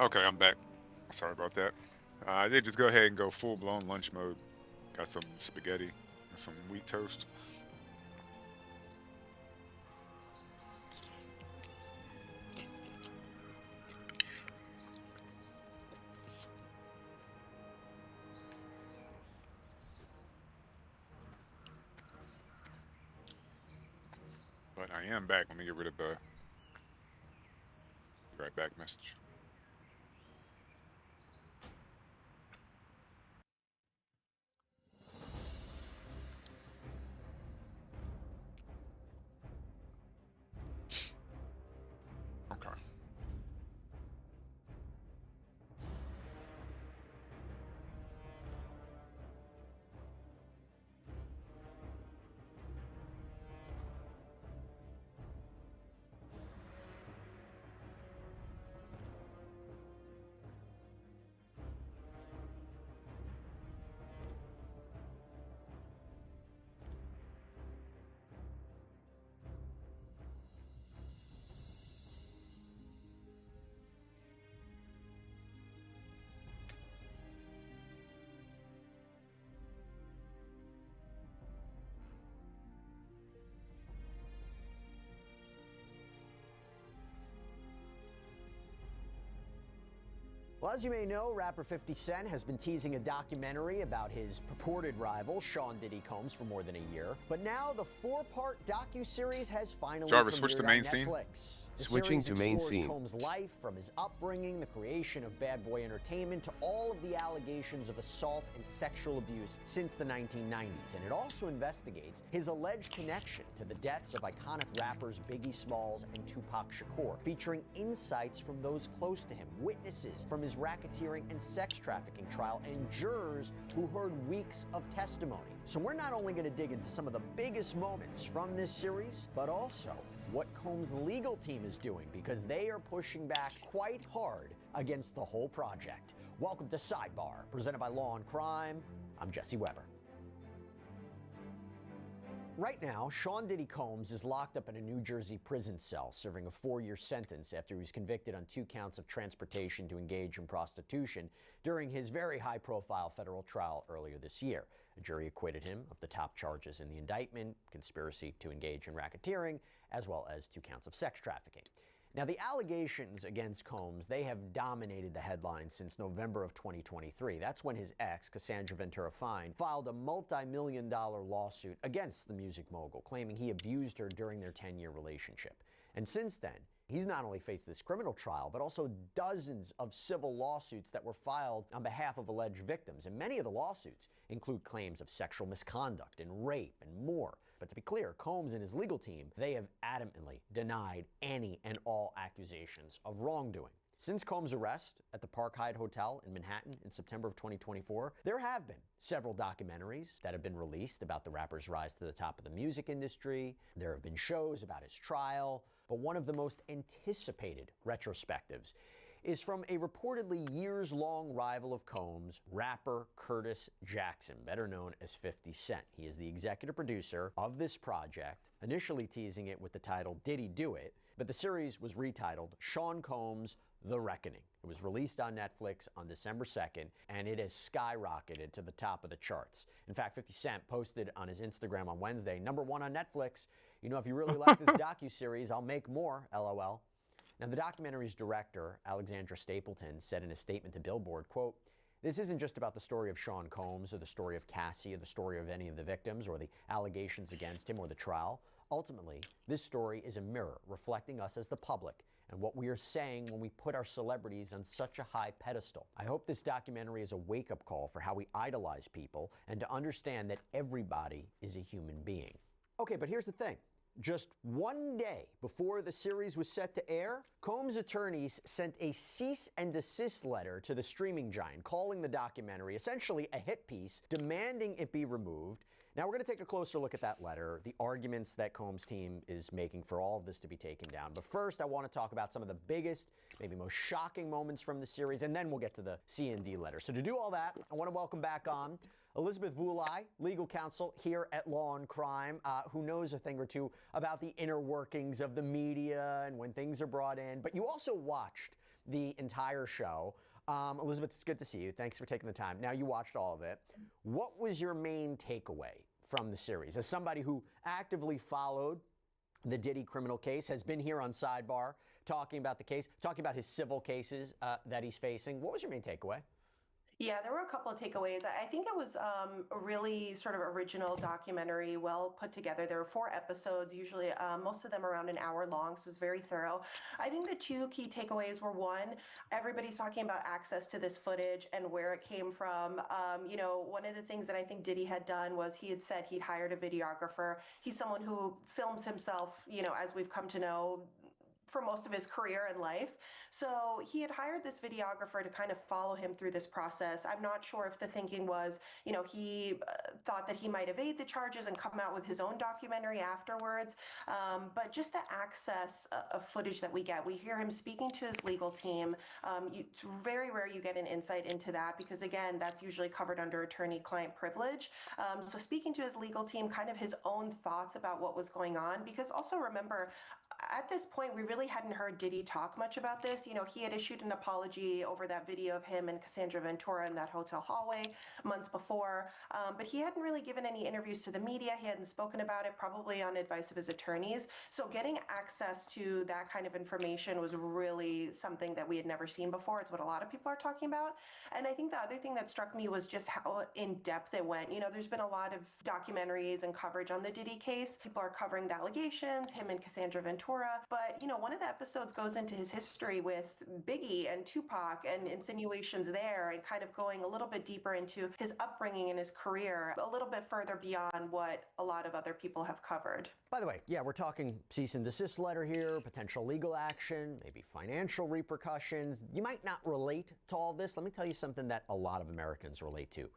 Okay, I'm back. Sorry about that. I did just go ahead and go full-blown lunch mode. Got some spaghetti and some wheat toast. But I am back. Let me get rid of the right back message. Okay. Well, as you may know, rapper 50 Cent has been teasing a documentary about his purported rival, Sean Diddy Combs, for more than a year. But now the 4-part docuseries has finally Jarvis, switch to premiered main on scene. Netflix. The Switching series to main explores scene. Combs' life, from his upbringing, the creation of Bad Boy Entertainment, to all of the allegations of assault and sexual abuse since the 1990s. And it also investigates his alleged connection to the deaths of iconic rappers Biggie Smalls and Tupac Shakur, featuring insights from those close to him, witnesses from his racketeering and sex trafficking trial, and jurors who heard weeks of testimony. So we're not only going to dig into some of the biggest moments from this series, but also what Combs' legal team is doing, because they are pushing back quite hard against the whole project. Welcome to Sidebar, presented by Law and Crime. I'm Jesse Weber. Right now, Sean Diddy Combs is locked up in a New Jersey prison cell, serving a 4-year sentence after he was convicted on 2 counts of transportation to engage in prostitution during his very high-profile federal trial earlier this year. A jury acquitted him of the top charges in the indictment, conspiracy to engage in racketeering, as well as 2 counts of sex trafficking. Now, the allegations against Combs, they have dominated the headlines since November of 2023. That's when his ex, Cassandra Ventura Fine, filed a multi-million-dollar lawsuit against the music mogul, claiming he abused her during their 10-year relationship. And since then, he's not only faced this criminal trial, but also dozens of civil lawsuits that were filed on behalf of alleged victims. And many of the lawsuits include claims of sexual misconduct and rape and more. But to be clear, Combs and his legal team, they have adamantly denied any and all accusations of wrongdoing. Since Combs' arrest at the Park Hyatt Hotel in Manhattan in September of 2024, there have been several documentaries that have been released about the rapper's rise to the top of the music industry. There have been shows about his trial, but one of the most anticipated retrospectives is from a reportedly years-long rival of Combs, rapper Curtis Jackson, better known as 50 Cent. He is the executive producer of this project, initially teasing it with the title Diddy Do It, but the series was retitled Sean Combs: The Reckoning. It was released on Netflix on December 2nd, and it has skyrocketed to the top of the charts. In fact, 50 Cent posted on his Instagram on Wednesday, #1 on Netflix. You know, if you really like this docuseries, I'll make more, LOL. Now, the documentary's director, Alexandra Stapleton, said in a statement to Billboard, quote, "This isn't just about the story of Sean Combs or the story of Cassie or the story of any of the victims or the allegations against him or the trial. Ultimately, this story is a mirror reflecting us as the public and what we are saying when we put our celebrities on such a high pedestal. I hope this documentary is a wake-up call for how we idolize people and to understand that everybody is a human being." Okay, but here's the thing. Just one day before the series was set to air, Combs' attorneys sent a cease and desist letter to the streaming giant, calling the documentary essentially a hit piece, demanding it be removed. Now, we're going to take a closer look at that letter, the arguments that Combs' team is making for all of this to be taken down. But first, I want to talk about some of the biggest, maybe most shocking moments from the series, and then we'll get to the C&D letter. So to do all that, I want to welcome back on Elizabeth Vulai, legal counsel here at Law and Crime, who knows a thing or two about the inner workings of the media and when things are brought in. But you also watched the entire show. Elizabeth, it's good to see you. Thanks for taking the time. Now, you watched all of it. What was your main takeaway from the series? As somebody who actively followed the Diddy criminal case, has been here on Sidebar talking about the case, talking about his civil cases that he's facing, what was your main takeaway? Yeah, there were a couple of takeaways. I think it was a really sort of original documentary, well put together. There were 4 episodes, usually most of them around an hour long, so it's very thorough. I think the 2 key takeaways were, one, everybody's talking about access to this footage and where it came from. You know, one of the things that I think Diddy had done was he had said he'd hired a videographer. He's someone who films himself, you know, as we've come to know, for most of his career and life. So he had hired this videographer to kind of follow him through this process. I'm not sure if the thinking was, you know, he thought that he might evade the charges and come out with his own documentary afterwards. But just the access of footage that we get, we hear him speaking to his legal team. It's very rare you get an insight into that because, again, that's usually covered under attorney-client privilege. So speaking to his legal team, kind of his own thoughts about what was going on, because also remember, at this point, we really hadn't heard Diddy talk much about this. You know, he had issued an apology over that video of him and Cassandra Ventura in that hotel hallway months before, but he hadn't really given any interviews to the media. He hadn't spoken about it, probably on advice of his attorneys. So getting access to that kind of information was really something that we had never seen before. It's what a lot of people are talking about. And I think the other thing that struck me was just how in depth it went. You know, there's been a lot of documentaries and coverage on the Diddy case. People are covering the allegations, him and Cassandra Ventura. But, you know, one of the episodes goes into his history with Biggie and Tupac and insinuations there and kind of going a little bit deeper into his upbringing and his career, a little bit further beyond what a lot of other people have covered. By the way, yeah, we're talking cease and desist letter here, potential legal action, maybe financial repercussions. You might not relate to all this. Let me tell you something that a lot of Americans relate to.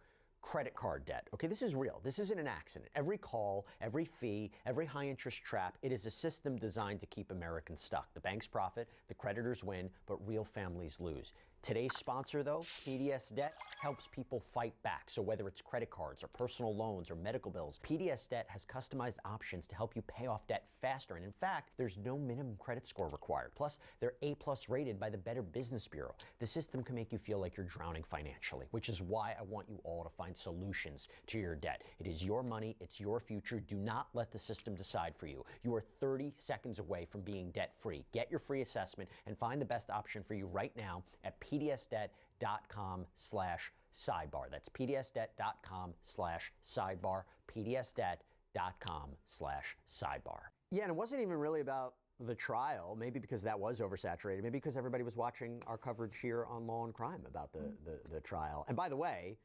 Credit card debt. Okay, this is real. This isn't an accident. Every call, every fee, every high interest trap, it is a system designed to keep Americans stuck. The banks profit, the creditors win, but real families lose. Today's sponsor, though, PDS Debt, helps people fight back. So whether it's credit cards or personal loans or medical bills, PDS Debt has customized options to help you pay off debt faster. And in fact, there's no minimum credit score required. Plus, they're A+ rated by the Better Business Bureau. The system can make you feel like you're drowning financially, which is why I want you all to find solutions to your debt. It is your money. It's your future. Do not let the system decide for you. You are 30 seconds away from being debt-free. Get your free assessment and find the best option for you right now at pdsdebt.com/sidebar. That's pdsdebt.com/sidebar, pdsdebt.com/sidebar. Yeah, and it wasn't even really about the trial, maybe because that was oversaturated, maybe because everybody was watching our coverage here on Law and Crime about the trial. And by the way,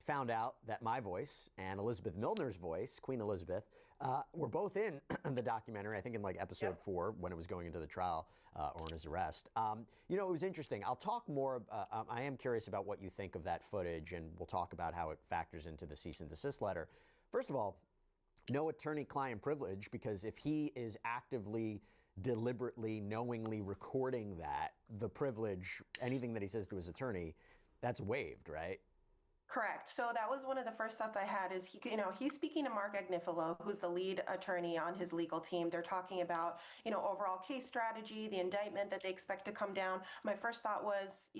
found out that my voice and Elizabeth Milner's voice, Queen Elizabeth, were both in the documentary, I think in like episode 4 when it was going into the trial or in his arrest. You know, it was interesting. I'll talk more. I am curious about what you think of that footage, and we'll talk about how it factors into the cease and desist letter. First of all, no attorney-client privilege, because if he is actively, deliberately, knowingly recording that, the privilege, anything that he says to his attorney, that's waived, right? Correct. So that was one of the first thoughts I had is, he's speaking to Mark Agnifilo, who's the lead attorney on his legal team. They're talking about, overall case strategy, the indictment that they expect to come down. My first thought was,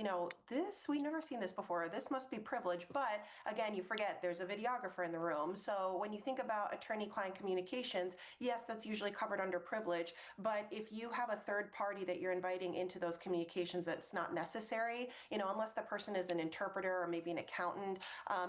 we've never seen this before. This must be privileged. But again, you forget there's a videographer in the room. So when you think about attorney-client communications, yes, that's usually covered under privilege. But if you have a third party that you're inviting into those communications, that's not necessary, unless the person is an interpreter or maybe an accountant.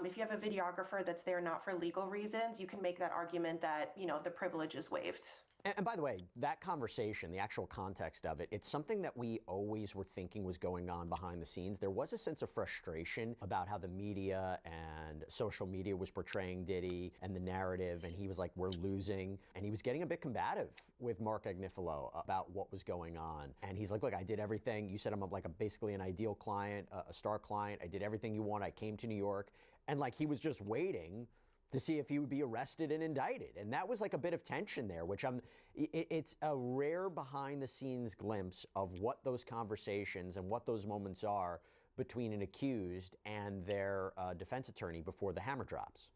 If you have a videographer that's there not for legal reasons, you can make that argument that, the privilege is waived. And by the way, that conversation, the actual context of it, it's something that we always were thinking was going on behind the scenes. There was a sense of frustration about how the media and social media was portraying Diddy and the narrative, and he was like, we're losing. And he was getting a bit combative with Mark Agnifilo about what was going on. And he's like, look, I did everything. You said I'm like basically an ideal client, a star client. I did everything you want. I came to New York. And like he was just waiting to see if he would be arrested and indicted. And that was like a bit of tension there, which it's a rare behind the scenes glimpse of what those conversations and what those moments are between an accused and their defense attorney before the hammer drops.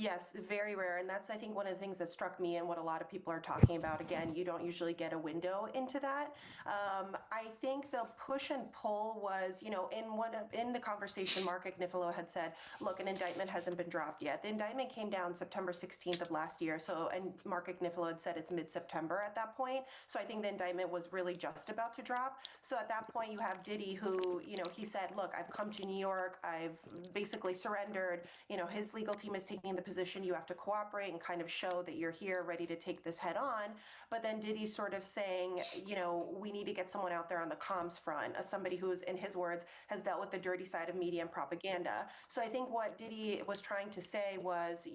Yes, very rare. And that's, I think, one of the things that struck me and what a lot of people are talking about. Again, you don't usually get a window into that. I think the push and pull was, in the conversation, Mark Agnifilo had said, look, an indictment hasn't been dropped yet. The indictment came down September 16th of last year. And Mark Agnifilo had said it's mid-September at that point. So I think the indictment was really just about to drop. So at that point, you have Diddy who, he said, look, I've come to New York. I've basically surrendered. His legal team is taking the position you have to cooperate and kind of show that you're here ready to take this head on. But then Diddy's sort of saying, we need to get someone out there on the comms front, as somebody who's, in his words, has dealt with the dirty side of media and propaganda. So I think what Diddy was trying to say was,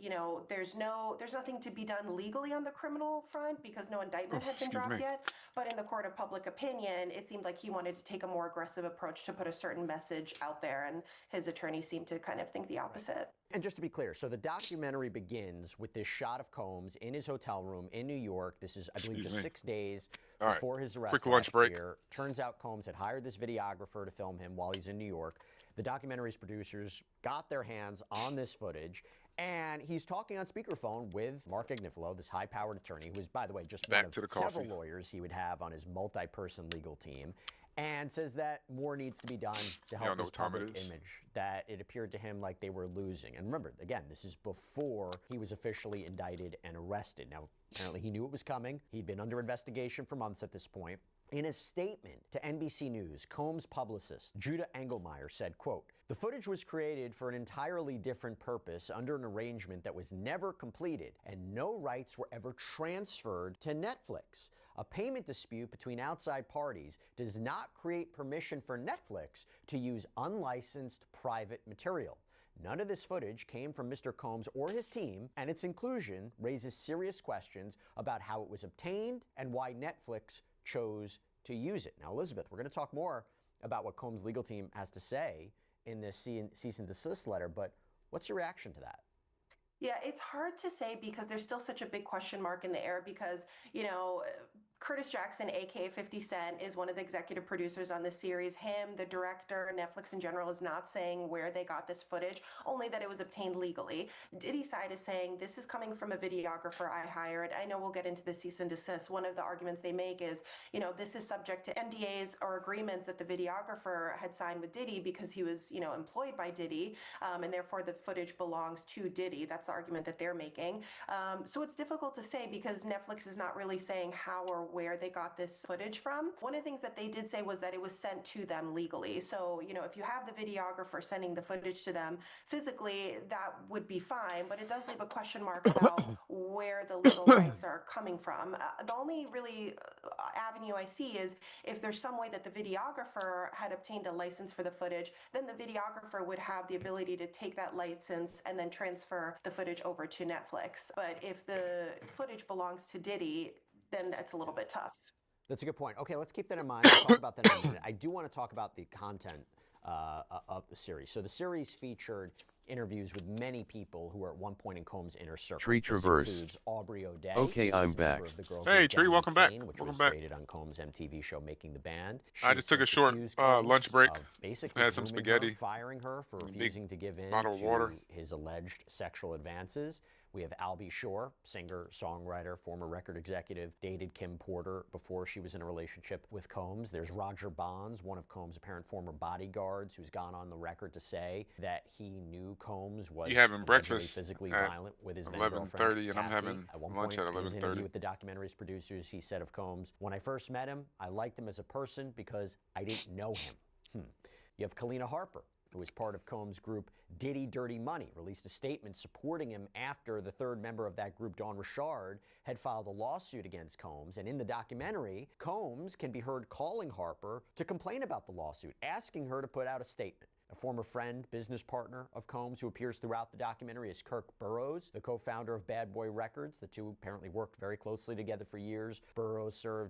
there's nothing to be done legally on the criminal front because no indictment had been dropped yet. But in the court of public opinion, it seemed like he wanted to take a more aggressive approach to put a certain message out there. And his attorney seemed to kind of think the opposite. And just to be clear, so the documentary begins with this shot of Combs in his hotel room in New York. This is, I believe, just 6 days before his arrest. Quick lunch break. Turns out Combs had hired this videographer to film him while he's in New York. The documentary's producers got their hands on this footage, and he's talking on speakerphone with Mark Agnifilo, this high-powered attorney, who is, by the way, just one of several lawyers he would have on his multi-person legal team, and says that more needs to be done to help his public image, that it appeared to him like they were losing. And remember, again, this is before he was officially indicted and arrested. Now, apparently he knew it was coming. He'd been under investigation for months at this point. In a statement to NBC News, Combs' publicist, Judah Engelmeyer, said, quote, "The footage was created for an entirely different purpose under an arrangement that was never completed, and no rights were ever transferred to Netflix. A payment dispute between outside parties does not create permission for Netflix to use unlicensed private material. None of this footage came from Mr. Combs or his team, and its inclusion raises serious questions about how it was obtained and why Netflix chose to use it." Now, Elizabeth, we're going to talk more about what Combs' legal team has to say in this cease and desist letter, but what's your reaction to that? Yeah, it's hard to say because there's still such a big question mark in the air because, Curtis Jackson, aka 50 Cent, is one of the executive producers on this series. Him, the director, Netflix in general, is not saying where they got this footage, only that it was obtained legally. Diddy's side is saying this is coming from a videographer I hired. I know we'll get into the cease and desist. One of the arguments they make is, this is subject to NDAs or agreements that the videographer had signed with Diddy because he was, employed by Diddy, and therefore the footage belongs to Diddy. That's the argument that they're making. So it's difficult to say because Netflix is not really saying how or where they got this footage from. One of the things that they did say was that it was sent to them legally. So, if you have the videographer sending the footage to them physically, that would be fine, but it does leave a question mark about where the legal rights are coming from. The only really avenue I see is if there's some way that the videographer had obtained a license for the footage, then the videographer would have the ability to take that license and then transfer the footage over to Netflix. But if the footage belongs to Diddy, then that's a little bit tough. That's a good point. Okay, let's keep that in mind. We'll talk about that in a minute. I do want to talk about the content of the series. So the series featured interviews with many people who were at one point in Combs' inner circle. Tree Traverse. Includes Aubrey O'Day. Okay, I'm back. Hey, Tree, welcome back. Which Welcome was back. created on Combs' MTV show Making the Band. I just took a short lunch break. Basically had some spaghetti. Firing her for refusing to give in bottle of to water. his alleged sexual advances. We have Albie Shore, singer, songwriter, former record executive, dated Kim Porter before she was in a relationship with Combs. There's Roger Bonds, one of Combs' apparent former bodyguards, who's gone on the record to say that he knew Combs was breakfast physically at violent with his 11:30, and I'm having at one lunch point, at in his interview 11:30. with the documentary's producers, he said of Combs, "When I first met him, I liked him as a person because I didn't know him." You have Kalina Harper, who was part of Combs' group Diddy Dirty Money, released a statement supporting him after the third member of that group, Dawn Richard, had filed a lawsuit against Combs. And in the documentary, Combs can be heard calling Harper to complain about the lawsuit, asking her to put out a statement. A former friend, business partner of Combs, who appears throughout the documentary, is Kirk Burroughs, the co-founder of Bad Boy Records. The two apparently worked very closely together for years. Burroughs served